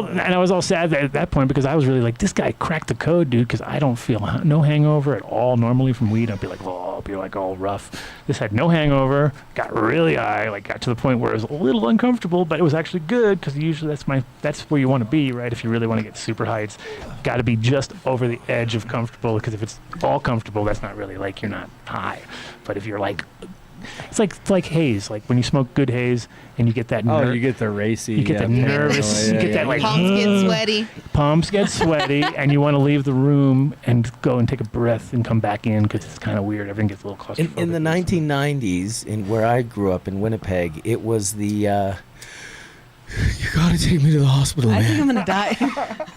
And I was all sad at that point because I was really like, this guy cracked the code, dude, because I don't feel no hangover at all. Normally from weed, I'd be like, I'll be like all rough. This had no hangover, got really high, like got to the point where it was a little uncomfortable, but it was actually good because usually that's where you want to be, right? If you really want to get super high, it's got to be just over the edge of comfortable, because if it's all comfortable, that's not really like you're not high. But if you're like, it's like haze, like when you smoke good haze and you get that you get the racy, you get the nervous, you get that like palms get sweaty. Palms get sweaty, and you want to leave the room and go and take a breath and come back in because it's kind of weird. Everything gets a little claustrophobic. In the 1990s, in where I grew up in Winnipeg, it was the you gotta take me to the hospital, man. I think I'm gonna die.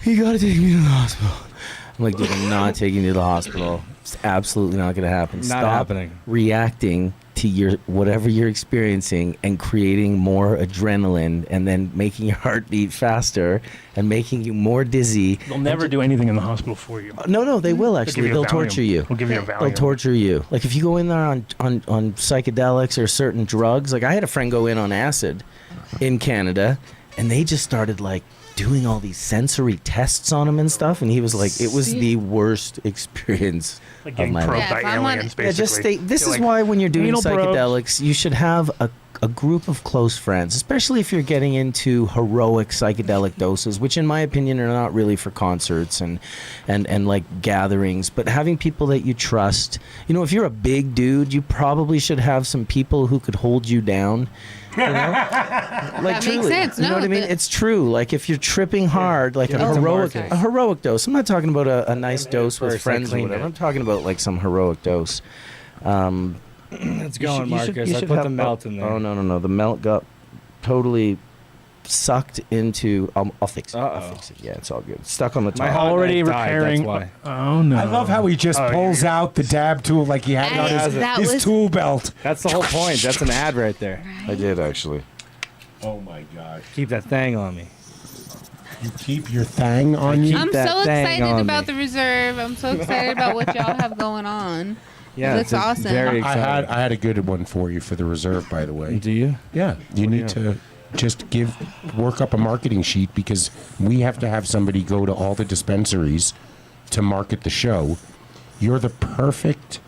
You gotta take me to the hospital. I'm like, dude, I'm not taking you to the hospital. It's absolutely not gonna happen. Not happening. Reacting to whatever you're experiencing and creating more adrenaline and then making your heart beat faster and making you more dizzy. They'll never do anything in the hospital for you. No, they will actually. They'll torture you. We'll give you a Valium. They'll torture you. Like if you go in there on psychedelics or certain drugs. Like I had a friend go in on acid in Canada, and they just started like doing all these sensory tests on him and stuff, and he was like, it was the worst experience like of getting my probed life. by aliens, basically. Yeah, just this is why when you're doing psychedelics, you should have a group of close friends, especially if you're getting into heroic psychedelic doses, which in my opinion are not really for concerts and like gatherings, but having people that you trust. If you're a big dude, you probably should have some people who could hold you down. Like that truly, makes sense. you know what I mean? It's true. Like if you're tripping hard, like a heroic dose. I'm not talking about a nice dose with friends or whatever. I'm talking about like some heroic dose. It's going, Marcus. I put the melt in there. Oh no! The melt got totally sucked into. I'll fix it. I'll fix it. Yeah, it's all good. It's stuck on the top. My already died, repairing. that's why. Oh no! I love how he just pulls out the dab tool like he had it on his tool belt. That's the whole point. That's an ad right there. I did actually. Oh my God! Keep that thing on me. You keep your thing on you? I'm so excited about the reserve. I'm so excited about what y'all have going on. Yeah, that's awesome. Very I had a good one for you for the reserve, by the way. Do you? Yeah. You need to just work up a marketing sheet, because we have to have somebody go to all the dispensaries to market the show. You're the perfect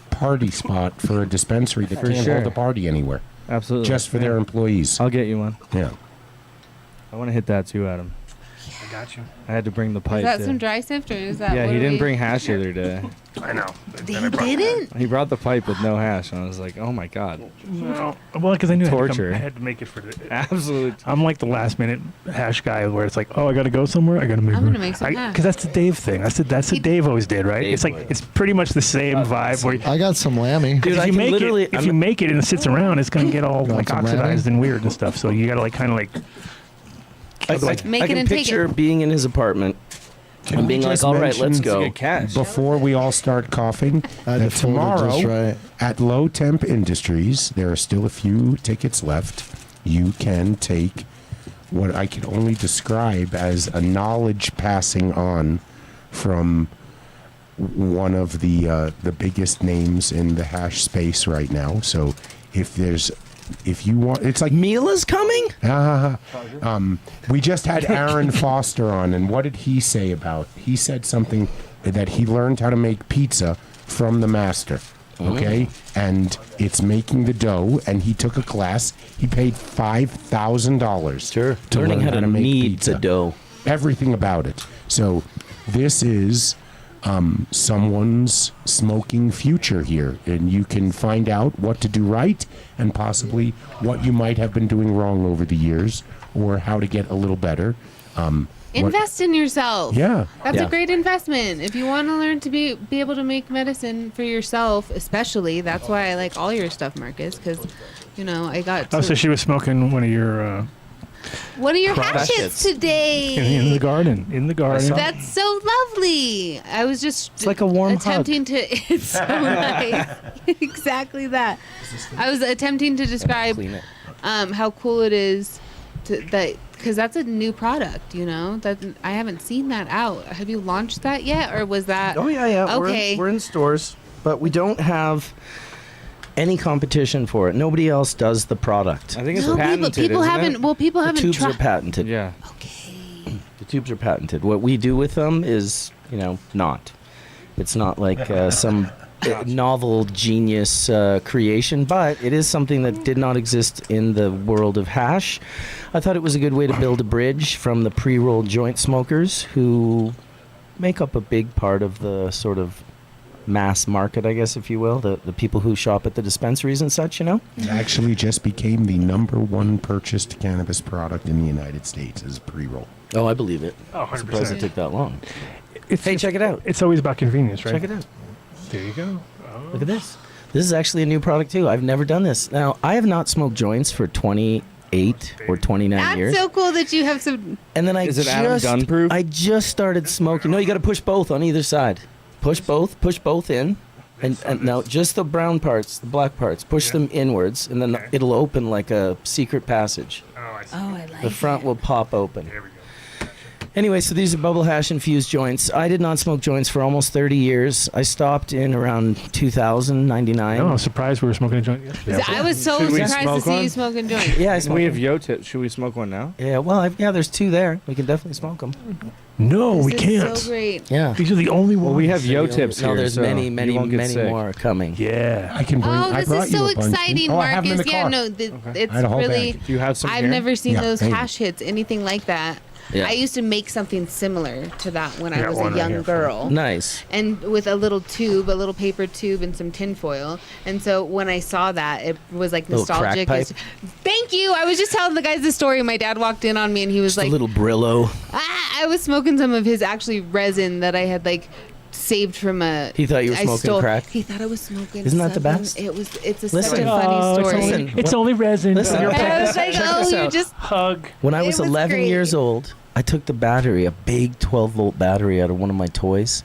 party spot for a dispensary that can't hold a party anywhere. Absolutely. Just for their employees. I'll get you one. Yeah. I want to hit that too, Adam. I got you. I had to bring the pipe. Is that too. some dry sift, or is that? Yeah, he didn't bring hash the other day. I know. He didn't? He brought the pipe with no hash, and I was like, oh my God. Well, because I knew Torture. I had to make it for the. Absolutely. I'm like the last minute hash guy where it's like, oh, I got to go somewhere. I got to make. I'm gonna make some hash. Because that's the Dave thing. That's what Dave always did, right? Dave it's like it's pretty much the same vibe. Where I got some lammy. Dude, if you make it and it sits around, it's gonna get all like some oxidized lammy? and weird and stuff. So you gotta like kind of like. Make I it can and take picture it. being in his apartment and being like, all right, let's go. Before we all start coughing, that tomorrow at Low Temp Industries, there are still a few tickets left. You can take what I can only describe as a knowledge passing on from one of the biggest names in the hash space right now. So if you want, it's like Mila's coming. We just had Aaron Foster on, and what did he say about? He said something that he learned how to make pizza from the master. Okay, and it's making the dough, and he took a class. He paid $5,000. Sure, to learning learn how to make knead pizza. the dough. Everything about it. So this is someone's smoking future here, and you can find out what to do right and possibly what you might have been doing wrong over the years, or how to get a little better. Invest in yourself. Yeah. That's a great investment. If you want to learn to be able to make medicine for yourself, especially, that's why I like all your stuff, Marcus, because, I got Oh, so she was smoking one of your hatchets today. in the garden. That's so lovely. I was just It's like a warm attempting to. It's so nice. Exactly that. I was attempting to describe Clean it. how cool it is because that's a new product. That I haven't seen that out. Have you launched that yet, or was that? Oh yeah. Okay. We're in stores, but we don't have any competition for it. Nobody else does the product. I think it's No, patented. people isn't haven't. it? Well, people The haven't tubes are tried. patented. Yeah. Okay. The tubes are patented. What we do with them is, not. It's not like some novel genius creation, but it is something that did not exist in the world of hash. I thought it was a good way to build a bridge from the pre-roll joint smokers, who make up a big part of the sort of mass market, I guess, if you will, the people who shop at the dispensaries and such, It actually just became the #1 purchased cannabis product in the United States as pre-roll. Oh, I believe it. Oh, 100%. Surprised it took that long. Hey, check it out. It's always about convenience, right? Check it out. There you go. Look at this. This is actually a new product, too. I've never done this. Now, I have not smoked joints for 28 or 29 That's years. so cool that you have some. And then Is it Adam Dunn proof? I just started smoking. No, you got to push both on either side. Push both in. And now just the brown parts, the black parts, push them inwards, and then it'll open like a secret passage. Oh, I see. Oh, I like The front will pop open. There we go. Anyway, so these are bubble hash infused joints. I did not smoke joints for almost 30 years. I stopped in around 2000, 99. No, I was surprised we were smoking a joint yesterday. I was so Should we surprised to smoke see one? you smoking joints. Yeah, I We smoked. have yo tips. Should we smoke one now? Yeah, well, there's 2 there. We can definitely smoke them. No, we This is can't. So great. Yeah. These are the only ones. Well, we have yo tips here. No, there's so many, you many, won't get many sick. more coming. Yeah. I can bring. Oh, I this brought is so you a bunch. exciting, Oh, I have them in Marcus. the Yeah, car. no, it's I had a whole really. bag. Do you have some I've here? never seen Yeah, those thank you. hash hits, anything like that. Yeah. I used to make something similar to that when I got was one a right young here. girl. Nice. And with a little tube, a little paper tube, and some tinfoil. And so when I saw that, it was like Little crack nostalgic. pipe? Thank you. I was just telling the guys the story. My dad walked in on me, and he was Just like, a little Brillo. I was smoking some of his actually resin that I had saved from a. He thought you were I smoking stole- crack? He thought I was smoking. Isn't that the something. best? It's Listen. such a Oh, funny story. listen. It's only resin. Listen, You're I was like, Check oh, this you out. just. hug. When I It was was 11 great. years old, I took the battery, a big 12-volt battery, out of one of my toys,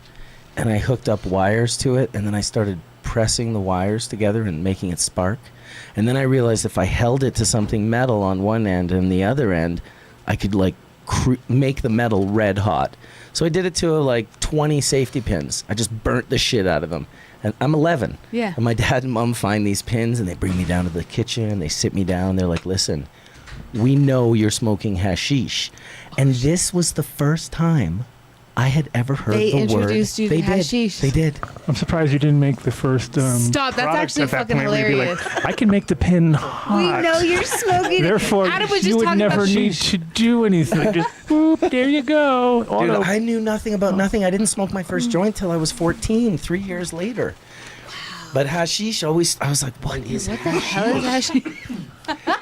and I hooked up wires to it, and then I started pressing the wires together and making it spark. And then I realized if I held it to something metal on one end and the other end, I could make the metal red hot. So I did it to 20 safety pins. I just burnt the shit out of them. And I'm 11. Yeah. And my dad and mom find these pins, and they bring me down to the kitchen. They sit me down. They're like, listen, we know you're smoking hashish. And this was the first time I had ever heard They the word. introduced you to They hashish. did. They did. I'm surprised you didn't make the first. Stop, that's product actually at that fucking point where you'd be hilarious. I can make the pin hot. We know you're smoking. Therefore, Adam was you just would talking never about need sheesh. to do anything. Just boop, there you go. Dude, Auto. I knew nothing about nothing. I didn't smoke my first joint till I was 14, 3 years later. But hashish I was like, what is What the hell is hashish?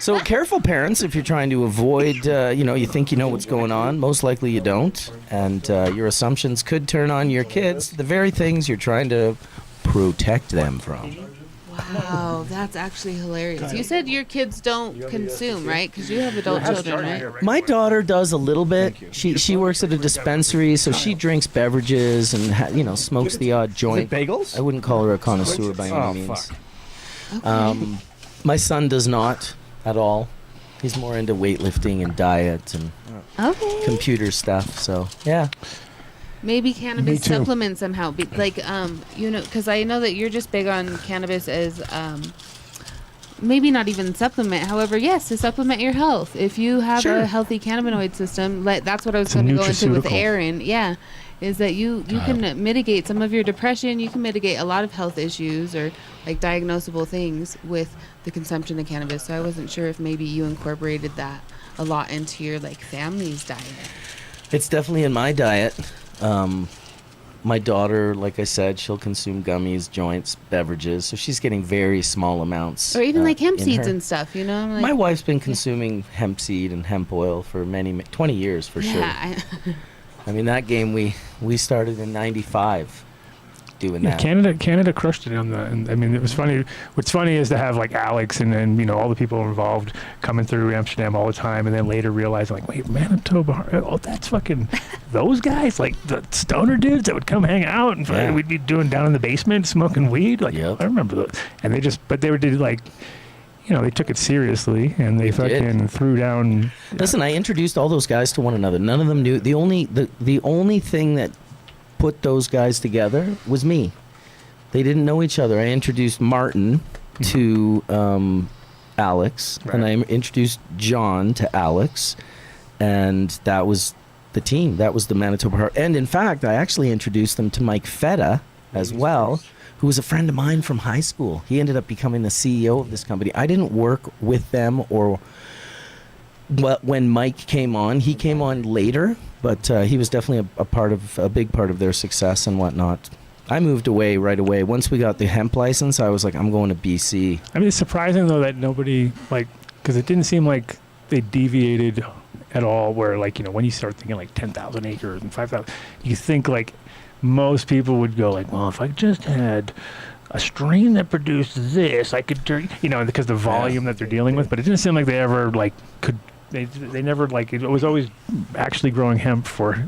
So careful, parents, if you're trying to avoid, you think you know what's going on. Most likely you don't. And your assumptions could turn on your kids, the very things you're trying to protect them from. Wow, that's actually hilarious. You said your kids don't consume, right? Because you have adult children, right? My daughter does a little bit. She works at a dispensary, so she drinks beverages and, smokes the odd joint. bagels? I wouldn't call her a connoisseur by any means. My son does not at all. He's more into weightlifting and diet and Okay. computer stuff. So yeah. Maybe cannabis too. supplements somehow. Because I know that you're just big on cannabis as maybe not even supplement. However, yes, to supplement your health. If you have a healthy cannabinoid system, that's what I was going to go into with Aaron. Yeah, is that you can mitigate some of your depression. You can mitigate a lot of health issues or like diagnosable things with the consumption of cannabis. So I wasn't sure if maybe you incorporated that a lot into your like family's diet. It's definitely in my diet. My daughter, like I said, she'll consume gummies, joints, beverages, so she's getting very small amounts. Or even like hemp seeds and stuff, you know? My wife's been consuming hemp seed and hemp oil for 20 years for sure. I mean, that game we started in '95 doing that. Canada crushed it on the. And, I mean, it was funny. What's funny is to have like Alex and then all the people involved coming through Amsterdam all the time, and then later realizing like, wait, Manitoba, oh, that's fucking those guys, like the stoner dudes that would come hang out and we'd be doing down in the basement smoking weed. Like, I remember those, and they did like. They took it seriously, and they fucking threw down. Listen, I introduced all those guys to one another. None of them knew. The only thing that put those guys together was me. They didn't know each other. I introduced Martin to Alex, and I introduced John to Alex, and that was the team. That was the Manitoba Heart. And in fact, I actually introduced them to Mike Feta as well, who was a friend of mine from high school. He ended up becoming the CEO of this company. I didn't work with them when Mike came on. He came on later, but he was definitely a big part of their success and whatnot. I moved away right away. Once we got the hemp license, I was like, I'm going to BC. I mean, it's surprising, though, that nobody, because it didn't seem like they deviated at all, where, when you start thinking, 10,000 acres and 5,000, you think, most people would go well, if I just had a strain that produced this, I could turn, because the volume that they're dealing with. But it didn't seem like they ever could. They never it was always actually growing hemp for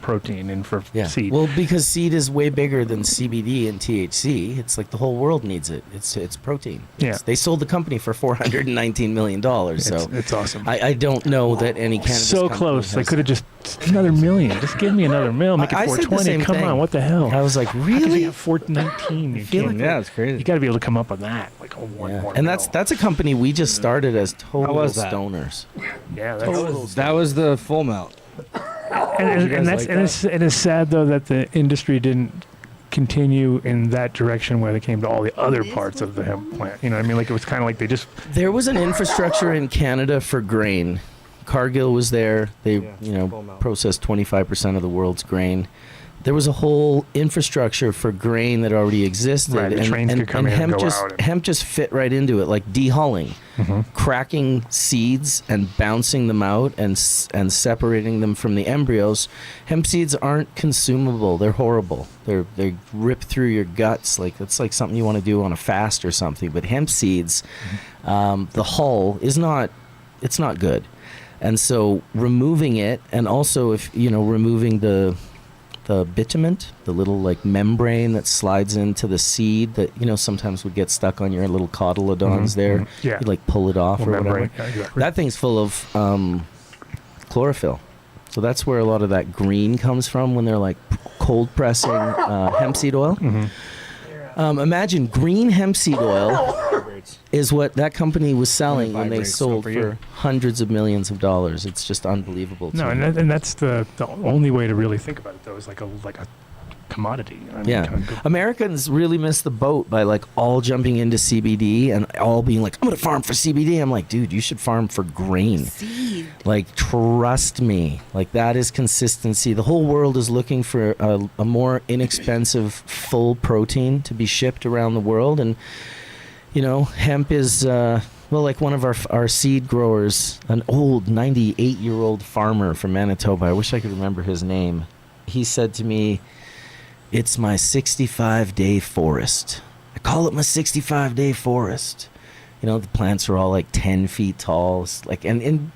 protein and for seed. Well, because seed is way bigger than CBD and THC. It's like the whole world needs it. It's protein. They sold the company for $419 million. So it's awesome. I don't know that any cannabis so close. They could have just another million. Just give me another million. Make it 420. Come on, what the hell? I was like, really? How could you have 419? It's crazy. You got to be able to come up with that. And that's a company we just started as total stoners. Yeah, that was the full melt. And it's sad though that the industry didn't continue in that direction when it came to all the other parts of the hemp plant. You know what I mean? It was kind of like they just. There was an infrastructure in Canada for grain. Cargill was there. They processed 25% of the world's grain. There was a whole infrastructure for grain that already existed, right, and hemp just fit right into it, like dehulling, cracking seeds and bouncing them out and separating them from the embryos. Hemp seeds aren't consumable; they're horrible. They rip through your guts, it's like something you want to do on a fast or something. But hemp seeds, the hull is not good, and so removing it, and also removing the bitumen, the little membrane that slides into the seed that sometimes would get stuck on your little cotyledons there. Yeah. You pull it off or whatever. Yeah, exactly. That thing's full of chlorophyll. So that's where a lot of that green comes from when they're cold pressing hemp seed oil. Imagine green hemp seed oil is what that company was selling when they sold for hundreds of millions of dollars. It's just unbelievable. And that's the only way to really think about it, though, is like a commodity. Americans really missed the boat by all jumping into CBD and all being I'm going to farm for CBD. I'm like, dude, you should farm for grain. Seed. Trust me. That is consistency. The whole world is looking for a more inexpensive full protein to be shipped around the world. And hemp is, one of our seed growers, an old 98-year-old farmer from Manitoba. I wish I could remember his name. He said to me, "It's my 65-day forest. I call it my 65-day forest." The plants are all 10 feet tall. 10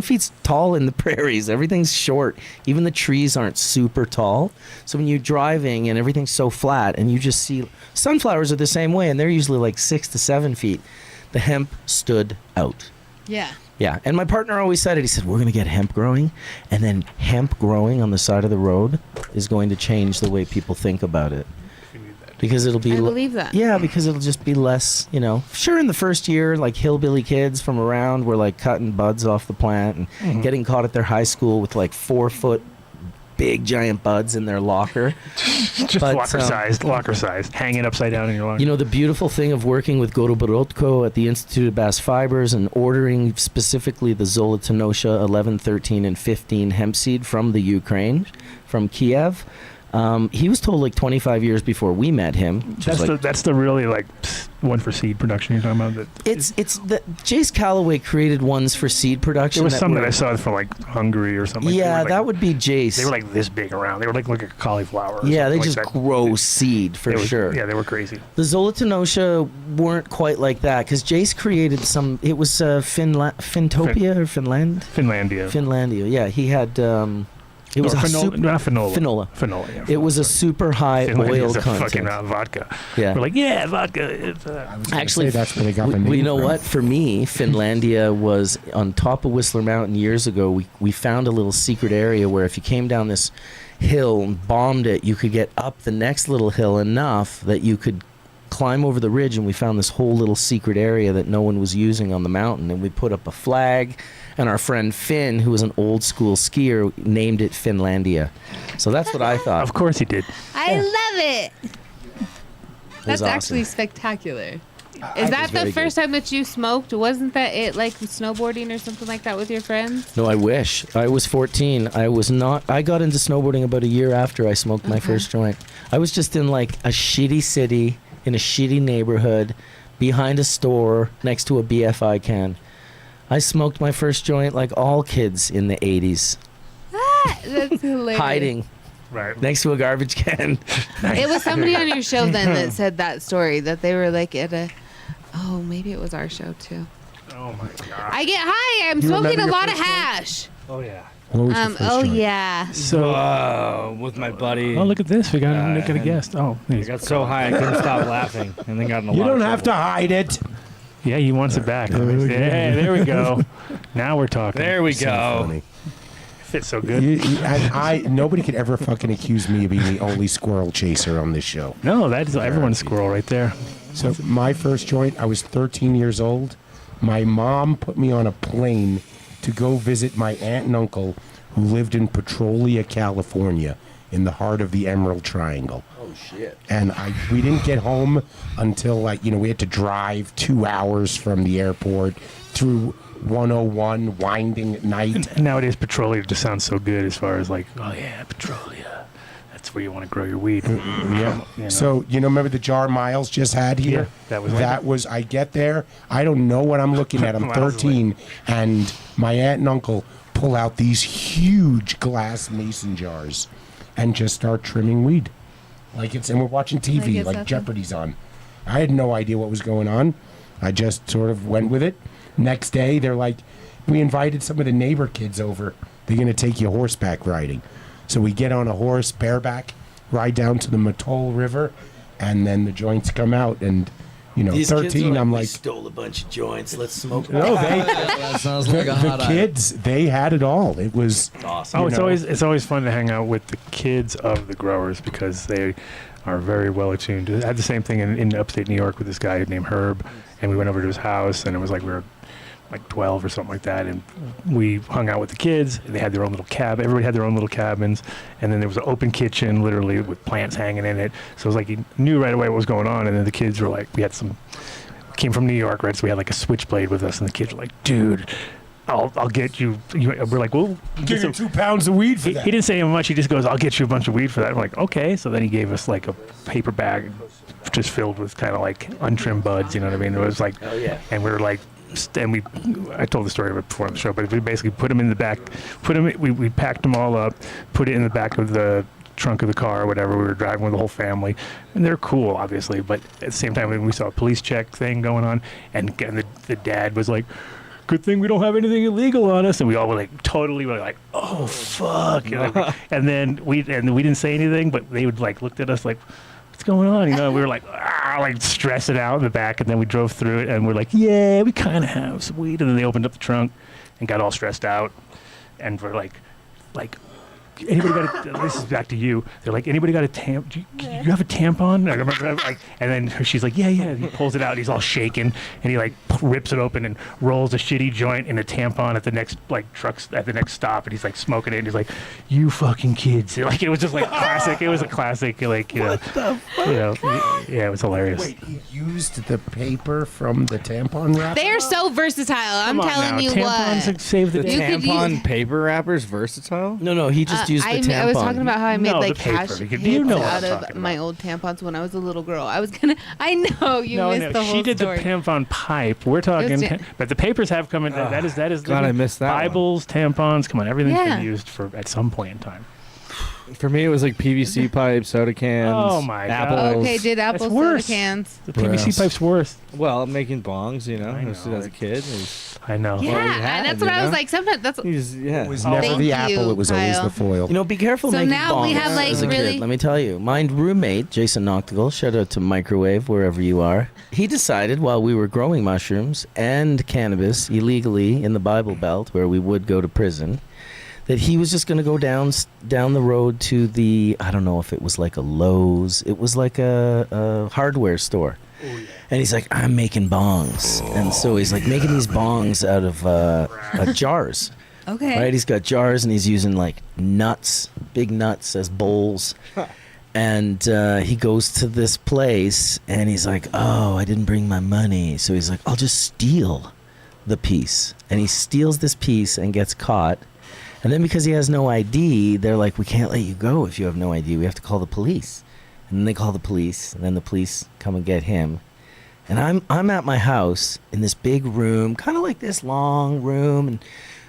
feet tall in the prairies. Everything's short. Even the trees aren't super tall. So when you're driving and everything's so flat and you just see sunflowers are the same way and they're usually 6 to 7 feet. The hemp stood out. Yeah. Yeah, and my partner always said it. He said, we're going to get hemp growing, and then hemp growing on the side of the road is going to change the way people think about it. Because it'll be... I believe that. Yeah, because it'll just be less, Sure, in the first year, like, hillbilly kids from around were, like, cutting buds off the plant and getting caught at their high school with, like, 4-foot big giant buds in their locker. Just locker sized, hanging upside down in your locker. The beautiful thing of working with Goroborodko at the Institute of Bass Fibers and ordering specifically the Zolotonosha 11, 13, and 15 hemp seed from the Ukraine, from Kiev. He was told like 25 years before we met him. That's the really like one for seed production you're talking about. It's the Jace Calloway created ones for seed production. There was some that I saw for like Hungary or something. Yeah, that would be Jace. They were like this big around. They were like a cauliflower. Yeah, they just grow seed for sure. Yeah, they were crazy. The Zolotonosha weren't quite like that because Jace created some. It was Fintopia or Finland. Finlandia. Yeah, he had. It was finola. Yeah, it was a super high oil content. Fucking vodka. Yeah, we're like, vodka. Actually, that's where they got the name. You know what? For me, Finlandia was on top of Whistler Mountain years ago. We found a little secret area where if you came down this hill and bombed it, you could get up the next little hill enough that you could climb over the ridge, and we found this whole little secret area that no one was using on the mountain, and we put up a flag. And our friend Finn, who was an old school skier, named it Finlandia. So that's what I thought. Of course he did. I love it. That's awesome. actually spectacular. Is that the first time that you smoked? Wasn't that it, like snowboarding or something like that with your friends? No, I wish. I was 14. I got into snowboarding about a year after I smoked my first joint. I was just in like a shitty city, in a shitty neighborhood, behind a store, next to a BFI can. I smoked my first joint like all kids in the 80s. That's hilarious. Hiding. Right. Next to a garbage can. It was somebody on your show then that said that story, that they were like at a... Oh, maybe it was our show too. Oh my God. I get high. I'm smoking a lot of hash. Oh yeah. Yeah. So with my buddy. Oh, look at this. We got a guest. Oh, I got so high I couldn't stop laughing, and then got in a lot You don't of have to hide it. Yeah, he wants it back. Yeah, there we go. Now we're talking. There we So go. funny. Fits so good. Nobody could ever fucking accuse me of being the only squirrel chaser on this show. No, that's everyone's squirrel right there. So my first joint, I was 13 years old. My mom put me on a plane to go visit my aunt and uncle who lived in Petrolia, California, in the heart of the Emerald Triangle. Oh shit! And we didn't get home until we had to drive 2 hours from the airport through 101, winding at night. And nowadays, Petrolia just sounds so good as far as like, oh yeah, Petrolia. That's where you want to grow your weed. Yeah. So remember the jar Miles just had here? Yeah, that was. I get there. I don't know what I'm looking at. I'm 13, and my aunt and uncle pull out these huge glass mason jars and just start trimming weed. And we're watching TV, like Jeopardy's on. I had no idea what was going on. I just sort of went with it. Next day, they're like, we invited some of the neighbor kids over. They're going to take you horseback riding. So we get on a horse, bareback, ride down to the Matole River, and then the joints come out. And, These 13, I'm like, stole a bunch of joints. Let's smoke. No, That sounds like a hot the kids, they had it all. It was awesome. It's always fun to hang out with the kids of the growers because they are very well attuned. I had the same thing in upstate New York with this guy named Herb, and we went over to his house, and it was like we were like 12 or something like that, and we hung out with the kids. They had their own little cabin. Everybody had their own little cabins, and then there was an open kitchen, literally with plants hanging in it. So it was like you knew right away what was going on. And then the kids were like, we came from New York, right? So we had like a switchblade with us, and the kids were like, dude, I'll get you. We're like, well, give you 2 pounds of weed for that. He didn't say much. He just goes, I'll get you a bunch of weed for that. I'm like, okay. So then he gave us like a paper bag just filled with kind of like untrimmed buds. You know what I mean? It was like, oh yeah. And we were like. And I told the story of it before on the show, but we basically put them in the back, we packed them all up, put it in the back of the trunk of the car or whatever. We were driving with the whole family, and they're cool, obviously, but at the same time, when we saw a police check thing going on, and the dad was like, good thing we don't have anything illegal on us, and we all were like, totally were like, oh, fuck, and then we didn't say anything, but they would like looked at us like, what's going on? We were like, like stressing out in the back, and then we drove through it, and we're like, yeah, we kind of have some weed, and then they opened up the trunk and got all stressed out, and we're like, anybody got a, this is back to you. They're like, anybody got a do you have a tampon? I remember, like, and then she's like, yeah. And he pulls it out, and he's all shaking, and he like rips it open and rolls a shitty joint in a tampon at the next at the next stop, and he's like smoking it, and he's like, you fucking kids. Like, it was just like classic. It was a classic, like, yeah, it was hilarious. Wait, he used the paper from the tampon wrapper? They are so versatile. I'm telling you tampons what. Save the The day. tampon paper wrappers versatile? No, he just used the tampon. I was talking about how I made No, like the paper. cash You hits know what out I'm of talking my about. old tampons when I was a little girl. I know you missed the whole she did story. the tampon pipe. We're talking, but the papers have come in. That is God, I missed that one. Bibles, tampons. Come on, everything's Yeah. been used at some point in time. For me, it was like PVC pipe, soda cans. Oh my God. apples. Okay, did apple soda worse. cans. The PVC pipe's worse. Well, making bongs, you know, I as know. a kid. I know. Yeah, you and had, that's what you I was know? like. Sometimes that's. It was Oh. never Thank the you, apple, it was always Kyle. the foil. You know, be careful So making now we bongs have, like, as a really- kid. Let me tell you, my roommate Jason Noctigal, shout out to Microwave wherever you are. He decided while we were growing mushrooms and cannabis illegally in the Bible Belt, where we would go to prison, that he was just going to go down the road to the, I don't know if it was like a Lowe's, it was like a hardware store. And he's like, I'm making bongs. And so he's like making these bongs out of jars. Okay. Right? He's got jars and he's using like nuts, big nuts as bowls. And he goes to this place and he's like, oh, I didn't bring my money. So he's like, I'll just steal the piece. And he steals this piece and gets caught. And then because he has no ID, they're like, we can't let you go if you have no ID. We have to call the police. And then they call the police, and then the police come and get him. And I'm at my house in this big room, kind of like this long room, and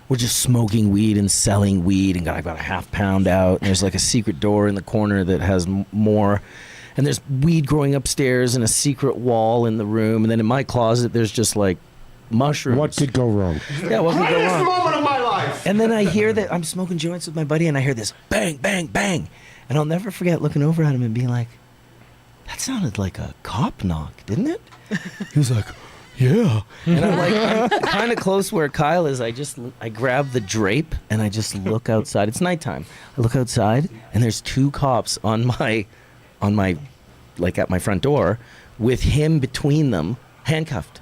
we're just smoking weed and selling weed, and I've got a half pound out, and there's like a secret door in the corner that has more. And there's weed growing upstairs and a secret wall in the room, and then in my closet there's just like mushrooms. What could go wrong? Yeah, what could go wrong? moment of my life. And then I hear that I'm smoking joints with my buddy, and I hear this bang, bang, bang. And I'll never forget looking over at him and being like, that sounded like a cop knock, didn't it? He was like, yeah. And I'm kind of close where Kyle is. I grab the drape and I just look outside. It's nighttime. I look outside and there's two cops on my, like at my front door with him between them, handcuffed.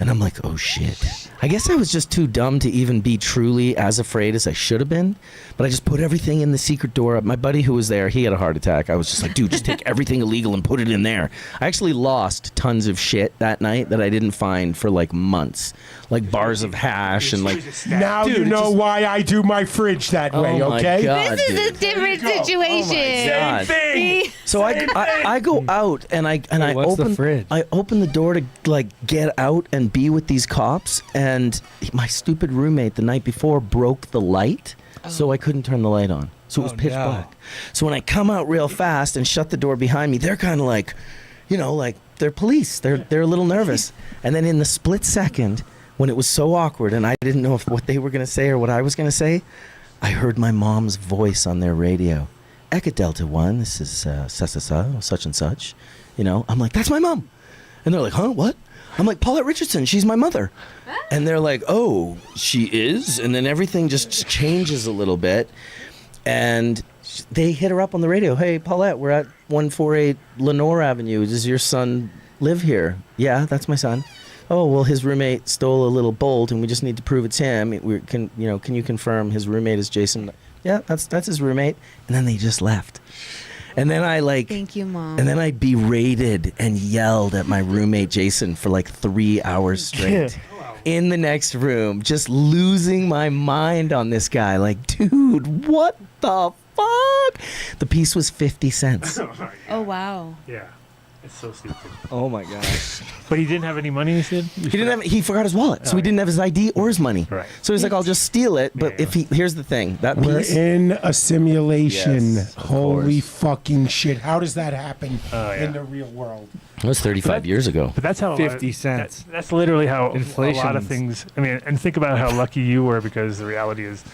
And I'm like, oh shit. I guess I was just too dumb to even be truly as afraid as I should have been. But I just put everything in the secret door. My buddy who was there, he had a heart attack. I was just like, dude, just take everything illegal and put it in there. I actually lost tons of shit that night that I didn't find for like months. Like bars of hash and like... Now Dude, you it know just- why I do my fridge that way, Oh my okay? God, This is a dude. different situation. God. Thing. So I go out and I what's the open fridge? I open the door to like get out and be with these cops, and my stupid roommate the night before broke the light, so I couldn't turn the light on. So it was pitch black. So when I come out real fast and shut the door behind me, they're kind of like, you know, like they're police. They're a little nervous. And then in the split second, when it was so awkward and I didn't know what they were going to say or what I was going to say, I heard my mom's voice on their radio. Echo Delta 1, this is such and such. You know, I'm like, that's my mom. And they're like, huh, what? I'm like, Paulette Richardson, she's my mother. And they're like, oh, she is? And then everything just changes a little bit. And they hit her up on the radio. Hey, Paulette, we're at 148 Lenore Avenue. Does your son live here? Yeah, that's my son. Oh, well, his roommate stole a little bolt, and we just need to prove it's him. Can you confirm his roommate is Jason? Yeah, that's his roommate. And then they just left. And then Thank you, Mom. And then I berated and yelled at my roommate Jason for like 3 hours straight. In the next room, just losing my mind on this guy. Like, dude, what the fuck? The piece was 50 cents. Oh, wow. Yeah. It's so stupid. Oh my gosh. But he didn't have any money, he said? He forgot his wallet, so he didn't have his ID or his money. Right. So he's like, I'll just steal it. But here's the thing, that We're piece. in a simulation. Yes, of Holy course. fucking shit. How does that happen in the real world? That was 35 years ago. But that's how 50 cents. That's literally how Inflation. a lot of things. I mean, and think about how lucky you were, because the reality is,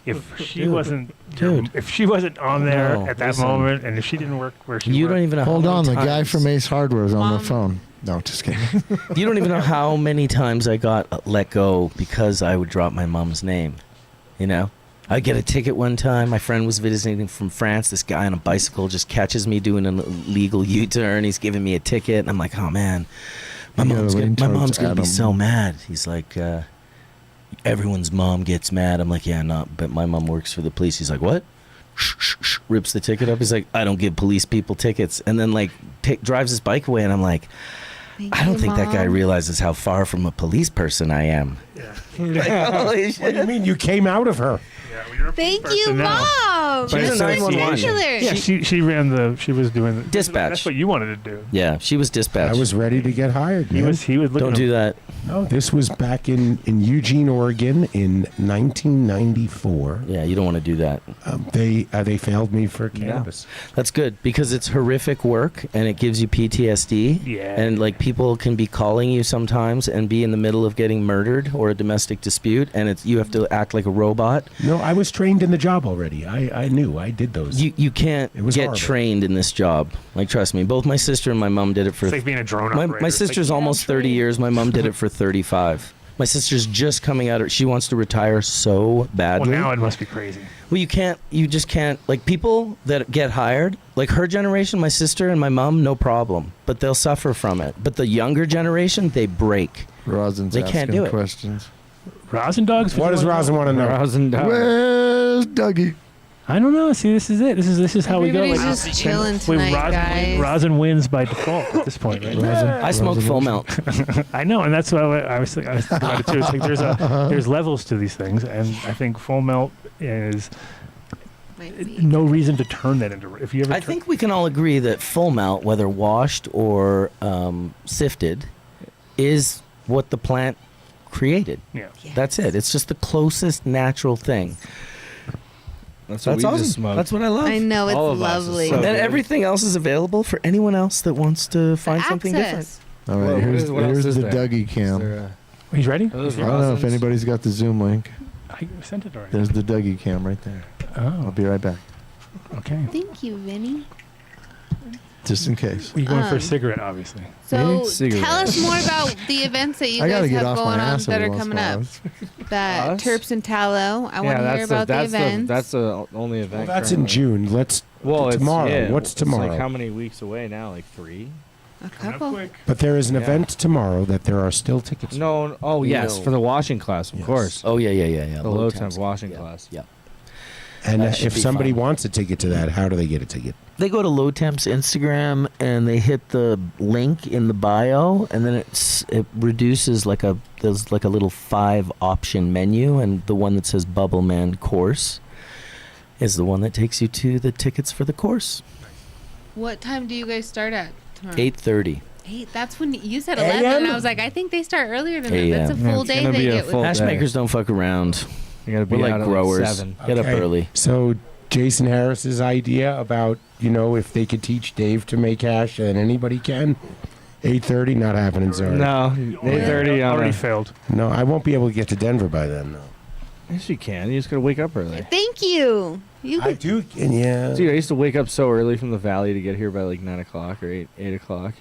if she wasn't, if she wasn't on there at that moment, and if she didn't work where she, you don't even know. Hold how on, many the guy times- from Ace Hardware is on the phone. No, just kidding. You don't even know how many times I got let go because I would drop my mom's name. You know, I get a ticket one time. My friend was visiting from France. This guy on a bicycle just catches me doing an illegal U-turn. He's giving me a ticket, and I'm like, oh man, my mom's gonna be so mad. He's like, everyone's mom gets mad. I'm like, yeah, not, but my mom works for the police. He's like, what? Rips the ticket up. He's like, I don't give police people tickets. And then like drives his bike away, and I'm like, I don't think that guy realizes how far from a police person I am. Yeah. What do you mean? You came out of her. Thank you, Mom. She's a 911. Yeah, she ran the. She was doing the dispatch. That's what you wanted to do. Yeah, she was dispatch. I was ready to get hired. He was looking. Don't do that. Oh, this was back in Eugene, Oregon, in 1994. Yeah, you don't want to do that. They failed me for cannabis. That's good because it's horrific work and it gives you PTSD. Yeah. And like people can be calling you sometimes and be in the middle of getting murdered or a domestic dispute, and you have to act like a robot. No, I was trained in the job already. I knew. I did those. You can't get horrible. trained in this job. Like, trust me. Both my sister and my mom did it for. It's like being a drone operator. My sister's almost 30 years. My mom did it for 35. My sister's just coming out. She wants to retire so badly. Well, now it must be crazy. Well, you just can't. Like, people that get hired, like her generation, my sister and my mom, no problem. But they'll suffer from it. But the younger generation, they break. Rosin's They can't do it. questions. Rosin dogs? What does Rosin want to know? Rosin dogs. Where's Dougie? I don't know. See, this is it. This is how we go. Everybody's just chilling tonight, guys. Rosin wins by default at this point, right? I smoke full melt. I know, and that's why I was thinking about it too. It's like there's levels to these things, and I think full melt is no reason to turn that into. If you ever, I think we can all agree that full melt, whether washed or sifted, is what the plant created. Yeah. That's it. It's just the closest natural thing. That's awesome. That's what I love. I know, it's All of us is lovely. so And then good. everything else is available for anyone else that wants to find something different. Access. All right, Well, here's what else is the there? Dougie cam. he's ready. Are those I don't know if Rosins? anybody's got the Zoom link. I sent it already. There's the Dougie cam right there. I'll Oh, be right back, okay. Thank you, Vinny. just in case. You're going for a cigarette, obviously. So Cigarette. tell us more about the events that you I gotta guys get have off going my on ass that every are once coming in a up. while. That Us? Terps and Tallow. I want to hear about the events. That's the only event. Well, that's in currently. June. Let's Well, it's, tomorrow. yeah, What's it's tomorrow? like how many weeks away now? Like 3? A Coming up couple. quick. But there is an Yeah. event tomorrow that there are still tickets. No. Oh, yes, No. for the washing class, of Yes. course. Oh yeah. The low temp washing class. Yeah. And That should if be somebody fun. wants a ticket to that, how do they get a ticket? They go to Low Temp's Instagram and they hit the link in the bio, and then it reduces there's like a little 5 option menu, and the one that says Bubbleman course is the one that takes you to the tickets for the course. What time do you guys start at tomorrow? 8:30. 8. That's when you said 11. And I was like, I think they start earlier than that. That's a AM. Yeah, full it's day gonna they be a get with full you. day. Ashmakers don't fuck around. You gotta be We're out like at growers. 7. Get up Okay. early. So Jason Harris's idea about, if they could teach Dave to make hash, and anybody can. 8:30, not happening, sorry. No, 8:30 on Already a, failed. No, I won't be able to get to Denver by then, though. Yes, you can. You just gotta wake up early. Thank you. You I do, and yeah. Dude, I used to wake up so early from the valley to get here by like 9 o'clock or 8 o'clock.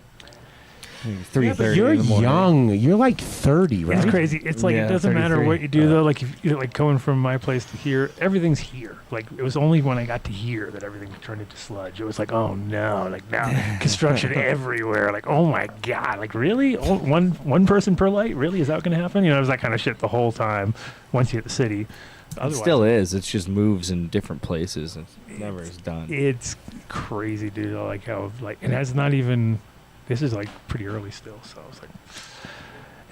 3:30 You're in the morning. young. You're like 30, right? It's crazy. It's like Yeah, it doesn't matter 33. what you do though. Like if you like going from my place to here, everything's here. Like it was only when I got to here that everything turned into sludge. It was like, oh no, like now construction everywhere. Like oh my god, like really, one person per light. Really, is that going to happen? It was that kind of shit the whole time. Once you hit the city, It otherwise, still is. It just moves in different places. It never is done. it's crazy, dude. I like how like it has not even. This is like pretty early still, so I was like,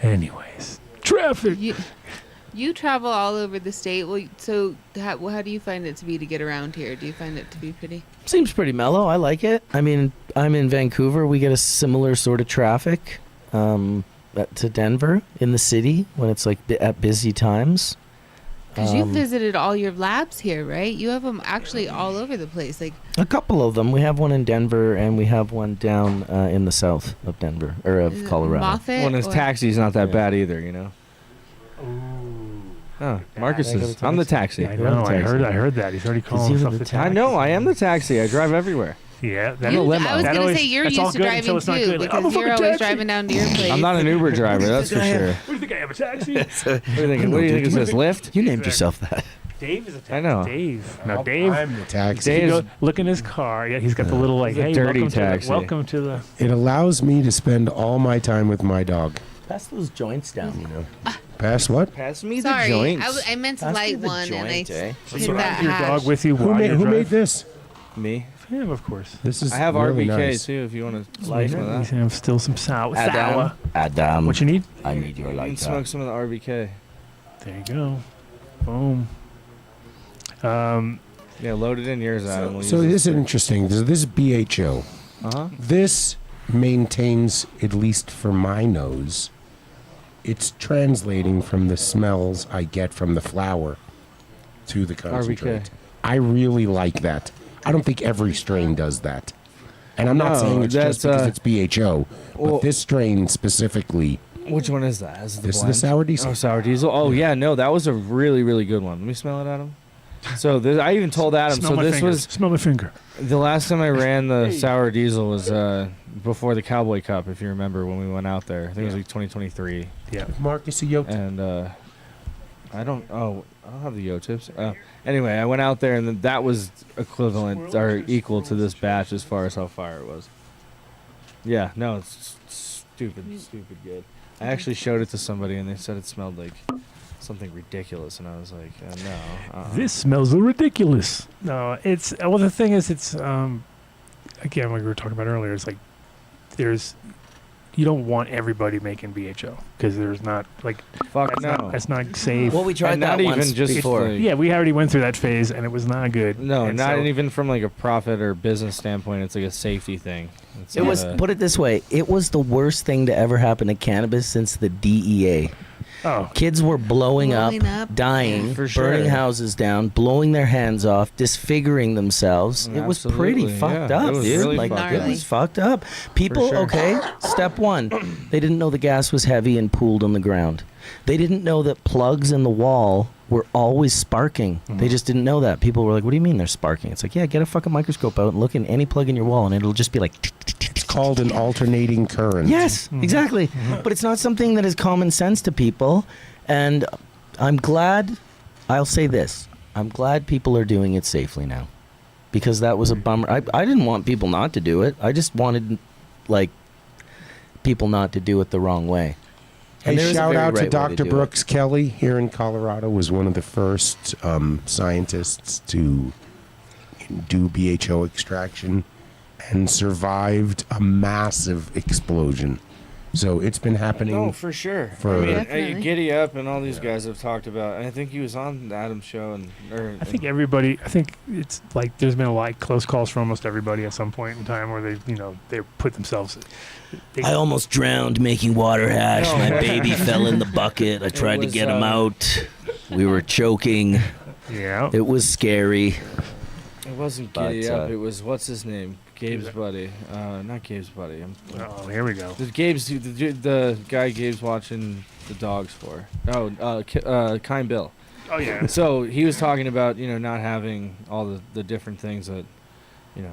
anyways, traffic. You travel all over the state. Well, so how do you find it to be to get around here? Do you find it to be pretty? Seems pretty mellow. I like it. I mean, I'm in Vancouver. We get a similar sort of traffic to Denver in the city when it's like at busy times. Because you visited all your labs here, right? You have them actually all over the place. Like A couple of them. We have one in Denver, and we have one down in the south of Denver, or of Colorado. Moffett. Well, his taxi's not that bad either, you know. Oh, Marcus is. I'm the taxi. I know. I heard that. He's already calling himself the taxi. I know. I am the taxi. I drive everywhere. Yeah, I was going to say you're used to driving too, because you're always driving down to your place. I'm not an Uber driver, that's for sure. What do you think? I have a taxi? What do you think? Is this Lyft? You named yourself that. Dave is a taxi. I know. Dave. Now, Dave. I'm the taxi. Dave, look in his car. Yeah, he's got the little like, hey, dirty taxi. Welcome to the. It allows me to spend all my time with my dog. Pass those joints down. You know. Pass what? Pass me Sorry, the joints. I meant to light one, and I hit So that your hash. dog with you Who while made, you who drive? made this? Me. Him, of course. This is I have really RBK nice. too, if you want to Light smoke some of We that. have still some sour. Adam. What you need? I need your You can light. smoke some of the RBK. There you go. Boom. Yeah, load it in yours, Adam. We'll So use this is interesting. This is BHO. Uh-huh. This maintains, at least for my nose, it's translating from the smells I get from the flower to the concentrate. RBK. I really like that. I don't think every strain does that. And I'm not No, saying it's just that's, because it's BHO, well- but this strain specifically, Which one is that? Is it the this is the blend? sour diesel. Oh, sour diesel. Oh, yeah. No, that was a really, really good one. Let me smell it, Adam. So this, I even told Adam. Smell So my this finger. was Smell my finger. the last time I ran the sour diesel was before the Cowboy Cup, if you remember when we went out there. I think it was like 2023. Yeah. Marcus, a yoke. And I don't have the yo tips. Anyway, I went out there and that was equivalent or equal to this batch as far as how fire it was. Yeah, no, it's stupid good. I actually showed it to somebody and they said it smelled like something ridiculous, and I was like, no. This smells ridiculous. No, it's well. The thing is, it's again, like we were talking about earlier. It's like you don't want everybody making BHO because there's not like Fuck that's not safe. Well, we tried And that not once even just before. like- Yeah, we already went through that phase and it was not good. No, And not so- even from like a profit or business standpoint. It's like a safety thing. It's It not was, a- put it this way, it was the worst thing to ever happen to cannabis since the DEA. Oh, Kids were blowing up, Blowing dying, For sure. burning houses down, blowing their hands off, disfiguring themselves. It was pretty Absolutely, fucked yeah. up, It was dude. really Like fucked it up. was fucked up. People, sure. okay, step one, they didn't know the gas was heavy and pooled on the ground. They didn't know that plugs in the wall were always sparking. They just didn't know that. People were like, what do you mean they're sparking? It's like, yeah, get a fucking microscope out and look in any plug in your wall and it'll just be like It's called an alternating current. yes, exactly. But it's not something that is common sense to people. And I'm glad, I'll say this, I'm glad people are doing it safely now. Because that was a bummer. I didn't want people not to do it. I just wanted, like, people not to do it the wrong way. And there Hey, is a shout very out to right way Dr. do it. Brooks Kelly here in Colorado. Was one of the first scientists to do BHO extraction and survived a massive explosion. So it's been happening. No, for sure. For- I mean, Definitely. Giddy Up and all these guys have talked about. And I think he was on the Adams show, I think everybody. I think it's like there's been a lot of close calls for almost everybody at some point in time where they put themselves. I almost drowned making water hash. No. My baby fell in the bucket. I tried to was, get him out. We were choking. Yeah. It was scary. It wasn't But, Giddy Up. It was what's his name? Gabe's buddy. Not Gabe's buddy. Oh, here we go. The guy Gabe's watching the dogs for. Oh, Kind Bill. Oh yeah. So he was talking about not having all the different things that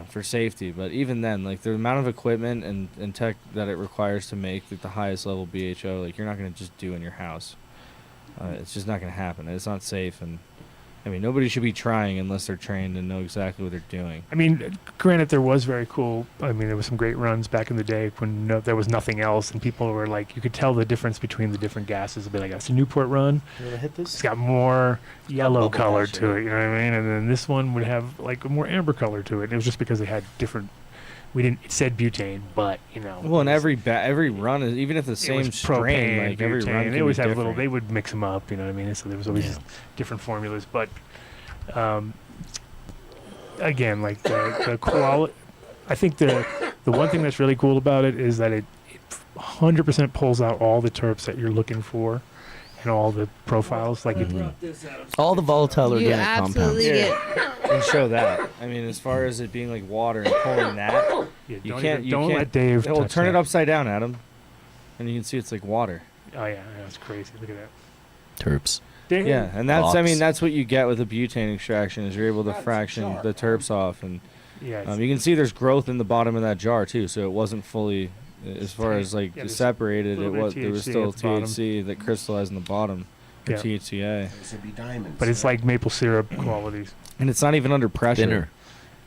for safety, but even then, like the amount of equipment and tech that it requires to make the highest level BHO, like you're not going to just do in your house. It's just not going to happen. It's not safe, and I mean nobody should be trying unless they're trained and know exactly what they're doing. I mean, granted, there was very cool. I mean, there was some great runs back in the day when there was nothing else, and people were like, you could tell the difference between the different gases. It'd be like, that's a Newport run. You want to hit this? It's got more yellow bubble color hash, to yeah. it, you know what I mean? And then this one would have like a more amber color to it. It was just because they had different. It said butane, but Well, and every run is even if the same strain, propane, like every butane. run, They always have different. they would mix them up, you know what I mean? So there was always different formulas, but again, like the quality. I think the one thing that's really cool about it is that it 100% pulls out all the terps that you're looking for, all the profiles. Like all the volatile You organic absolutely compounds. get. And show that. I mean, as far as it being like water and pulling that, you can't. Don't let Dave. Well, touch turn it that. upside down, Adam, and you can see it's like water. Oh yeah, that's crazy. Look at that. Terps. Dave. Yeah, and that's. I Box. mean, that's what you get with a butane extraction is you're able to fraction the terps off, and Yeah. you can see there's growth in the bottom of that jar too. So it wasn't fully, as far as like Yeah, there's separated. a It little was bit there of was THC still at the bottom. THC that crystallized in the bottom. Or Yeah. THCA, Those would be diamonds. But it's like maple syrup qualities. and it's not even under pressure. Thinner.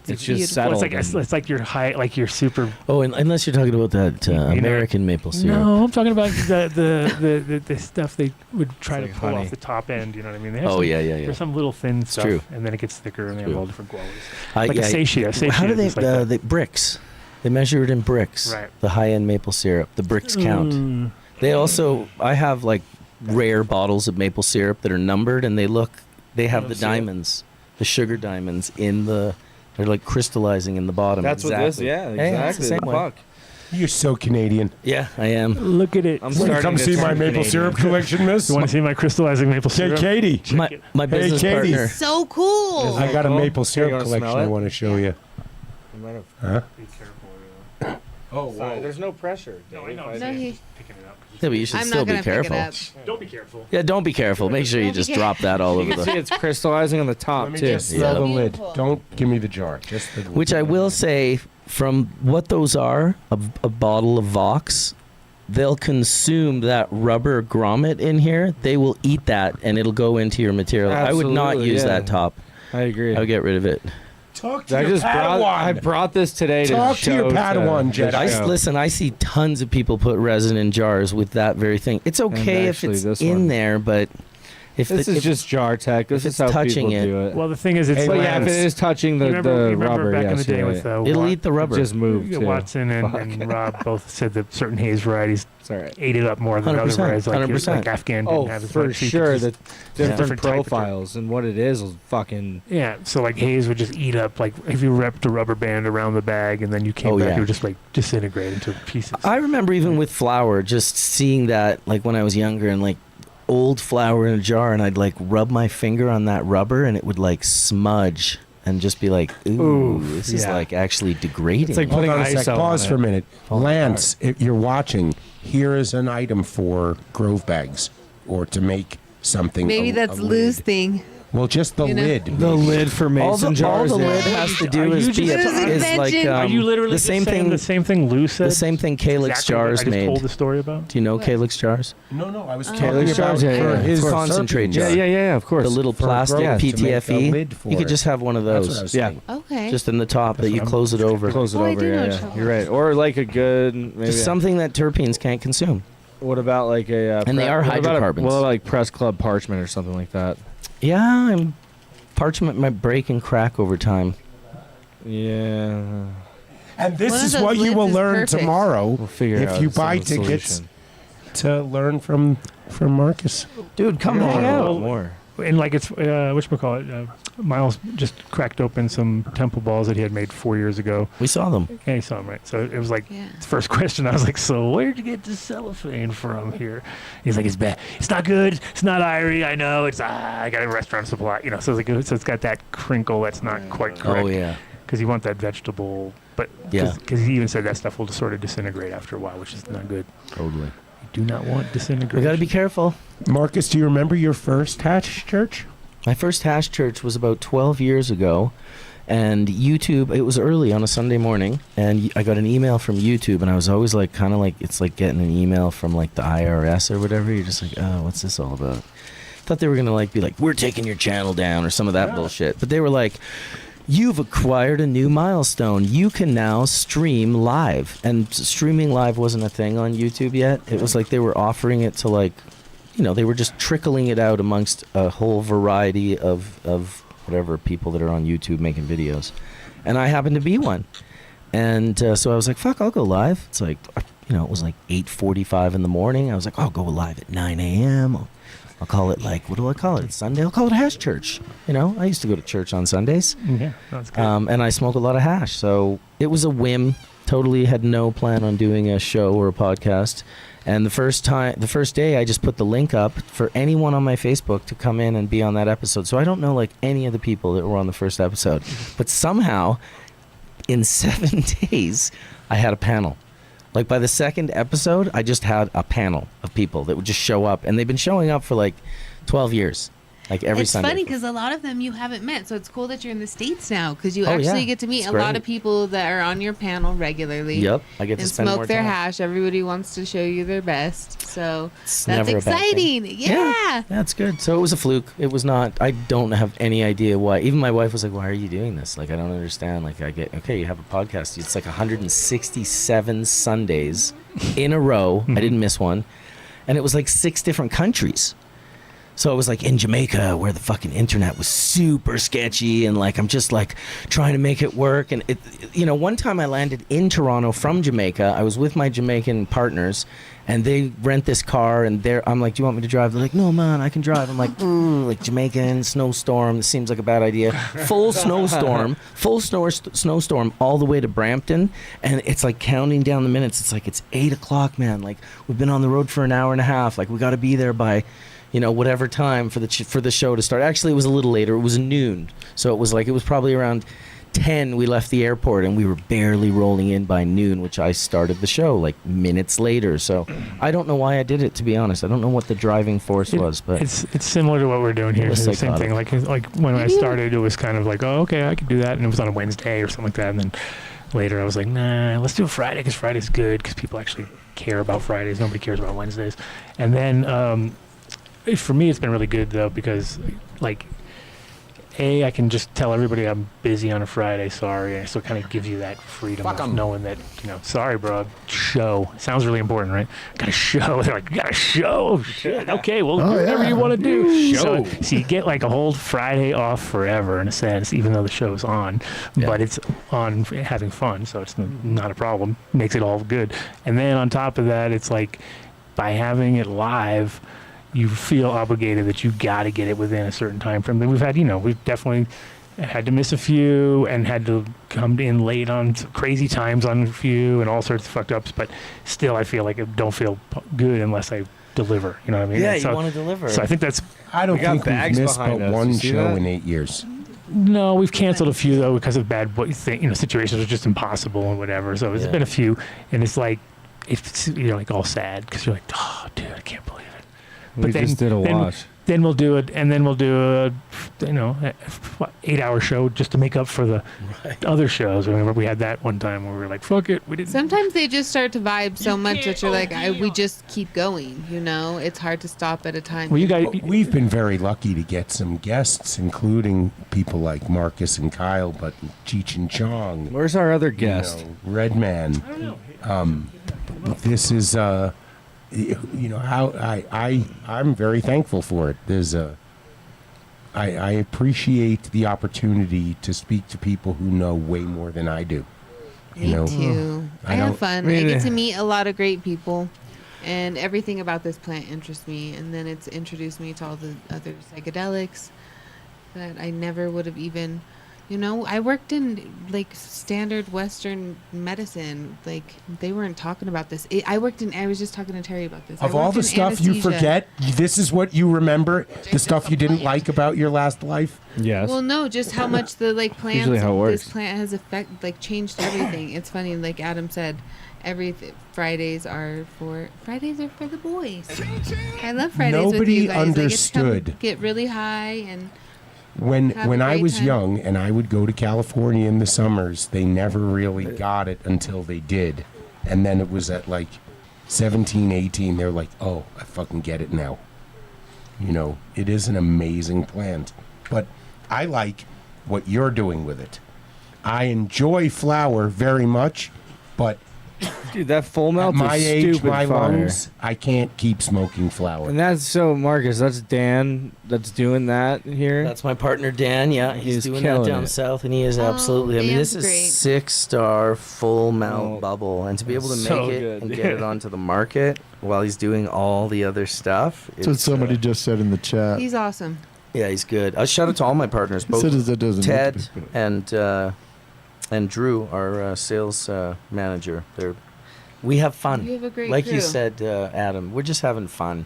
It's Beautiful. just Well, settled. it's like your high, like your super. Oh, and unless you're talking about that know- American maple syrup. No, I'm talking about the stuff they would try It's to like pull honey. off the top end. You know what I mean? They have Oh, some, yeah. There's some little thin stuff, true. and then it gets thicker, and they have True. all different qualities. I- Like yeah, a satiate. How do they, is like that. the bricks? They measure it in bricks. Right. The high-end maple syrup. The bricks count. Mm. They also, I have like rare bottles of maple syrup that are numbered, and they have the Syrup. diamonds, the sugar diamonds they're like crystallizing in the bottom. That's what this. Exactly. Yeah, Hey, it's the exactly. same way. Fuck. You're so Canadian. Yeah, I am. Look at it. I'm Want to starting come to see my turn maple Canadian. syrup collection, miss? You want to see my crystallizing maple Hey, syrup? Katie. My business Katie. partner. So cool. I got a Cool. maple Here, syrup you wanna collection smell I it? want to show you. You might have. Huh? Be careful. Oh, Sorry, there's no pressure. No, I Dave. know. I- No, he- Picking it up. Yeah, but you should I'm still not be gonna pick it careful. up. Don't be careful. Yeah, don't be careful. Make sure you just drop that all You over can see the. it's crystallizing on the top Let me too. just throw Yeah. the lid. Beautiful. Don't give me the jar. Just the Which I will say, from what those are, a bottle of Vox, they'll consume that rubber grommet in here. They will eat that, and it'll go into your material. I would not Absolutely, use yeah. that top. I agree. I would get rid of it. Talk to I your just brought. I Padawan. brought this today Talk to to your show Padawan, to Jedi. show. Listen, I see tons of people put resin in jars with that very thing. It's okay if actually it's this in one. there, but if This is just jar tech. This if is it's how touching people it- do it. Well, the thing is, it's Hey, But like, yeah, if it Lance. is touching the, you remember rubber, back in yes, the day you're with right. it'll eat the rubber. Just moved too. Watson and Rob both said that certain haze varieties It's all right. ate it up more than other 100%, varieties. Like, 100%. like Afghan Oh, didn't have as for much. So you could sure. just- The different different type of profiles and what it is fucking. Yeah, so like haze would just eat up, like if you wrapped a rubber band around the bag and then you came Oh, back, yeah. it would just like disintegrate into pieces. I remember even with flour, just seeing that like when I was younger and like old flour in a jar, and I'd like rub my finger on that rubber and it would like smudge and just be like, ooh, Oof, this is yeah. like actually degrading. It's like Hold putting on a ISO sec. Pause on for a it. minute. Oh, Lance, if you're watching, here is an item for Grove bags or to make something. Maybe a that's lid. Lou's thing. Well, just the You know? lid. The lid for all mason the jars. lid yeah. has to Are do you is just- be This is is like invention. Are you literally the just same saying thing. the same thing Lou said? The same thing Calyx Exactly what jars I just made. told the story about. Do you know Calyx jars? No, I was Oh. talking Calyx about jars, yeah, for yeah. his Concentrate serpent jar. Yeah, of course. The little For plastic growth, to make a PTFE. lid for You could it. just have one of That's what I those. was Yeah. saying. Okay. Just in the top that you what I'm- close it over. Close it Oh, I over. do know Yeah, what yeah. you're talking You're right. Or like a good. Maybe Just something that terpenes can't consume. What about like a? And they are what about hydrocarbons. Well, like press club parchment or something like that. Yeah, parchment might break and crack over time. Yeah. And this One of is those what you lids will is learn perfect. tomorrow We'll figure if out you some buy solution. tickets to learn from Marcus. Dude, come Yeah. hang Well, out. More. And like it's whatchamacallit, Miles just cracked open some temple balls that he had made 4 years ago. We saw them. Yeah, he saw them, right? So it was like Yeah. the first question. I was like, "So where'd you get this cellophane from here?" He's like, "It's bad. It's not good. It's not Irie. I know. It's I got a restaurant supply. You know." So it's got that crinkle that's not quite correct. Oh yeah. Because you want that vegetable, but Yeah. because he even said that stuff will just sort of disintegrate after a while, which is not good. Totally. You do not want disintegration. We got to be careful. Marcus, do you remember your first hatch church? My first hash church was about 12 years ago, and YouTube, it was early on a Sunday morning, and I got an email from YouTube, and I was always like, kind of like, it's like getting an email from like the IRS or whatever. You're just like, oh, what's this all about? Thought they were going to like be like, we're taking your channel down or some of that bullshit. But they were like, you've acquired a new milestone. You can now stream live. And streaming live wasn't a thing on YouTube yet. It was like they were offering it to like, you know, they were just trickling it out amongst a whole variety of whatever people that are on YouTube making videos. And I happened to be one. And so I was like, fuck, I'll go live. It's like, you know, it was like 8:45 in the morning. I was like, I'll go live at 9 a.m. I'll call it like, what do I call it? Sunday? I'll call it hash church. You know, I used to go to church on Sundays. Yeah, that's good. And I smoke a lot of hash. So it was a whim Totally had no plan on doing a show or a podcast. And the first day, I just put the link up for anyone on my Facebook to come in and be on that episode. So I don't know like any of the people that were on the first episode, but somehow in 7 days, I had a panel. Like by the second episode, I just had a panel of people that would just show up, and they've been showing up for like 12 years. Like every Sunday. It's funny because a lot of them you haven't met, so it's cool that you're in the States now because you Oh, actually yeah. get to meet It's a lot great. of people that are on your panel regularly. Yep, I get to and spend smoke more their time. hash. Everybody wants to show you their best, so It's that's never a bad thing. exciting. Yeah. That's good. So it was a fluke. It was not. I don't have any idea why. Even my wife was like, "Why are you doing this? Like, I don't understand." Like, I get okay. You have a podcast. It's like 167 Sundays in a row. I didn't miss one, and it was like 6 different countries. So it was like in Jamaica where the fucking internet was super sketchy, and like I'm just like trying to make it work. And it, you know, one time I landed in Toronto from Jamaica. I was with my Jamaican partners, and they rent this car, and I'm like, "Do you want me to drive?" They're like, "No, man, I can drive." I'm like, like Jamaican snowstorm. This seems like a bad idea. Full snowstorm, snowstorm all the way to Brampton, and it's like counting down the minutes. It's like it's 8 o'clock, man. Like we've been on the road for an hour and a half. Like we got to be there by, you know, whatever time for the show to start. Actually, it was a little later. It was noon, so it was probably around 10 we left the airport, and we were barely rolling in by noon, which I started the show like minutes later. So I don't know why I did it, to be honest. I don't know what the driving force was, but it's similar to what we're doing here. It's the same thing. Like when I started, it was kind of like, oh, okay, I could do that, and it was on a Wednesday or something like that. And then later, I was like, nah, let's do a Friday because Friday's good because people actually care about Fridays. Nobody cares about Wednesdays. And then for me, it's been really good though because like. I can just tell everybody I'm busy on a Friday, sorry. And it still kind of gives you that freedom of knowing that, you know, sorry, bro, show. Sounds really important, right? Got a show. They're like, got a show? Oh, shit. Okay, well, do whatever you want to do. So you get like a whole Friday off forever in a sense, even though the show's on. Yeah. But it's on having fun, so it's not a problem. Makes it all good. And then on top of that, it's like by having it live, you feel obligated that you got to get it within a certain time frame. We've had, we've definitely had to miss a few and had to come in late on crazy times on a few and all sorts of fucked ups. But still, I feel like I don't feel good unless I deliver. You know what I mean? Yeah, you want to deliver. So I think that's. I don't think we've missed but one show in 8 years. No, we've canceled a few though because of bad situations are just impossible and whatever. So it's been a few, and it's like you're like all sad because you're like, oh, dude, I can't believe it. But we just did a wash. Then we'll do it, and then we'll do a 8-hour show just to make up for the other shows. I remember we had that one time where we were like, "Fuck it, we didn't." Sometimes they just start to vibe so much that you're like, we just keep going. You know, it's hard to stop at a time. Well, we've been very lucky to get some guests, including people like Marcus and Kyle, but Cheech and Chong. Where's our other guest? Redman. I don't know. This is. How I'm very thankful for it. I appreciate the opportunity to speak to people who know way more than I do. Me too. I have fun. I get to meet a lot of great people, and everything about this plant interests me. And then it's introduced me to all the other psychedelics that I never would have even. I worked in like standard Western medicine. Like they weren't talking about this. I was just talking to Terry about this. Of all the stuff you forget, this is what you remember. The stuff you didn't like about your last life. Yes. Well, no, just how much the plants. Usually how it works. This plant has changed everything. It's funny, like Adam said. Fridays are for the boys. I love Fridays with you guys. Understood. I get to get really high and. When I was young and I would go to California in the summers, they never really got it until they did. And then it was at like 17, 18, they're like, oh, I fucking get it now. It is an amazing plant. But I like what you're doing with it. I enjoy flower very much, but dude, that full melt at my is age, stupid my fire. lungs, I can't keep smoking flower. And that's Marcus, that's Dan that's doing that here. That's my partner Dan. Yeah, he's doing that killing down it. south, and he is absolutely. I mean, this is great. 6-star full melt bubble, and to be able to So make it good. and get it onto the market while he's doing all the other stuff. That's what somebody just said in the chat. He's awesome. Yeah, he's good. Shout out to all my partners, both Said that doesn't Ted make it. and and Drew, our sales manager. We have fun. You have a great like crew. you said, Adam, we're just having fun.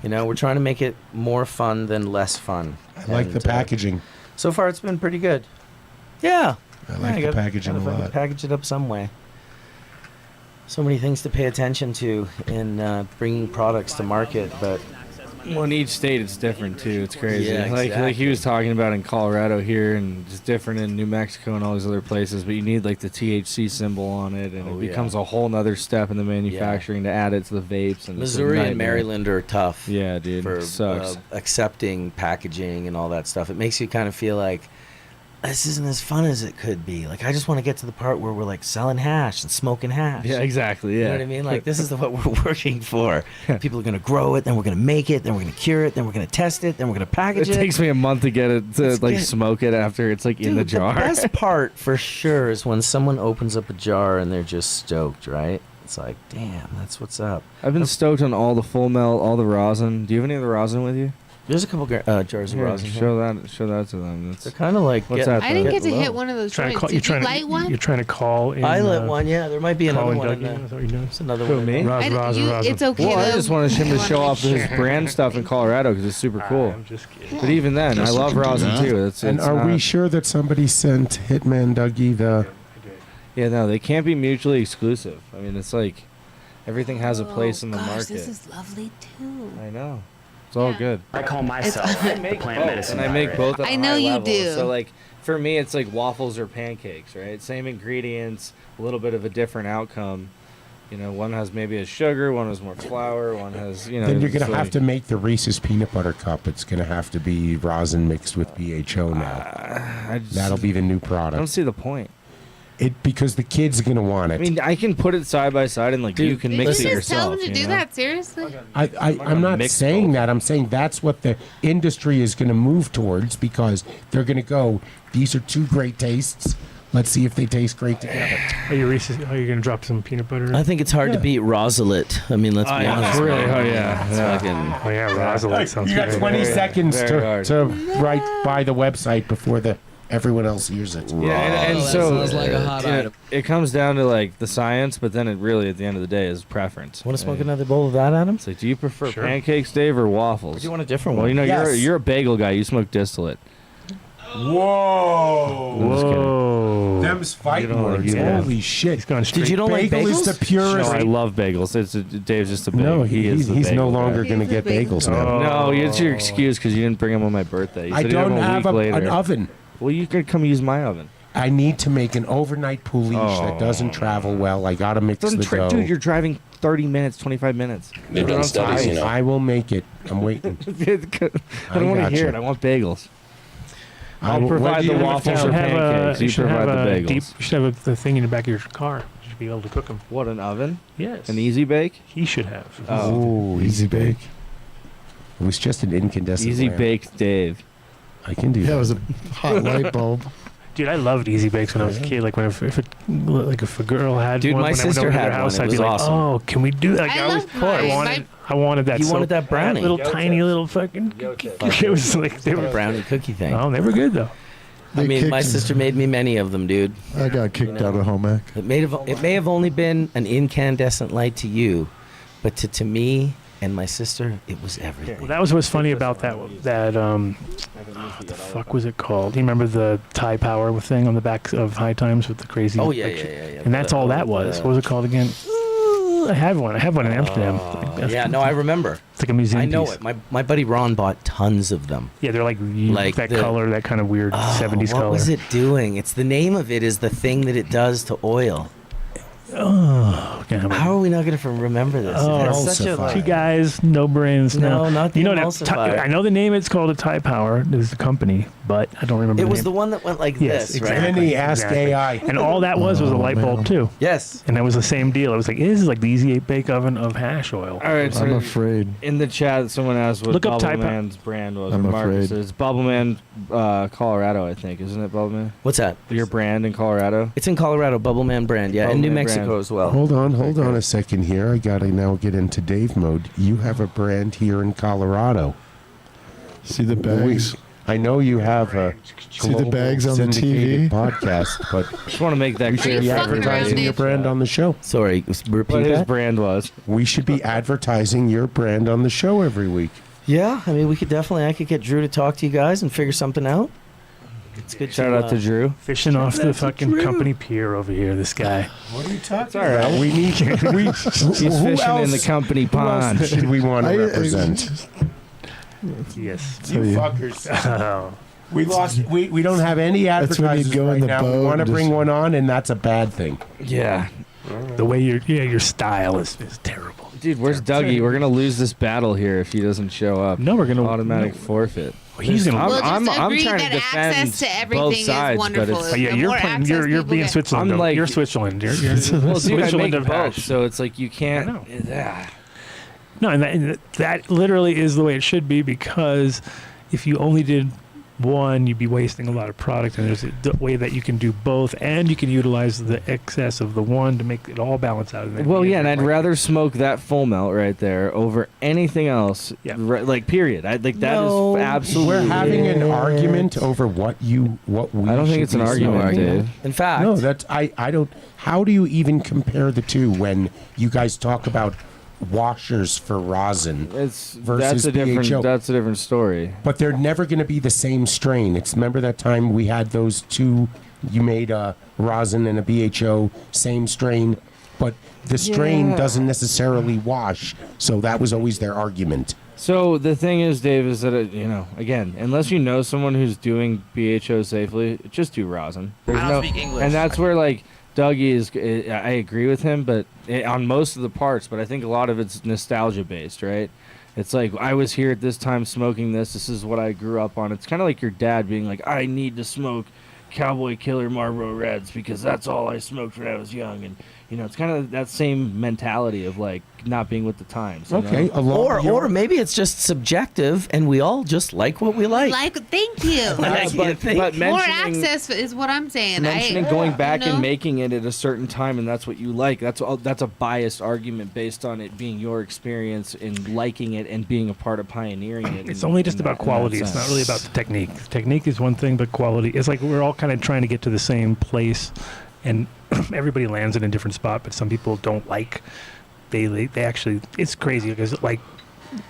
You know, we're trying to make it more fun than less fun. I like the packaging. So far, it's been pretty good. Yeah. I like the packaging a lot. Package it up some way. So many things to pay attention to in bringing products to market, but Well, in each state it's different too. It's crazy. Yeah, Like he was talking about in Colorado here, and just different in New Mexico and all these other places. But you need like the THC symbol on it, and it becomes a whole nother step in the manufacturing to add it to the vapes. And Missouri and Maryland are tough. Yeah, dude. For Sucks. accepting packaging and all that stuff. It makes you kind of feel like this isn't as fun as it could be. Like, I just want to get to the part where we're like selling hash and smoking hash. Yeah, exactly. Yeah. You know what I mean? Like, this is what we're working for. People are going to grow it, then we're going to make it, then we're going to cure it, then we're going to test it, then we're going to package It it. takes me a month to get it to like smoke it after it's like in the jar. The best part for sure is when someone opens up a jar and they're just stoked, right? It's like, damn, that's what's up. I've been stoked on all the full melt, all the rosin. Do you have any of the rosin with you? There's a couple jars of Here, rosin. Show that to them. They're kind of like. What's that? I didn't get to low. hit one of those joints. Did you light one? You're trying to call in. I lit one, yeah. There might be call another in one in Dougie? there. That's what you're doing? There's another Who, one. me? It's okay. Well, I though. just wanted him to show off his brand stuff in Colorado because it's super cool. I'm just kidding. But even then, I love rosin too. And are we sure that somebody sent Hitman Dougie the? Yeah, no, they can't be mutually exclusive. I mean, it's like everything has a place in the market. This is lovely too. I know. It's all good. I call myself a plant medicine. And I make both at I a know high you level. do. So like for me, it's like waffles or pancakes, right? Same ingredients, a little bit of a different outcome. You know, one has maybe a sugar, one has more flour, one has, you know. Then you're it's gonna have like- to make the Reese's peanut butter cup. It's gonna have to be rosin mixed with BHO now. That'll be the new I don't product. see the point. Because the kids are gonna want it. I mean, I can put it side by side and like you can Did mix you it just tell yourself. them to do you know? that? Seriously? I'm not mix saying both. that. I'm saying that's what the industry is going to move towards because they're going to go, these are two great tastes. Let's see if they taste great together. Are you going to drop some peanut butter in? I think it's hard to beat Rosillet. I mean, let's be honest. It's really hard, yeah. It's Yeah. fucking. Oh, yeah, Rosalind sounds You got good. 20 seconds very hard. to write by the website before everyone else hears it. Yeah, and that so sounds like a hot you know, item. it comes down to like the science, but then it really at the end of the day is preference. Want to smoke Right? another bowl of that, Adam? It's like, do you prefer Sure. pancakes, Dave, or waffles? Or do you want a different Well, one? you know, Yes. you're a bagel guy. You smoke distillate. Whoa. I'm just kidding. Whoa. Them's fighting You don't words. like that. Holy shit. He's going straight. Did you don't like Bagel is bagels? the purest. No, I love bagels. Dave's just a bagel. No, he's he's the no bagel longer guy. going to He's a get bagel bagels now. No, it's your excuse because you didn't bring them on my birthday. You I said you'd don't have have them a week later. an oven. Well, you could come use my oven. I need to make an overnight pouliche that doesn't travel well. I got to mix the dough. Dude, you're driving 30 minutes, 25 minutes. They've done studies, you know. I will make it. I'm waiting. I don't want to gotcha. hear it. I want bagels. I I'll will- provide what do the you waffles or want? pancakes. You provide the bagels. You should have the thing in the back of your car. You should be able to cook them. What, an oven? Yes. An easy bake? He should have. Oh, easy bake. It was just an incandescent Easy lamp. baked Dave. I can do Yeah, it that. was a hot light bulb. Dude, I loved Easy Bakes when I was a kid. Like if a girl had Dude, one, my when I went sister over to had their house, one. It I'd be was like, awesome. "Oh, can we do that?" Like, I I was love poor. mine. I wanted that. You so wanted that brownie. little Yo, tiny little fucking. It was like they were. brownie cookie thing. Oh, they were good though. I They mean, my kicked- sister made me many of them, dude. I got kicked out of home ec. It may have only been an incandescent light to you, but to me and my sister, it was everything. Well, that was what's funny about that. What the fuck was it called? Do you remember the Thai Power thing on the back of High Times with the crazy? Oh, yeah, picture? yeah. And that's all that was. What was it called again? I have one. I have one in Amsterdam. Yeah, no, I remember. It's like a museum. I know piece. it. My buddy Ron bought tons of them. Yeah, they're like that the- color, that kind of weird 70s what color. was it doing? It's the name of it is the thing that it does to oil. Oh, damn it. How are we not going to remember this? Oh, It has such a, Emulsify. Two guys, no brains. No, not the you know emulsifier. I know the name. It's called a Thai Power. Is the company, but I don't remember. It the was name. the one that went like Yes, this, right? exactly. Penny, ask Exactly. AI. And all that was a light bulb man. too. Yes. And that was the same deal. It was like, this is like the Easy 8 Bake Oven of hash oil. All right, I'm so afraid. in the chat, someone asked what Look up Type- Bubbleman's brand was. I'm or Marcus. afraid. It's Bubbleman, Colorado, I think. Isn't it Bubbleman? What's that? Your brand in Colorado? It's in Colorado, Bubbleman brand, yeah, and New Bubbleman Mexico brand. as well. Hold on a second here. I got to now get into Dave mode. You have a brand here in Colorado. See the bags? I know you have a See the bags on the syndicated TV? podcast, but Just want to make that we should clear be for everybody. advertising your brand on the show. Sorry, repeat What his that. brand was. We should be advertising your brand on the show every week. Yeah, I mean, we could definitely. I could get Drew to talk to you guys and figure something out. It's good. Shout out to Drew. Fishing off the fucking company pier over here, this guy. What are you talking all right. about? We need He's fishing in the company Who pond. else should we want to represent? Yes. You fuckers. We lost. We don't have any That's when you advertisers go in right the now. We boat want to and bring just- one on, and that's a bad thing. Yeah. The way your style is terrible. Dude, where's Dougie? We're gonna lose this battle here if he doesn't show up. No, we're gonna automatic forfeit. He's gonna. I'm, We'll just I'm agree trying that to defend access to everything both is sides, wonderful. but it's, Oh, yeah, The you're more playing. access You're people being get- Switzerland. I'm like- you're Switzerland. You're well, dude, I Switzerland make of both, hash. so it's like you can't. I know. Yeah. No, and that literally is the way it should be, because if you only did one, you'd be wasting a lot of product, and there's a way that you can do both, and you can utilize the excess of the one to make it all balance out. And then Well, be yeah, and I'd like- rather smoke that full melt right there over anything else. Yeah. Like, period. I like that is No, absolutely. We're having an argument over what we. I don't think should it's an be argument, smoking. Dave. In fact, No, that's I don't. How do you even compare the two when you guys talk about washers for rosin? It's versus that's a different BHO. that's a different story. But they're never going to be the same strain. It's remember that time we had those two. You made a rosin and a BHO, same strain, but the strain Yeah. doesn't necessarily wash. So that was always their argument. So the thing is, Dave, is that again, unless you know someone who's doing BHO safely, just do rosin. There's I don't speak English. and that's where like Dougie is. I agree with him, but on most of the parts. But I think a lot of it's nostalgia based, right? It's like I was here at this time smoking this. This is what I grew up on. It's kind of like your dad being like, I need to smoke Cowboy Killer Marlboro Reds because that's all I smoked when I was young, and it's kind of that same mentality of like not being with the times. you Okay, know? or maybe it's just subjective, and we all just like what we like. Thank you. but More mentioning access is what I'm saying. mentioning going back you know? and making it at a certain time, and that's what you like. That's a biased argument based on it being your experience in liking it and being a part of pioneering it. It's only just about quality. It's not really about the technique. Technique is one thing, but quality. It's like we're all kind of trying to get to the same place, and everybody lands in a different spot. But some people don't like. They actually. It's crazy because like.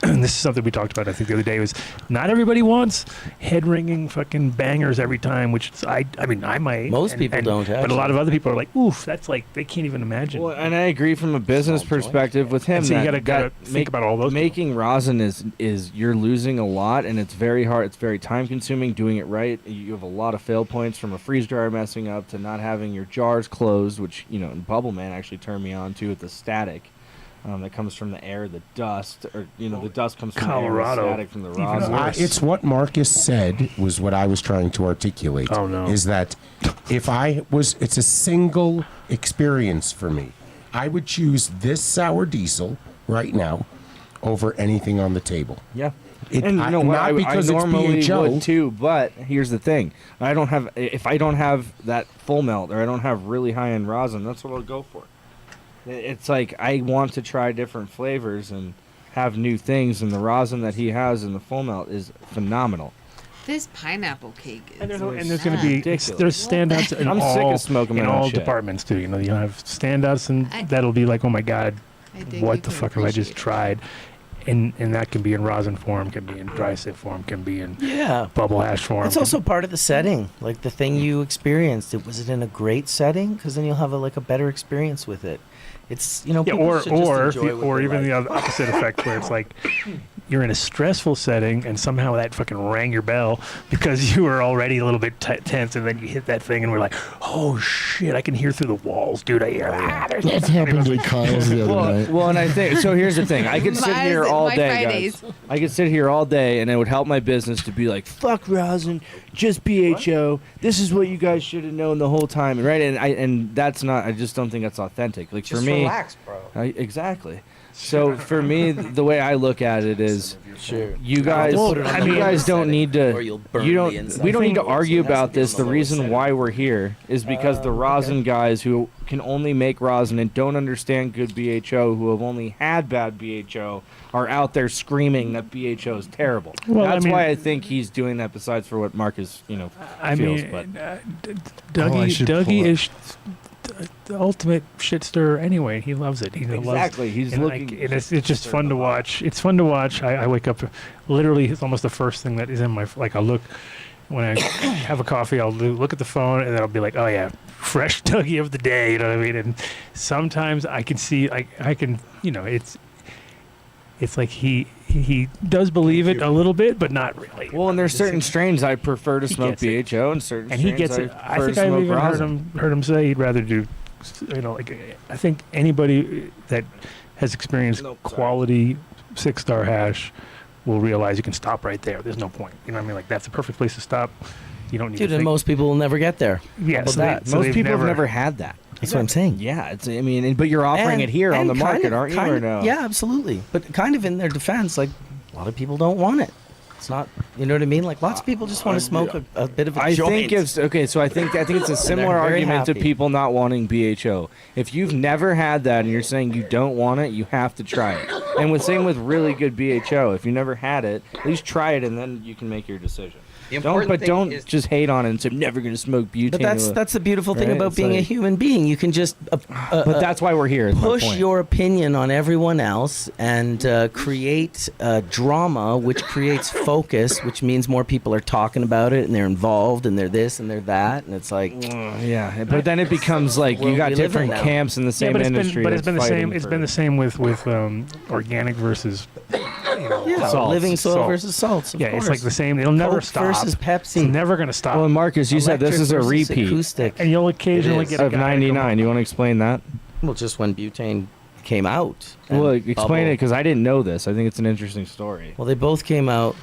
And this is something we talked about, I think, the other day, was not everybody wants head-ringing fucking bangers every time, which is, I mean, I might. Most people don't, But a lot of other people are like, oof, that's like, they can't even imagine. Well, and I agree from a business perspective with him. And so you that- gotta that think about all those Making rosin is you're losing a lot, and it's very hard. It's very time consuming doing it right. You have a lot of fail points, from a freeze dryer messing up to not having your jars closed, which and Bubbleman actually turned me on to, with the static. That comes from the air, the dust, or the dust comes from Colorado. the air, the static from the rosin. It's what Marcus said was what I was trying to articulate. Oh, no. Is that if it's a single experience for me. I would choose this sour diesel right now over anything on the table. Yeah. And you know what? not because I it's normally BHO. would too, but here's the thing: if I don't have that full melt, or I don't have really high end rosin, that's what I'll go for. It's like I want to try different flavors and have new things, and the rosin that he has in the full melt is phenomenal. This pineapple cake is And there's going to be there's standouts in I'm all, sick of smoking in my own all shit. departments too. You'll have standouts, and that'll be like, oh my god, dig what you the can fuck have I just appreciate it. tried? And that can be in rosin form, can be in dry sip form, can be in Yeah. bubble hash form. It's also part of the setting, like the thing you experienced. Was it in a great setting? Because then you'll have a better experience with it. It's people should just enjoy what they even like. the opposite effect, where it's like you're in a stressful setting and somehow that fucking rang your bell because you were already a little bit tense, and then you hit that thing and we're like, oh shit, I can hear through the walls, dude. I hear That happened to Kyle's the other night. Well, and I think so. Here's the thing: I could sit Mine here is all my day, Fridays. guys. I could sit here all day, and it would help my business to be like, "Fuck rosin, just BHO. This is what you guys should have known the whole time." Right? And that's not. I just don't think that's authentic. Like Just for me, me, relax, bro. Exactly. So for me, the way I look at it is, you guys, you guys don't need to. We don't need to argue about this. The reason why we're here is because the rosin guys who can only make rosin and don't understand good BHO, who have only had bad BHO, are out there screaming that BHO is terrible. Well, that's why I think he's doing that. Besides for what Marcus, feels. But Dougie is the ultimate shit stirrer anyway. He loves it. Exactly. He's looking. It's just fun to watch. It's fun to watch. I wake up, literally, it's almost the first thing that is in my, I'll look, when I have a coffee, I'll look at the phone, and then I'll be like, oh yeah, fresh Dougie of the day, you know what I mean? And sometimes I can see, I can, it's like he does believe it a little bit, but not really. Well, and there's certain strains I prefer to smoke BHO, and certain and strains he gets it. I think I've even heard him say he'd rather do, I think anybody that has experienced quality 6-star hash will realize you can stop right there. There's no point. You know what I mean? Like, that's the perfect place to stop. You don't need to think. And most people will never get there. Yeah, most people have never had that. That's what I'm saying. Yeah, but you're offering it here on the market, aren't you? Or no? Yeah, absolutely. But kind of in their defense, like, a lot of people don't want it. It's not, you know what I mean? Like, lots of people just want to smoke a bit of a joint. I think it's a similar argument to people not wanting BHO. If you've never had that and you're saying you don't want it, you have to try it. And same with really good BHO. If you never had it, at least try it and then you can make your decision. Don't just hate on it and say I'm never going to smoke butane. But that's the beautiful thing about being a human being. You can just but that's why we're here. Push your opinion on everyone else and create drama, which creates focus, which means more people are talking about it and they're involved and they're this and they're that, and it's like but then it becomes like you got different camps in the same industry. But it's been the same. It's been the same with organic versus salts, living soil versus salts. Of course. It's like the same. It'll never stop. Versus Pepsi. It's never going to stop. Well, Marcus, you said this is a repeat. Acoustic. And you'll occasionally get a of 99. You want to explain that? Well, just when butane came out. Well, explain it, because I didn't know this. I think it's an interesting story. Well, they both came out.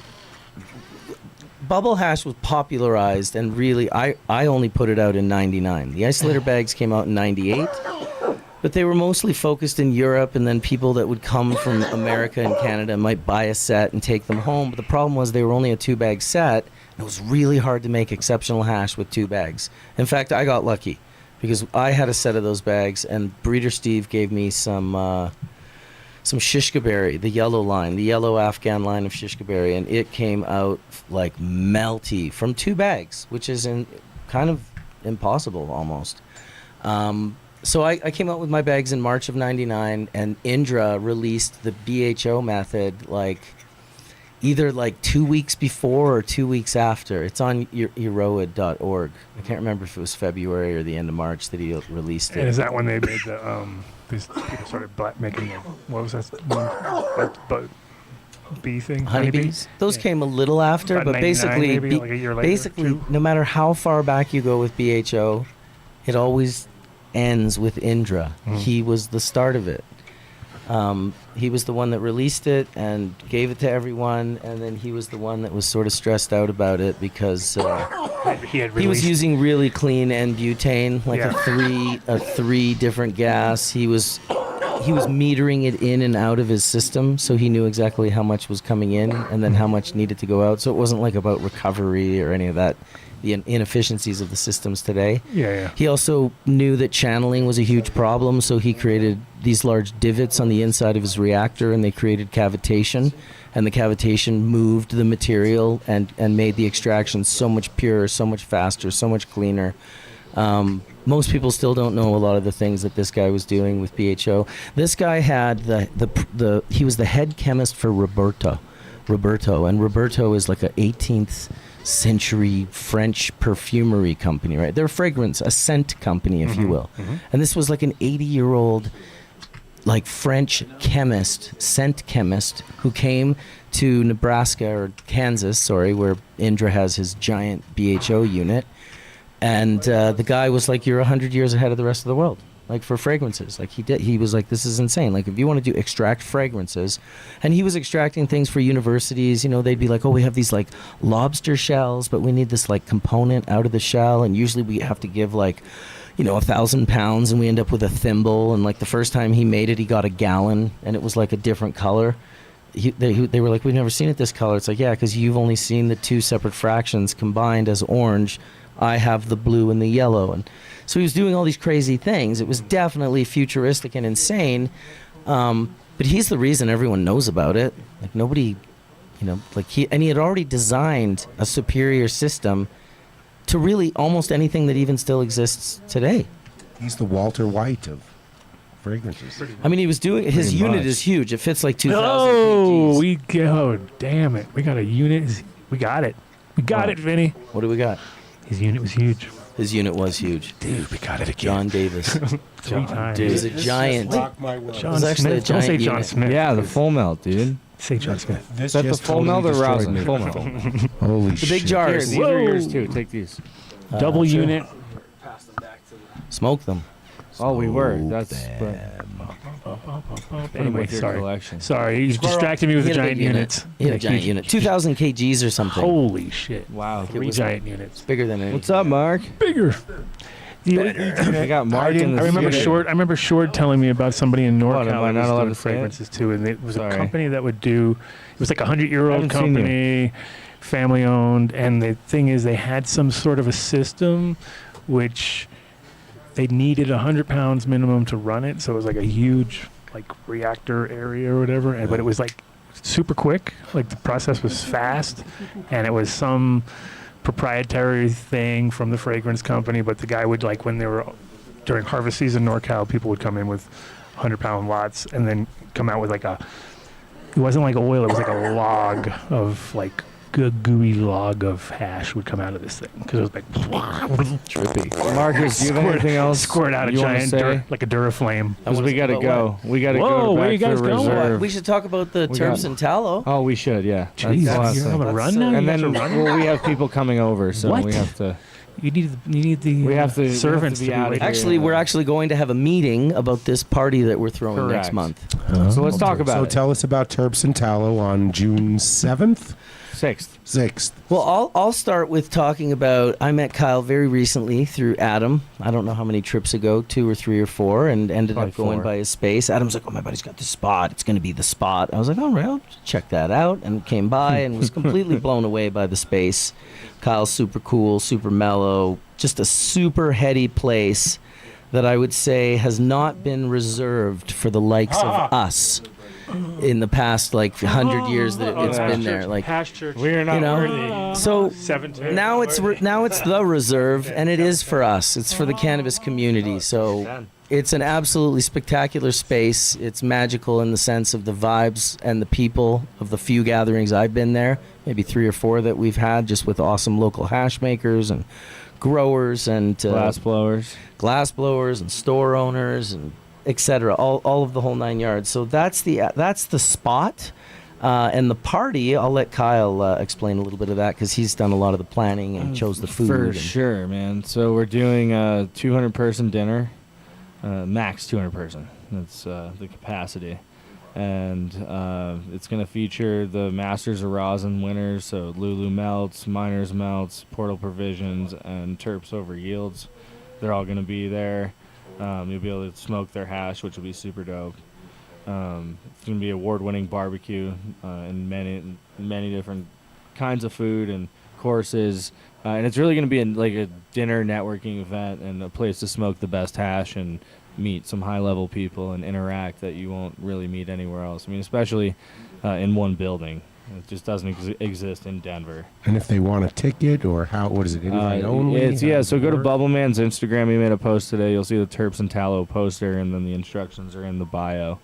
Bubble hash was popularized, and really, I only put it out in 99. The isolator bags came out in 98. But they were mostly focused in Europe, and then people that would come from America and Canada might buy a set and take them home. But the problem was they were only a 2-bag set, and it was really hard to make exceptional hash with 2 bags. In fact, I got lucky because I had a set of those bags, and Breeder Steve gave me some shishka berry, the yellow line, the yellow Afghan line of shishka berry, and it came out like melty from 2 bags, which is kind of impossible almost. So I came out with my bags in March of 99, and Indra released the BHO method either 2 weeks before or 2 weeks after. It's on Euroid.org. I can't remember if it was February or the end of March that he released it. And is that when they made the these people started making what was that one? Bee thing? Honeybees? Those came a little after, about but basically, maybe, like a year later, no matter how far back you go with BHO, it always ends with Indra. He was the start of it. He was the one that released it and gave it to everyone, and then he was the one that was sort of stressed out about it because he was using really clean N-butane, a three different gas. He was metering it in and out of his system, so he knew exactly how much was coming in and then how much needed to go out. So it wasn't about recovery or any of that, the inefficiencies of the systems today. He also knew that channeling was a huge problem, so he created these large divots on the inside of his reactor, and they created cavitation, and the cavitation moved the material and made the extraction so much purer, so much faster, so much cleaner. Most people still don't know a lot of the things that this guy was doing with BHO. This guy had he was the head chemist for Roberto, and Roberto is like a 18th century French perfumery company, right? They're a scent company, if you will. And this was like an 80-year-old French chemist, scent chemist, who came to Nebraska or Kansas, where Indra has his giant BHO unit. And the guy was like, you're 100 years ahead of the rest of the world, for fragrances. He was like, this is insane. If you want to extract fragrances, and he was extracting things for universities, they'd be like, oh, we have these lobster shells, but we need this component out of the shell, and usually we have to give 1,000 pounds, and we end up with a thimble. And like the first time he made it, he got a gallon, and it was like a different color. They were like, we've never seen it this color. It's like, yeah, because you've only seen the two separate fractions combined as orange. I have the blue and the yellow. And so he was doing all these crazy things. It was definitely futuristic and insane. But he's the reason everyone knows about it. Like nobody, he had already designed a superior system to really almost anything that even still exists today. He's the Walter White of fragrances. I mean, he was doing his unit is huge. It fits like 2,000 Oh, kgs. Damn it! We got a unit. We got it. We got it, Vinny. What do we got? His unit was huge. His unit was huge. Dude, we got it again. John Davis. 3 times. It was a giant. John Smith. Don't say John Smith. Yeah, the full melt, dude. Say John Smith. Is that the full melt or Rosin? Full melt. Holy The shit. big jars. These are yours too. Take these. Double unit. Smoke them. Oh, we were. That's. Anyway, sorry. Collection. Sorry, you distracted me with He the had a giant big unit. units. He had a giant unit. 2,000 kgs or something. Holy shit. Wow. 3 giant units. Bigger than it. What's up, Mark? Bigger. I got Mark in the I remember studio. Short. I remember Short telling me about somebody in NorCal am I that not was allowed doing to say it? fragrances too, and it was Sorry. a company that would do. It was like a 100-year-old haven't seen company, family owned, and the thing is, they had some sort of a system, which they needed 100 pounds minimum to run it, so it was like a huge like reactor area or whatever, but it was like super quick. Like the process was fast, and it was some proprietary thing from the fragrance company, but the guy would like when they were during harvest season NorCal, people would come in with 100-pound lots and then come out with like it wasn't like oil, it was like a log of like good gooey log of hash would come out of this thing because it was like trippy. Marcus, do you have anything else? Squirt out a you wanna giant say? like a Duraflame. Because we gotta go. We gotta Whoa, go where back you guys for going? reserve. We should talk about the We terps got- and tallow. Oh, we should, yeah. Jeez, That's you're on the awesome. run now? And You guys then, are running? well, we have people coming over, so What? we have to. You need the We have to- we have to servants be to be out of waiting. here. Actually, we're actually going to have a meeting about this party that we're throwing next Correct. month. So let's talk about So it. tell us about Terps and Tallow on June 7th? 6th. 6th. Well, I'll start with talking about. I met Kyle very recently through Adam. I don't know how many trips ago, 2 or 3 or 4, and ended Probably up going 4. by his space. Adam's like, "Oh, my buddy's got the spot. It's going to be the spot." I was like, "All right, I'll check that out," and came by and was completely blown away by the space. Kyle's super cool, super mellow, just a super heady place that I would say has not been reserved for the likes of us in the past like 100 years that it's been there. Like, Hash Church. We're not worthy. So 17. now it's the reserve, and it is for us. It's for the cannabis community. So it's an absolutely spectacular space. It's magical in the sense of the vibes and the people of the few gatherings I've been there, maybe 3 or 4 that we've had, just with awesome local hash makers and growers and Glass blowers. and store owners and etc. All of the whole 9 yards. So that's the spot. And the party, I'll let Kyle explain a little bit of that because he's done a lot of the planning and chose the food. For and- sure, man. So we're doing a 200-person dinner, max 200-person. That's the capacity. And it's going to feature the Masters of Rosin winners, so Lulu Melts, Miners Melts, Portal Provisions, and Terps Over Yields. They're all going to be there. You'll be able to smoke their hash, which will be super dope. It's going to be award-winning barbecue and many different kinds of food and courses. And it's really going to be like a dinner networking event and a place to smoke the best hash and meet some high-level people and interact that you won't really meet anywhere else. I mean, especially in one building. It just doesn't exist in Denver. And if they want a ticket or what is it, invite only? So go to Bubbleman's Instagram. He made a post today. You'll see the Terps and Tallow poster, and then the instructions are in the bio.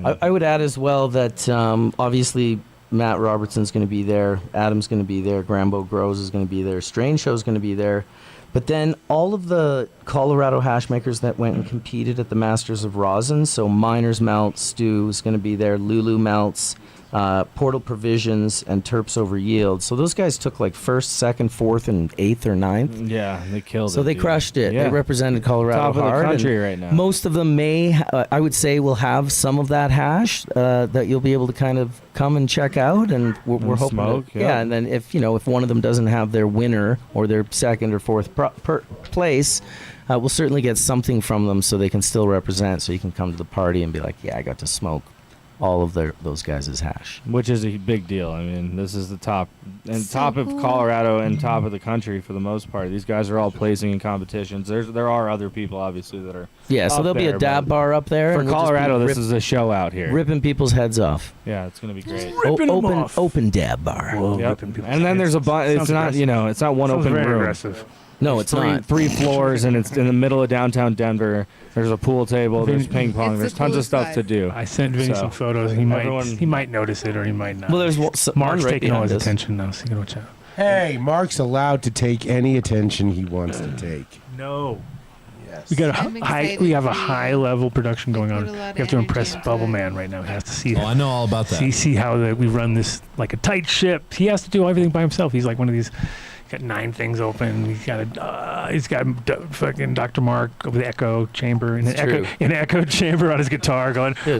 I would add as well that obviously Matt Robertson's going to be there, Adam's going to be there, Grambo Grows is going to be there, Strange Show's going to be there. But then all of the Colorado hash makers that went and competed at the Masters of Rosin, so Miners Melts, Stu is going to be there, Lulu Melts, Portal Provisions, and Terps Over Yield. So those guys took like 1st, 2nd, 4th, and 8th or 9th. Yeah, they killed it. So they dude. crushed it. Yeah. They represented Colorado Top of the hard, country and right now. Most of them I would say, will have some of that hash that you'll be able to kind of come and check out, and we're hoping. smoke, yeah. And then if one of them doesn't have their winner or their 2nd or 4th place, we'll certainly get something from them so they can still represent. So you can come to the party and be like, yeah, I got to smoke all of those guys' hash, which is a big deal. I mean, this is the top of Colorado and top of the country for the most part. These guys are all placing in competitions. There are other people obviously that are. Yeah, so there'll be a dab bar up there. For Colorado, this is a show out here, ripping people's heads off. Yeah, it's gonna be great. Open dab bar. Yep. And then there's a bunch. It's not it's not one open room. Aggressive. No, it's not. 3 floors, and it's in the middle of downtown Denver. There's a pool table. There's ping pong. There's tons of stuff to do. I sent Vinny some photos. He might notice it or he might not. Well, there's Mark's right taking all his us. attention now, so you can watch out. Hey, Mark's allowed to take any attention he wants to take. No. Yes. We got we have a high level production going on. We have to impress Bubbleman right now. He has to see. I know all about that. See how we run this like a tight ship. He has to do everything by himself. He's like one of these. Got 9 things open. He's got fucking Dr. Mark with the echo chamber and an echo chamber on his guitar going. I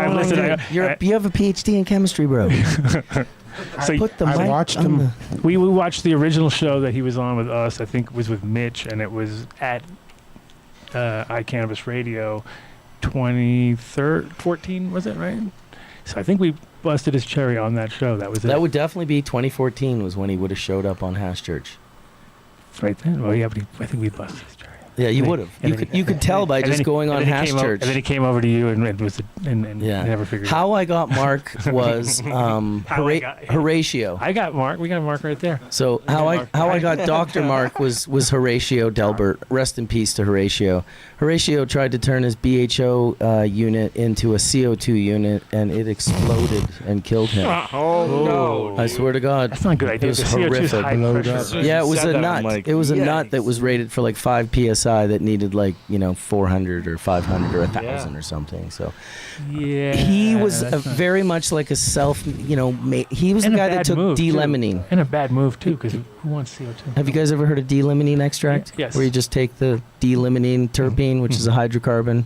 listened. You have a PhD in chemistry, bro. So I watched him. We watched the original show that he was on with us. I think it was with Mitch, and it was at iCannabis Radio 2014, was it, right? So I think we busted his cherry on that show. That was it. That would definitely be 2014 was when he would have showed up on Hash Church. Right then? Well, yeah, but I think we busted his cherry. Yeah, you would have. You could tell by just going on Hash Church. And then he came over to you and never figured How it out. I got Mark was Horatio. I got Mark. We got Mark right there. So how I got Dr. Mark was Horatio Delbert. Rest in peace to Horatio. Horatio tried to turn his BHO unit into a CO2 unit, and it exploded and killed him. Oh no! I swear to God. That's not a good idea. It was horrific. Yeah, it was a nut. It was a nut that was rated for like 5 psi that needed like 400 or 500 or 1,000 or something. So yeah, he was very much like a he was the guy that took D-limonene. And a bad move too, because who wants CO2? Have you guys ever heard of D-limonene extract? Yes. Where you just take the D-limonene terpene, which is a hydrocarbon.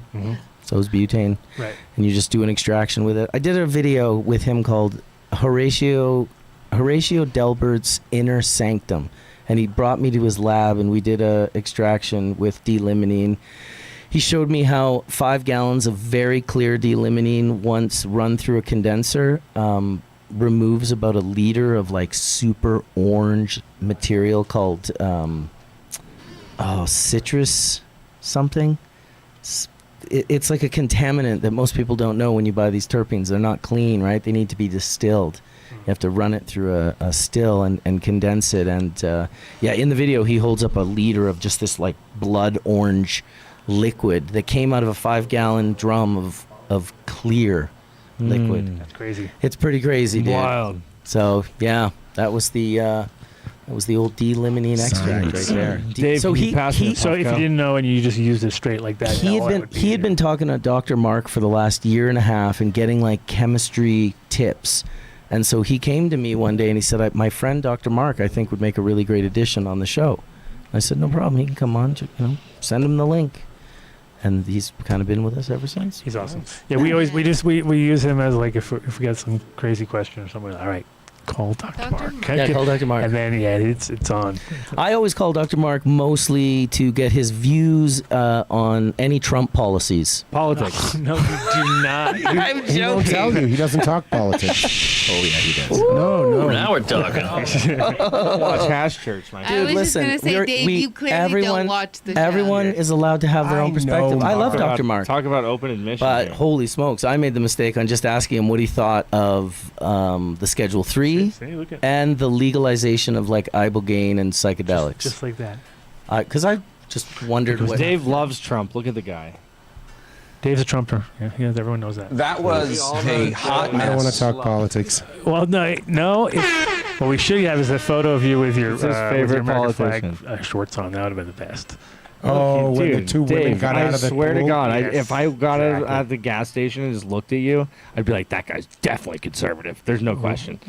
So is butane. Right. And you just do an extraction with it. I did a video with him called Horatio Delbert's Inner Sanctum. And he brought me to his lab, and we did a extraction with D-limonene. He showed me how 5 gallons of very clear D-limonene, once run through a condenser, removes about 1 liter of like super orange material called citrus something. It's like a contaminant that most people don't know when you buy these terpenes. They're not clean, right? They need to be distilled. You have to run it through a still and condense it. And in the video, he holds up 1 liter of just this like blood orange liquid that came out of a 5-gallon drum of clear liquid. That's crazy. It's pretty crazy, dude. Wild. So yeah, that was the old D-limonene extract right there. Dave, so if you didn't know and you just used it straight like that, he had been talking to Dr. Mark for the last year and a half and getting like chemistry tips. And so he came to me one day and he said, my friend Dr. Mark, I think would make a really great addition on the show. I said, no problem. He can come on. Send him the link. And he's kind of been with us ever since. He's awesome. Yeah, we use him as like if we got some crazy question or something. All right, call Dr. Mark. Yeah, call Dr. Mark. And then it's on. I always call Dr. Mark mostly to get his views on any Trump policies. Politics. No, you do not. I'm joking. He won't tell you. He doesn't talk politics. Oh yeah, he does. No. Now we're talking. Watch Hash Church, man. I was listen, just gonna say, Dave, you clearly don't watch the show. Everyone is allowed to have their own perspective. I love Dr. Mark. Talk about open admission. But here. holy smokes, I made the mistake on just asking him what he thought of the Schedule 3 and the legalization of like ibogaine and psychedelics. Just like that. Because I just wondered what... Dave loves Trump. Look at the guy. Dave's a Trumper. Yeah, everyone knows that. That was a hot mess. I don't want to talk politics. Well, no. What we should have is a photo of you with your favorite American flag shorts on. That would have been the best. Oh, when the two women Dave, got out of the pool. I swear to God, Yes, if I got out at the gas station and just looked at you, I'd be like, that guy's definitely conservative. There's no question.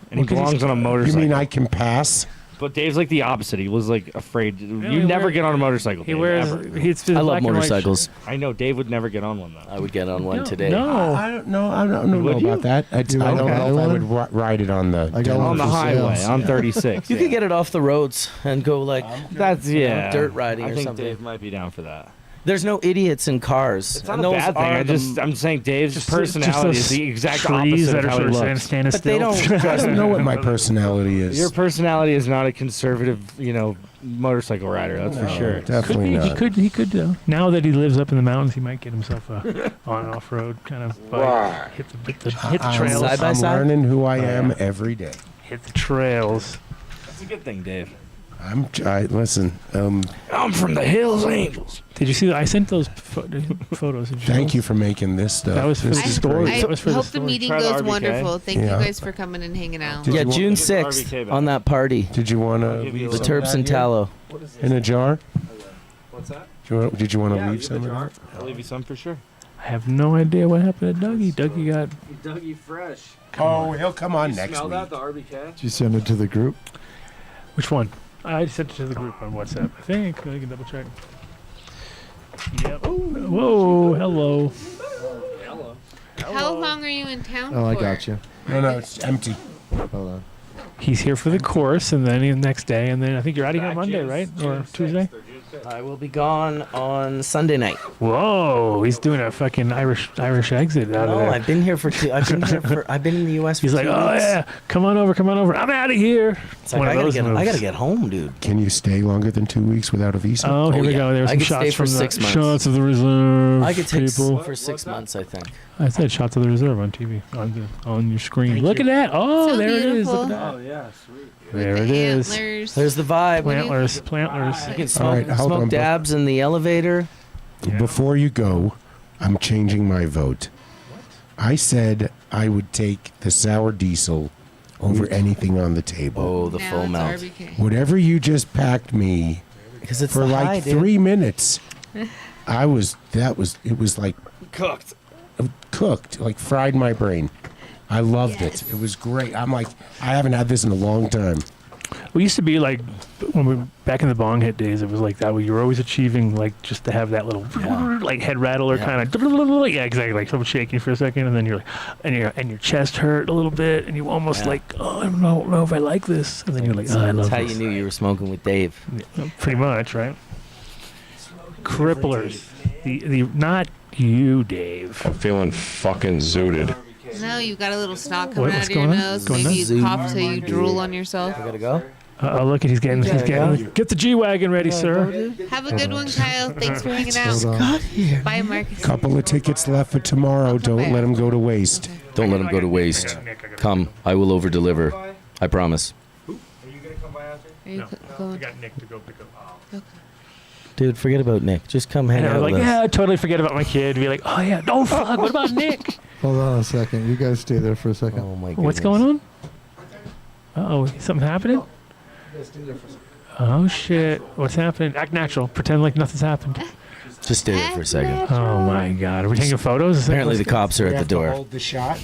And he belongs on a motorcycle. You mean I can pass? But Dave's like the opposite. He was like afraid. You never get on a motorcycle. He Dave, wears. ever. I love motorcycles. I know Dave would never get on one though. I would get on one today. No, I don't know. I don't know Would you? about that. I don't know if I would ride it on the On the highway on 36. You could get it off the roads and go like That's dirt riding I or think something. Dave might be down for that. There's no idiots in cars. It's not and a those bad thing. are I'm saying Dave's just personality those is the exact trees opposite that of are how he sort of looks. standing But still. they don't. I don't know what my personality is. Your personality is not a conservative, motorcycle rider. That's for sure. Definitely not. He could though. Now that he lives up in the mountains, he might get himself a on and off road kind of bike. Hit the trails. Side by I'm side? learning who I am every day. Hit the trails. That's a good thing, Dave. Listen. I'm from the Hills Angels. Did you see that? I sent those photos. Thank you for making this stuff. That was for This the is story. great. That was for I hope the the story. meeting Try the goes RBK. wonderful. Thank you Yeah. guys for coming and hanging out. Did Yeah, you June Get the 6th RBK back. on that party. Did you want to give you leave a The some little- of Terps that and here? tallow. In a jar? What's that? Did you want to leave some of that? I'll leave you some for sure. I have no idea what happened to Dougie. Dougie got. Dougie fresh. Oh, he'll come on next Smell week. that, the RBK? Did you send it to the group? Which one? I sent it to the group on WhatsApp. I think. I can double check. Yep. Whoa. Hello. How long are you in town Oh, I for? got you. No, it's empty. Hold on. He's here for the course, and then the next day, and then I think you're out of here Monday, right? Or Tuesday? I will be gone on Sunday night. Whoa, he's doing a fucking Irish exit out of No, there. I've been here for two. I've been in the U.S. He's for like, 2 oh weeks. yeah, come on over. I'm out of here. It's like, One I of gotta those get. I moves. gotta get home, dude. Can you stay longer than 2 weeks without a visa? Oh, here we yeah. go. There's I some could stay shots for from the 6 months. shots of the reserve. I could take people. for 6 months, I think. I said shots of the reserve on TV on your screen. Look at that. Oh, So there it is. beautiful. Look at that. Oh, yeah, sweet. There With it the is. antlers. There's the vibe. Plantlers. You can All smoke, right, hold smoke on, dabs in the elevator. Yeah. Before you go, I'm changing my vote. I said I would take the sour diesel over anything on the table. Oh, the Now full it's mount. RBK. Whatever you just packed me Because it's for the like high, dude. 3 minutes, it was like cooked, like fried my brain. I loved it. It was great. I'm like, I haven't had this in a long time. We used to be like when we were back in the bong hit days. It was like that. You were always achieving like just to have that little like head rattler kind of exactly like someone shaking for a second, and then you're like, and your chest hurt a little bit, and you almost like, oh, I don't know if I like this, and then you're like, oh, I love That's how this. you knew you were smoking with Dave. Yeah, pretty much, right? Cripplers, the not you, Dave. I'm feeling fucking zooted. No, you got a little snot coming out What's of your going on? nose. Going Maybe on? you cough till you drool on yourself. I gotta go. Oh, look at he's getting. Get the G-Wagon ready, sir. Have a good one, Kyle. Thanks for hanging out. Hold on. Bye, Marcus. Couple of tickets left for tomorrow. Don't let them go to waste. Don't let them go to waste. Come, I will over deliver. I promise. Are you going? got Nick to go pick up. Okay. Dude, forget about Nick. Just come hang And I out was like, with us. yeah, I totally forget about my kid. Be like, oh yeah, don't fuck. What about Nick? Hold on a second. You guys stay there for a second. Oh my goodness. What's going on? Oh, something happening? Oh shit! What's happening? Act natural. Pretend like nothing's happened. Just stay there for a second. Oh my god! Are we taking photos? Apparently the cops are at the door. Hold the shot.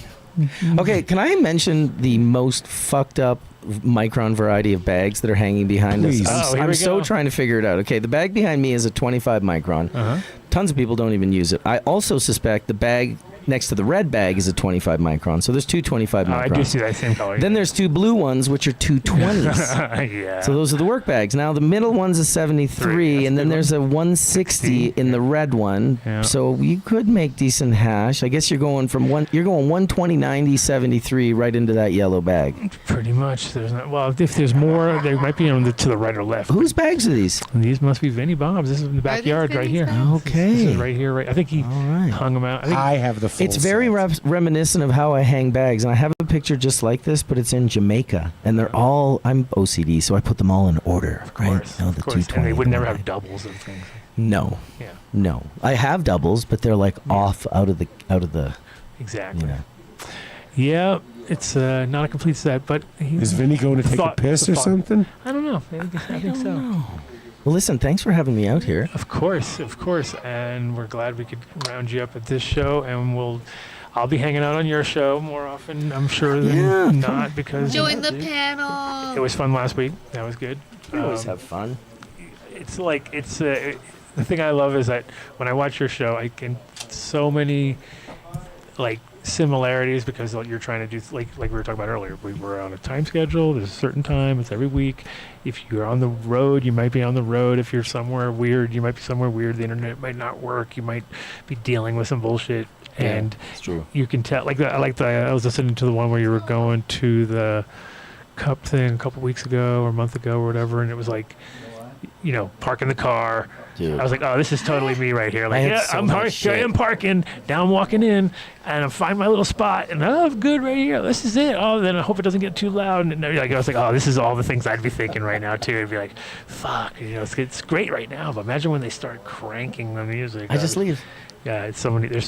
Okay, can I mention the most fucked up micron variety of bags that are hanging behind Please. us? Oh, here I'm we so go. trying to figure it out. Okay, the bag behind me is a 25 micron. Uh-huh. Tons of people don't even use it. I also suspect the bag next to the red bag is a 25 micron. So there's two 25 Oh, microns. I do see that same color. Then there's two blue ones, which are 220s. yeah. So those are the work bags. Now the middle one's a 73, That's and a then good there's a 160 in the red one. Yeah. So you could make decent hash. I guess you're going from 120, 90, 73 right into that yellow bag. Pretty much. There's not. Well, if there's more, there might be on to the right or left. Whose bags are these? These must be Vinny Bob's. This is in the backyard right here. Okay. This is right here. Right. I think he All right. hung them out. I think I have the full It's very set. reminiscent of how I hang bags, and I have a picture just like this, but it's in Jamaica, and they're all. I'm OCD, so I put them all in order. Of course. Right? No, the Of course. 220. And they would the never 190. have doubles and things. No. Yeah. No. I have doubles, but they're like off out of the. Exactly. You know. Yeah. It's not a complete set, but he, Is Vinny going to take a piss or something? I don't know. I think so. Well, listen. Thanks for having me out here. Of course, and we're glad we could round you up at this show, and I'll be hanging out on your show more often, I'm sure, than not, because Join the panel. it was fun last week. That was good. We always have fun. It's like the thing I love is that when I watch your show, I can so many like similarities because you're trying to do like we were talking about earlier. We were on a time schedule. There's a certain time. It's every week. If you're on the road, you might be on the road. If you're somewhere weird, you might be somewhere weird. The internet might not work. You might be dealing with some bullshit. And it's true. You can tell. I was listening to the one where you were going to the Cup thing a couple weeks ago or a month ago or whatever, and it was like, parking the car. Dude. I was like, oh, this is totally me right here. Like, I'm parking, now I'm walking in, and I'm finding my little spot, and I'm good right here. This is it. Oh, then I hope it doesn't get too loud. And I was like, oh, this is all the things I'd be thinking right now, too. I'd be like, fuck, it's great right now, but imagine when they start cranking the music. I just leave. Yeah, it's so many.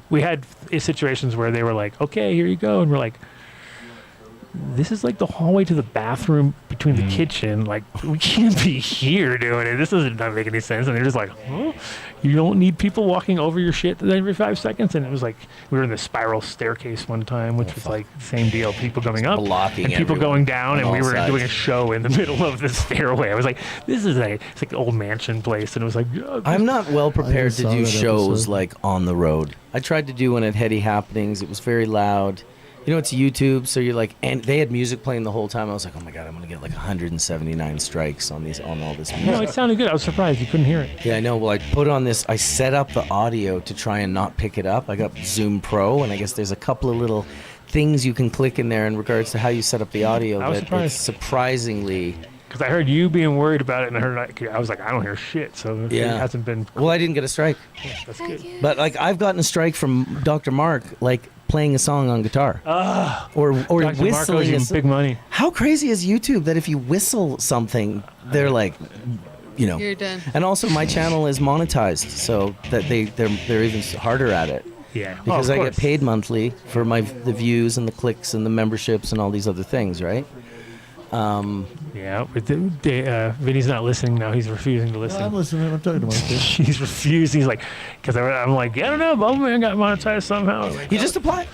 We had situations where they were like, okay, here you go. And we're like, this is like the hallway to the bathroom between the kitchen. Like, we can't be here doing it. This doesn't make any sense. And they're just like, huh? You don't need people walking over your shit every 5 seconds. And it was like, we were in the spiral staircase one time, which was like the same deal. People coming up and people going down. And we were doing a show in the middle of the stairway. I was like, it's like an old mansion place. And it was like, I'm not well prepared to do shows like on the road. I tried to do one at Heady Happenings. It was very loud. It's YouTube, so you're like, and they had music playing the whole time. I was like, oh my God, I'm going to get like 179 strikes on all this music. No, it sounded good. I was surprised you couldn't hear it. Yeah, I know. Well, I put on this, I set up the audio to try and not pick it up. I got Zoom Pro, and I guess there's a couple of little things you can click in there in regards to how you set up the audio. I was surprised. Surprisingly. Because I heard you being worried about it, and I was like, I don't hear shit, so it hasn't been. Well, I didn't get a strike. Yeah, that's good. But like, I've gotten a strike from Dr. Mark, like playing a song on guitar, or Dr. whistling. Big money. How crazy is YouTube that if you whistle something, they're like, you're done. And also, my channel is monetized, so that they're even harder at it. Yeah, because I get paid monthly for the views and the clicks and the memberships and all these other things, right? Yeah, Vinny's not listening now. He's refusing to listen. No, I'm listening. I'm talking to myself. He's refused. He's like, because I'm like, I don't know, Bubbleman got monetized somehow. Like, you just apply.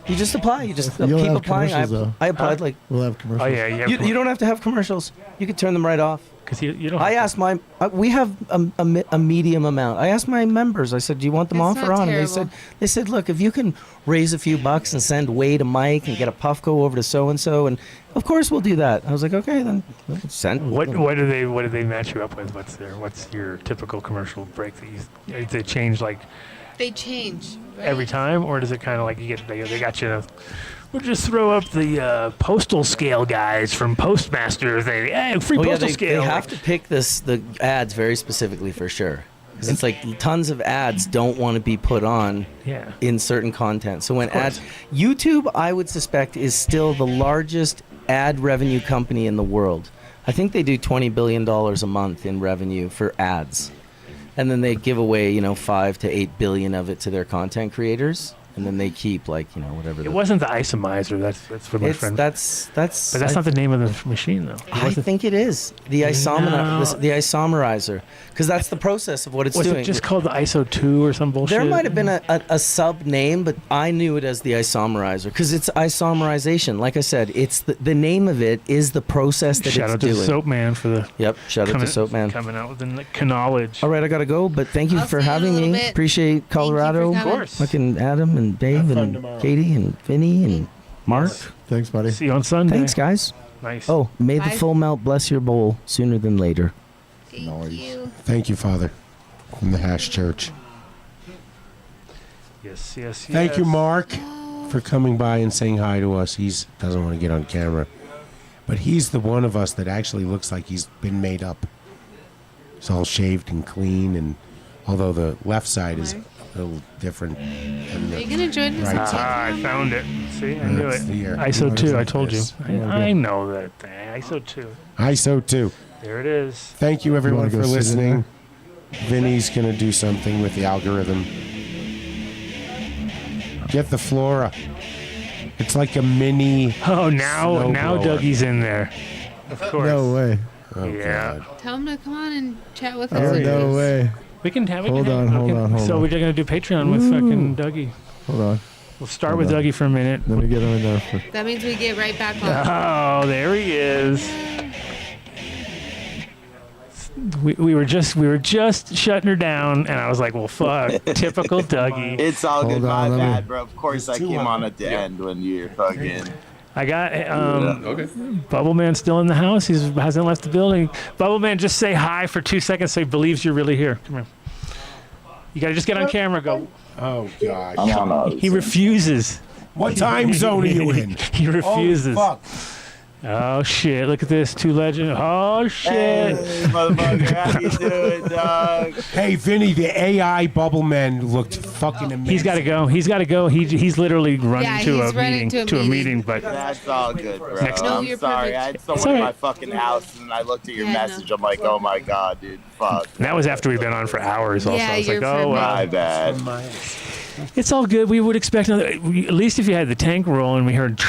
You just apply. You just keep applying. I applied like. We'll have commercials. Oh yeah, you don't have to have commercials. You could turn them right off. Because you don't. I asked we have a medium amount. I asked my members. I said, do you want them off or on? And they said, look, if you can raise a few bucks and send Wade a mic and get a Puffco over to so and so, and of course we'll do that. I was like, okay, then send. What do they match you up with? What's your typical commercial break that they change like? They change right? every time, or does it kind of like they got you? We'll just throw up the postal scale guys from Postmaster. Free postal scale. They have to pick the ads very specifically for sure. Because it's like tons of ads don't want to be put on in certain content. So when YouTube, I would suspect, is still the largest ad revenue company in the world. I think they do $20 billion a month in revenue for ads. And then they give away, 5 to 8 billion of it to their content creators. And then they keep whatever. It wasn't the isomizer. That's for my friend. But that's not the name of the machine, though. I think it is the isomerizer, because that's the process of what it's doing. Was it just called the ISO 2 or some bullshit? There might have been a sub name, but I knew it as the isomerizer because it's isomerization. Like I said, it's the name of it is the process that it's doing. Shout out to Soap Man for the. Yep. Shout out to Soap Man coming out with the knowledge. All right, I gotta go, but thank you for having me. Bit. Appreciate Colorado. Of course. Fucking Adam and Dave and Katie and Vinny and Mark. Thanks, buddy. See you on Sunday. Thanks, guys. Nice. Oh, may the full melt bless your bowl sooner than later. Thank you. Thank you, Father, from the Hash Church. Yes. Thank you, Mark, for coming by and saying hi to us. He doesn't want to get on camera, but he's the one of us that actually looks like he's been made up. He's all shaved and clean, and although the left side is a little different. Are you going to join us? I found it. See, I knew it. ISO 2, I told you. I know that thing. ISO 2. ISO 2. There it is. Thank you, everyone, for listening. Vinny's going to do something with the algorithm. Get the Flora. It's like a mini. Oh, now Dougie's in there. Of course. No way. Oh, yeah. God. Tell him to come on and chat with us. Oh, no way. We can have. Hold on. So we're going to do Patreon with fucking Dougie. Hold on. We'll start with Dougie for a minute. Let me get him in there. That means we get right back on. Oh, there he is. We were just shutting her down, and I was like, "Well, fuck, typical Dougie." It's all good, Hold on, my let me- bad, bro. Of course, I came on at the end when you're fucking. I got Bubbleman still in the house. He hasn't left the building. Bubbleman, just say hi for 2 seconds so he believes you're really here. Come here. You gotta just get on camera. Go. Oh gosh. He refuses. What time zone are you in? He refuses. Oh, fuck. Oh shit! Look at this, 2 Legend. Oh shit! Hey, motherfucker, how you doing, dog? Hey, Vinny, the AI Bubbleman looked fucking amazing. He's got to go. He's got to go. He's literally running to a meeting. But That's all good, bro. Next I'm you're sorry. perfect. I had someone all in right. my fucking house, and I looked at your message. I'm like, oh my god, dude, fuck. that was after we'd been on for hours. Also, Yeah, I was like, you're oh well. My bad. It's all good. We would expect another. At least if you had the tank rolling, we heard.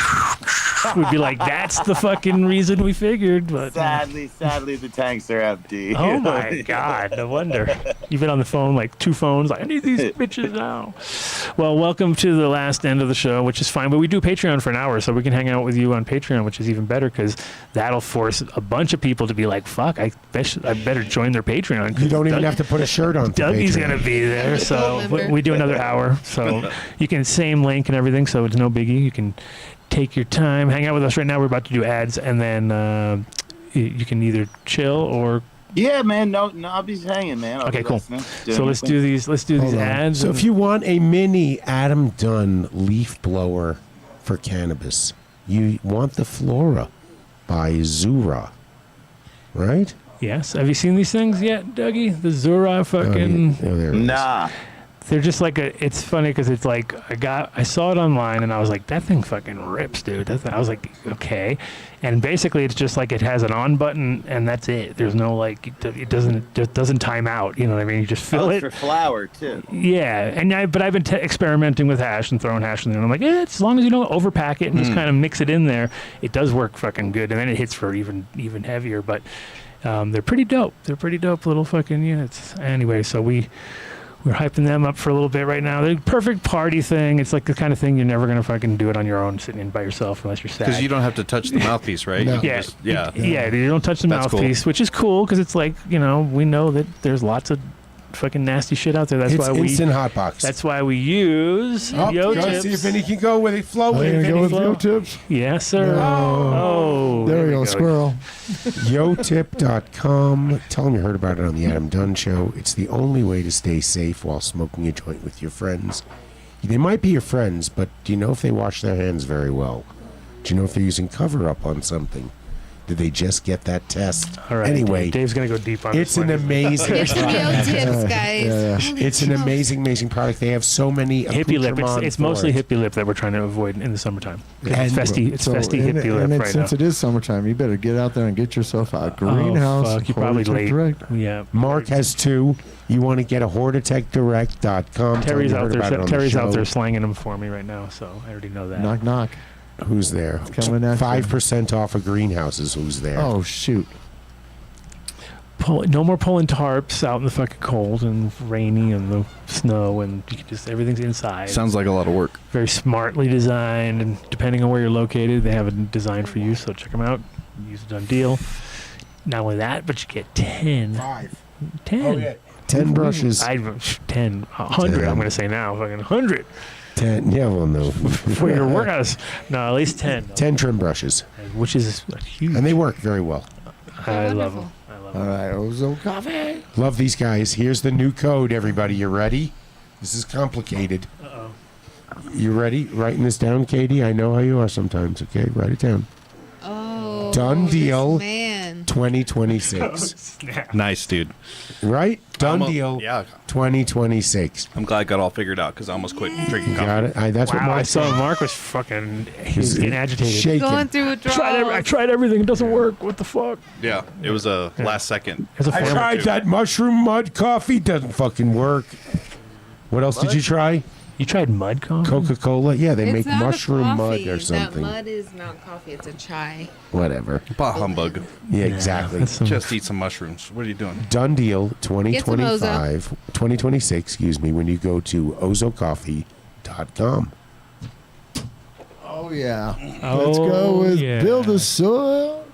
We'd be like, that's the fucking reason we figured. But Sadly, the tanks are empty. oh my god, no wonder. You've been on the phone like 2 phones. Like, I need these bitches now. Well, welcome to the last end of the show, which is fine. But we do Patreon for an hour, so we can hang out with you on Patreon, which is even better because that'll force a bunch of people to be like, fuck, I better join their Patreon. You don't even have to put a shirt on. for Dougie's Patreon. gonna be there, so we do another hour. So you can same link and everything, so it's no biggie. You can take your time, hang out with us right now. We're about to do ads, and then you can either chill or. Yeah, man. No, I'll be hanging, man. Okay, cool. So let's do these. Let's do these ads. So if you want a mini Adam Dunn leaf blower for cannabis, you want the Flora by Zura, right? Yes. Have you seen these things yet, Dougie? The Zura fucking. Oh, there it is. Nah. They're just like it's funny because it's like I saw it online and I was like, that thing fucking rips, dude. I was like, okay. And basically it's just like it has an on button and that's it. There's no like, it doesn't time out. You know what I mean? You just fill it. For flour too. Yeah. But I've been experimenting with hash and throwing hash in there. And I'm like, it's as long as you don't overpack it and just kind of mix it in there, it does work fucking good. And then it hits for even heavier. But they're pretty dope. They're pretty dope little fucking units. Anyway, so we're hyping them up for a little bit right now. They're a perfect party thing. It's like the kind of thing you're never going to fucking do it on your own, sitting in by yourself unless you're sad. Because you don't have to touch the mouthpiece, right? No. You Yeah. just- Yeah, you don't touch the That's mouthpiece, which is cool because it's like, we know that there's lots of fucking nasty shit out there. That's It's why we instant hot box. That's why we use Oh, Yo go Tips. see if Vinny can go with it. Flow with Are you it. gonna go Vinny. with Flow. Yo Tips? Yes, sir. No. Oh, There we go, squirrel. YoTip.com. Tell them you heard about it on the Adam Dunn Show. It's the only way to stay safe while smoking a joint with your friends. They might be your friends, but do you know if they wash their hands very well? Do you know if they're using cover-up on something? Did they just get that test? All right. Anyway, Dave's going to go deep on it's this an one. amazing Get some Yo Tips, guys. It's an amazing product. They have so many Hippie lip. accoutrements It's for mit's mostly it. hippie lip that we're trying to avoid in the summertime. And- It's festy hippie lip right since now. it is summertime, you better get out there and get yourself a greenhouse. Oh, fuck. You're probably Hortitech late. Direct. Yeah. Mark has 2. You want to get a HortitechDirect.com. Terry's Tell out them you heard there. about it on the Terry's out show. there slanging them for me right now, so I already know that. Knock, knock. Who's there? Coming at you. 5% off of greenhouses. Who's there? Oh, shoot. No more pulling tarps out in the fucking cold and rainy and the snow, and you can just everything's inside. Sounds like a lot of work. Very smartly designed, and depending on where you're located, they have a design for you. So check them out. Use a Dunn deal. Not only that, but you get 10. 10. Oh, yeah. 10 brushes. 10. 100. I'm going to say now. Fucking 100. 10. Yeah, well, no. For your workouts. No, at least 10. 10 trim brushes. Which is huge. And they work very well. I love them. All right, Ozo Coffee. Love these guys. Here's the new code, everybody. You ready? This is complicated. Uh-oh. You ready? Writing this down, Katie? I know how you are sometimes, okay? Write it down. Oh. Done deal. Man. 2026. Nice, dude. Right? Done I'm a- deal. yeah. 2026. I'm glad I got all figured out because I almost quit drinking coffee. Got it? That's what Wow, I Mark saw said. Mark was fucking. He was getting agitated. Shaking. Going through withdrawals. I tried everything. It doesn't work. What the fuck? Yeah, it was a last second. As a I farmer, tried too. that mushroom mud coffee. Doesn't fucking work. What else did you try? You tried mud coffee? Coca-Cola? Yeah, they It's make not a mushroom mud coffee. or something. That mud is not coffee. It's a chai. Whatever. Bah humbug. Yeah, exactly. Just eat some mushrooms. What are you doing? Done deal Get some 2025, 2026, excuse me, when you go to ozocoffee.com. buildasoil.com. Oh, yeah. Let's go with Build a Soil.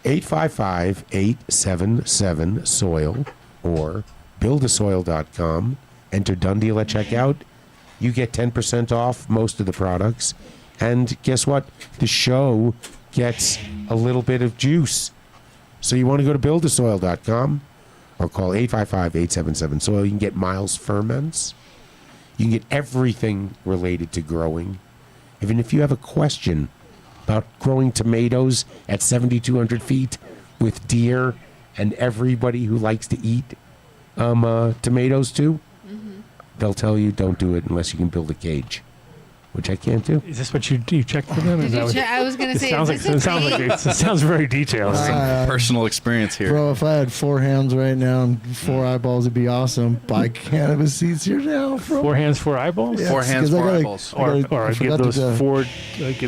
855-877-SOIL or buildasoil.com. Enter Dunn Deal at checkout. You get 10% off most of the products. And guess what? The show gets a little bit of juice. So you want to go to buildasoil.com or call 855-877-SOIL. You can get Miles ferments. You can get everything related to growing. Even if you have a question about growing tomatoes at 7,200 feet with deer and everybody who likes to eat tomatoes too, they'll tell you don't do it unless you can build a cage, which I can't do. Is this what you checked for them? Did you I was going to say, it sounds very detailed. Some personal experience here. Bro, if I had 4 hands right now and 4 eyeballs, it'd be awesome. Buy cannabis seeds here now. 4 hands, 4 eyeballs? Yes, 4 hands, 4 eyeballs. Or give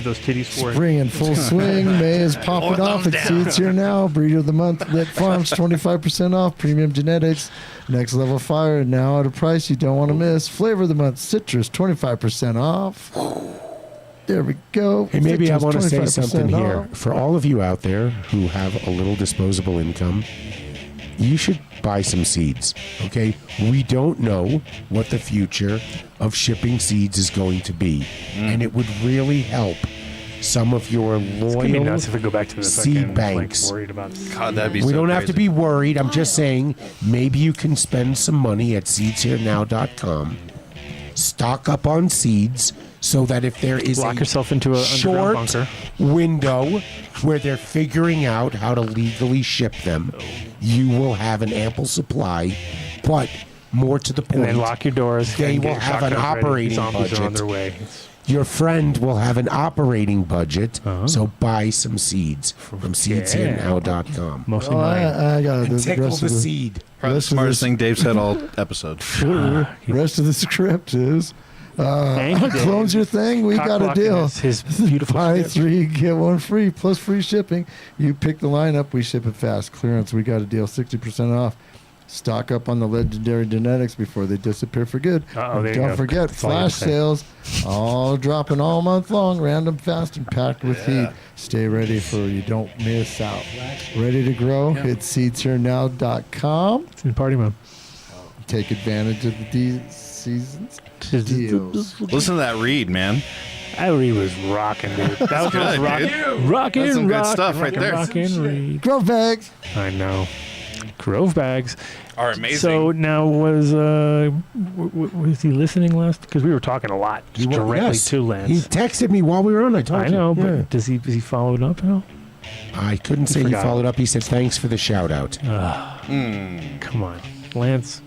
those titties 4. Spring in full swing. May is popping off. It's Seeds Here Now. Breeder of the Month. Lit Farms, 25% off. Premium genetics. Next Level Fire. Now at a price you don't want to miss. Flavor of the Month. Citrus, 25% off. There we go. Hey, maybe I want to say 25% something here. off. For all of you out there who have a little disposable income, you should buy some seeds, okay? We don't know what the future of shipping seeds is going to be, and it would really help some of your It's gonna be loyal nuts if we go back to the seed fucking, banks. Like, worried about. God, that'd be We so don't have to crazy. be worried. I'm just saying maybe you can spend some money at seedsherenow.com, stock up on seeds, so that if there is Lock a yourself into a short underground window where they're figuring out how to legally ship them, you will have an ample supply. But more to the point, And then lock your doors. they and will get have an shotguns ready. operating Zombies are on budget. their way. Your friend will have an operating budget, so buy some seeds from seedsherenow.com. Mostly I got And the tickle rest the of the seed. Probably the rest of smartest this- thing Dave said all episode. Rest of the script is Thank you, Dave. clones your thing. We Cock got a blocking deal. his beautiful Buy script. 3, get 1 free, plus free shipping. You pick the lineup, we ship it fast. Clearance, we got a deal, 60% off. Stock up on the legendary genetics before they disappear for good. Uh-oh, And there you don't go. forget, That's all you flash have to say. sales, all dropping all month long, random, fast, and packed with heat. Stay ready for you don't miss out. Ready to grow? Hit seedsherenow.com. It's in party mode. Take advantage of the season's deals. Listen to that read, man. That read was rocking, dude. That was good, rocking. dude. Rocking, That's some good rocking, stuff right rocking, there. Rocking, read. Grove bags. I know. Grove bags. Are amazing. So now was he listening last? Because we were talking a lot just directly Yes. to Lance. He texted me while we were on. I told I you. know, Yeah. but does he follow it up at all? I couldn't say he forgot. followed up. He said thanks for the shout out. Come on, Lance.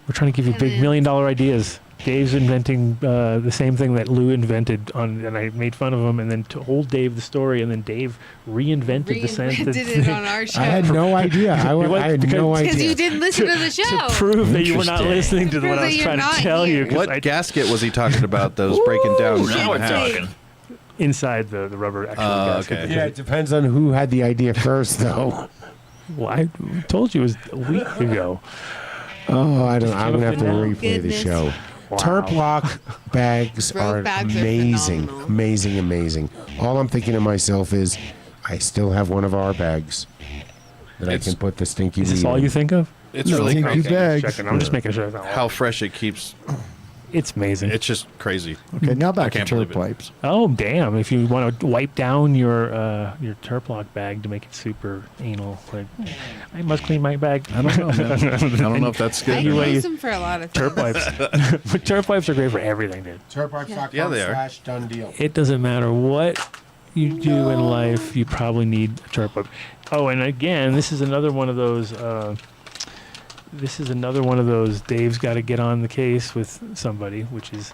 We're trying to give you big $1 million ideas. Dave's inventing the same thing that Lou invented and I made fun of him, and then told Dave the story, and then Dave reinvented the sentence. Reinvented it on our show. I had no idea. I had no Because idea. you didn't listen to the show. To prove that you were not listening to To what I prove was that trying you're to not tell here. you. 'cause What gasket was he talking about that was breaking down? Now we're talking. Inside the rubber actual gasket. okay. Yeah, it depends on who had the idea first, though. Well, I told you it was a week ago. Oh, I don't. I'm gonna have to Now. replay the Goodness. show. Wow. Turplock bags Grove are bags are amazing, phenomenal. amazing, amazing. All I'm thinking to myself is, I still have one of our bags that I can put the stinky. Is this weed all in. you think of? It's No, really think crazy. you bags. Checking. I'm just making sure. It's not How fresh it keeps. It's amazing. It's just crazy. Okay, now back to can't believe turp it. wipes. Oh damn! If you want to wipe down your Turplock bag to make it super anal, like I must clean my bag. I don't know, man. I don't know if that's I good. You want use to them for a lot of things. turp wipes? But turp wipes are great for everything, dude. Turpwipes.com Yeah, they are. /done deal. It doesn't matter what you do in life, you probably need a turp wipe. Oh, and again, this is another one of those. Dave's got to get on the case with somebody, which is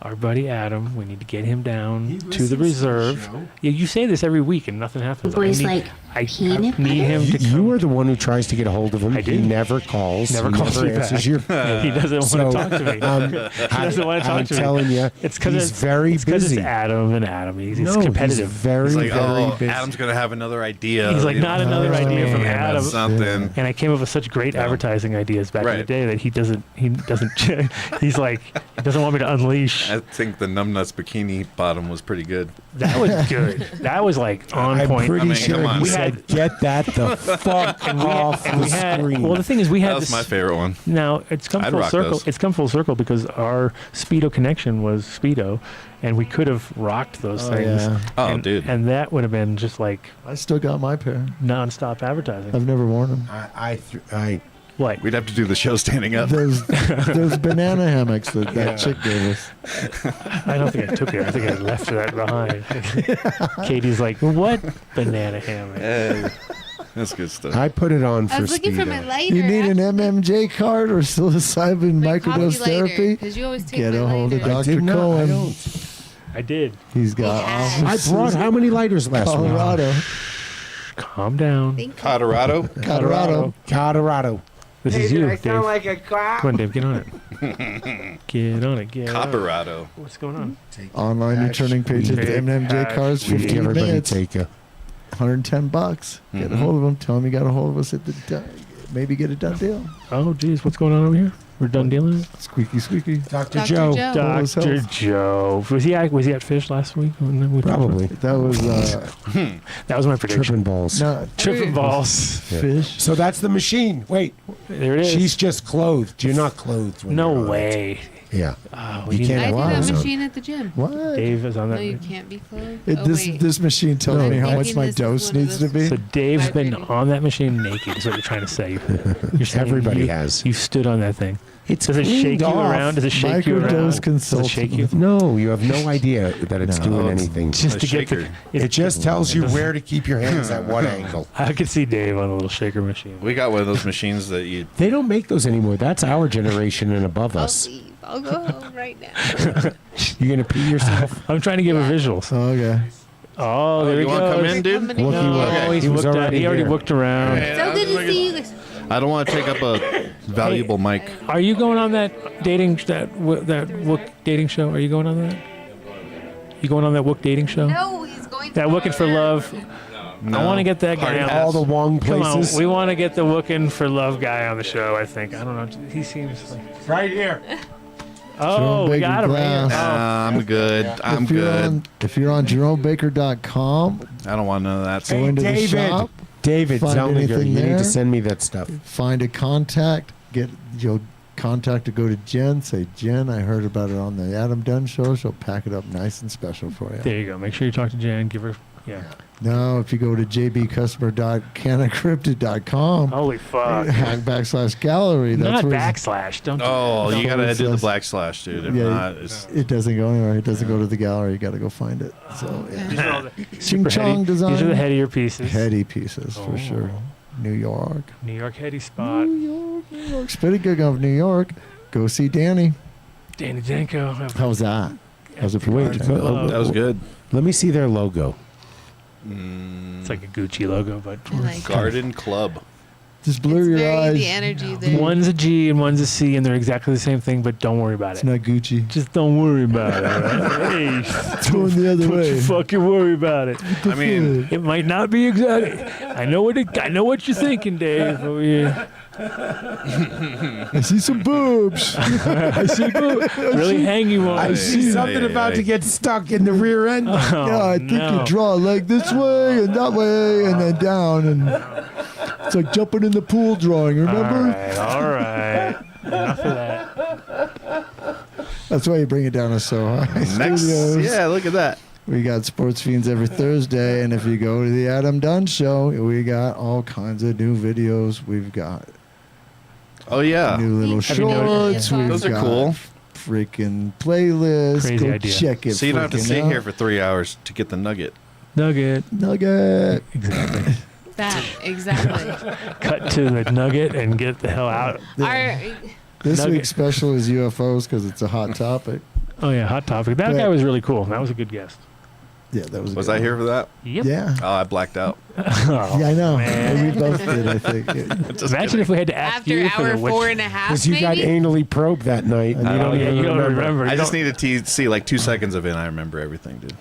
our buddy Adam. We need to get him down to the reserve. Yeah, you say this every week and nothing happens. Boys I like I need him to come. You are the one who tries to get a hold of him. I do. He never calls. Never he calls never me answers back. He doesn't want to talk to me. He doesn't want to talk to me. I'm telling you, it's because he's very busy. It's Adam and Adam. He's No, competitive. he's very, It's like, very oh, busy. Adam's gonna have another idea. He's like, not another idea from Adam. Something. And I came up with such great advertising ideas back in the day that he doesn't. He's like, he doesn't want me to unleash. I think the numbnuts bikini bottom was pretty good. That was good. That was like on I'm point. pretty sure come on. he We said, had- "Get that the fuck off the screen." Well, the thing is, we had That was this, my favorite one. Now it's come I'd full rock circle. those. It's come full circle because our Speedo connection was Speedo, and we could have rocked those things. yeah. Oh, and, dude. and that would have been just like I still got my pair. nonstop advertising. I've never worn them. I What? We'd have to do the show standing up. Those banana hammocks that chick gave us. I don't think I took it. I think I left that behind. Katie's like, "What banana hammock?" That's good stuff. I put it on for I was looking for my Speedo. lighter. You need an MMJ card or psilocybin My microdose coffee lighter, therapy? 'cause you always take Get my a hold of lighter. I Dr. did not. I Cohen. don't. I did. He's got I offices brought how many lighters last week? Colorado. Calm down. Thank you. Colorado. Colorado. This is you, Dave. like a cop? Come on, Dave. Get on it. Get on it. Get on it. Colorado. What's going on? Online returning pages, Take MMJ cash. cards, We 15 everybody minutes, take a. $110. Get a hold of him. Tell him you got a hold of us at the maybe get a done deal. Oh, geez. What's going on over here? We're done dealing with it? Squeaky, squeaky. Dr. Dr. Joe. Joe. Dr. Joe. Was he at Fish last week? Probably. That was That was my prediction. Tripping balls. not Tripping balls. fish. So that's the machine. Wait, There it is. she's just clothed. You're not clothed. When no you're on it. way. Yeah. Oh, You can't I do Wow. that So- machine at the gym. What? Dave is on No, that. you can't be clothed. Oh, This wait. this machine tells No, me how I'm much thinking my this is dose one of needs to those- be. So Dave's been Vibrating. on that machine naked. Is what you're trying to say. You're saying Everybody you, has. You stood on that thing. It's Does it shake cleaned you off. around? Does it shake you Microdose around? Does it consultant. shake you? No, you have no idea that it's No. doing It's anything. Just to get shaker. the, It just tells you where to keep your hands at what angle. I could see Dave on a little shaker machine. We got one of those machines that you. They don't make those anymore. That's our generation and above I'll us. leave. I'll go home right now. You gonna pee yourself? I'm trying to give a visuals. Oh, okay. Oh, there you he want to goes. come in, dude? Coming in. No, Okay. he's He was looked at. already He already here. looked around. So good to see you guys. I don't want to take up a valuable mic. Are you going on that dating that Wook dating show? Are you going on that? You going on that Wook dating show? No, he's going to That Wookin' for Love. No. I want to get that guy Hard on. pass. All the wrong Come on, places. we want to get the Wookin' for Love guy on the show. I think. I don't know. He seems like. Right here. Oh, we Baker got him. Right here. Glass. I'm good. I'm if you're good. if you're on JeromeBaker.com, I don't want none of that. go Hey, into the David. shop, David Find Zellniger, anything you need there? to send me that stuff. find a contact, you'll contact to go to Jen, say, Jen, I heard about it on the Adam Dunn show. She'll pack it up nice and special for you. There you go. Make sure you talk to Jan. Give her. Yeah. Now, if you go to jbcustomer.canacrypted.com, Holy fuck. /gallery, that's Not where backslash. Don't. Oh, do you that. gotta do the Slash. // dude. If Yeah, not, it's it doesn't go anywhere. It doesn't go to the gallery. You got to go find it. So, These are all the Ching super Chong heady. design. These are the headier pieces. Heady pieces for sure. New York. New York heady spot. New York. Speaking of New York, go see Danny. Danny Danko. How's that? How's it for Wait, you? that was good. Let me see their logo. It's like a Gucci logo, but I like Garden Club. Just blur your very eyes. the energy there. one's a G and one's a C, and they're exactly the same thing. But don't worry about It's it. not Gucci. Just don't worry about it. Right? Hey, It's going the other don't way. you fucking worry about it. I mean, It might not be exactly. I know what you're thinking, Dave. Over here. I see some boobs. I see really hang you on. I see something about to get stuck in the rear end. Oh, Yeah, I think no. you draw a leg this way and that way and then down. And it's like jumping in the pool drawing, remember? All right. Enough of that. That's why you bring it down to so high. next. Studios. Yeah, look at that. We got Sports Fiends every Thursday. And if you go to the Adam Dunn show, we got all kinds of new videos. We've got Oh yeah. new little Have you noticed? shorts. We've Those are got cool. freaking playlist. Crazy Go idea. check it. So you don't have to freaking sit out. here for 3 hours to get the nugget. Nugget. Nugget. Exactly. That, exactly. Cut to the nugget and get the hell out. Our, This Nugget. week's special is UFOs because it's a hot topic. Oh yeah, hot topic. That But- guy was really cool. That was a good guest. Yeah, that was. Was I here for that? Yep. Yeah. Oh, I blacked out. Oh, Yeah, I know. man. We both did, I think. Imagine if we had to ask After you for hour the which, 4.5, Because you got maybe? anally probed that night, and you don't even you don't remember. remember. I You just don't- needed to see like 2 seconds of it, and I remember everything, dude.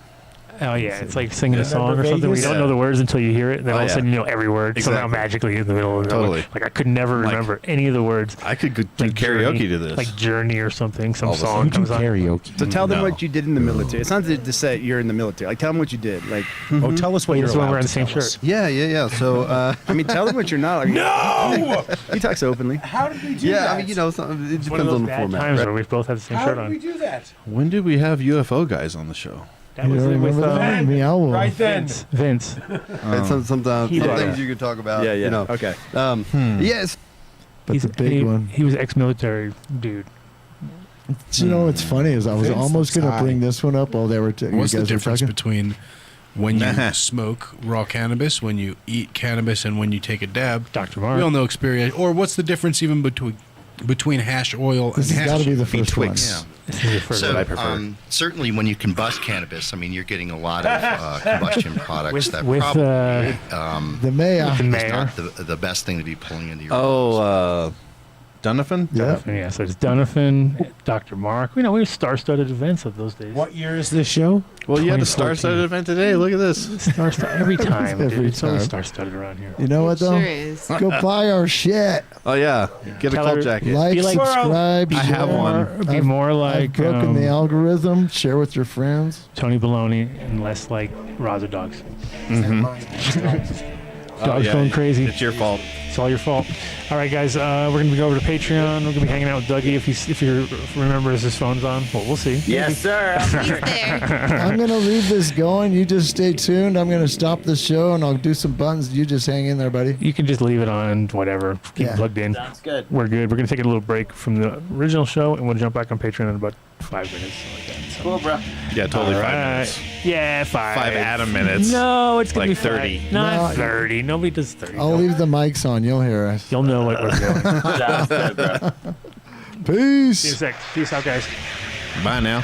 Oh yeah, it's like singing a Remember song or something where you Vegas? don't know the words until you hear it, and then Oh, all of a yeah. sudden you know every word somehow Exactly. magically in the middle of the Totally. Like I could never Like- remember any of the words. I could do Like karaoke Journey, to this. like Journey or something. Some All of a song sudden. comes on. Karaoke. So tell them No. what you did in the military. It's not to say you're in the military. Like, tell them what you did. Like, Oh, tell us what you're That's when allowed we're in to the same tell us. shirt. yeah. So, I mean, tell them what you're not. Like, No! He talks openly. How did we do Yeah, that? I mean, you know, it It's one of depends those on the bad format. times right? where we both have the same How shirt did we on. do that? When did we have UFO guys on the show? That You was don't it with remember that? Meow Wolf. Right then. Vince. And sometimes He some brought it things up. you can talk about. Yeah. You know. Okay. Yes. But the big one. He was ex-military dude. You know what's funny is I was Vince almost going looks to bring high. this one up while they were you What's the guys were difference talking. between when you smoke raw cannabis, when you eat cannabis, and when you take a dab? Dr. Mark. We all know experience. Or what's the difference even between hash oil This and has got hash? to be the first Twix. one. This is the first So, one I prefer. certainly when you combust cannabis, I mean, you're getting a lot of combustion products that with probably The mayor. the is mayor. not the best thing to be pulling into your Donovan? Yeah. Yeah, so it's Donovan, Dr. Mark. You know, we were star-studded events of those days. What year is this show? Well, you had a 2014. star-studded event today. Look at this. Star-studded every time, dude. Every It's always time. star-studded around here. You know what, though? Sure is. Go buy our shit. Oh yeah, get a Tell cult her- jacket. Like, Be like- subscribe, I have share. one. Be more like I've broken the algorithm. Share with your friends. Tony Baloney and less like Raza Dogs. Oh, Dogs yeah, going crazy. It's your fault. It's all your fault. All right, guys, we're going to be over to Patreon. We're going to be hanging out with Dougie if he remembers his phone's on. Well, we'll see. Yes, sir. He's there. I'm going to leave this going. You just stay tuned. I'm going to stop the show and I'll do some buttons. You just hang in there, buddy. You can just leave it on, whatever. Keep it plugged in. Sounds good. We're good. We're going to take a little break from the original show, and we'll jump back on Patreon in about 5 minutes. Like that. So, Cool, bro. Yeah, totally. all 5 right. minutes. Yeah, 5. 5 Adam minutes. No, it's going to Like be 30. 30. Not No, 30. Nobody does 30. I'll leave the mics on. You'll hear us. You'll know what we're doing. Sounds good, bro. Peace. See you in a sec. Peace out, guys. Bye now.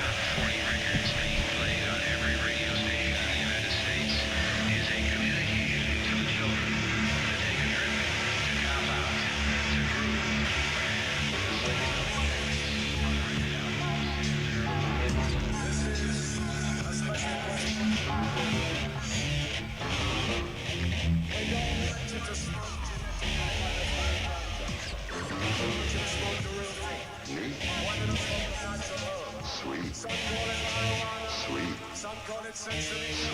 Sweet. Some call it sensory.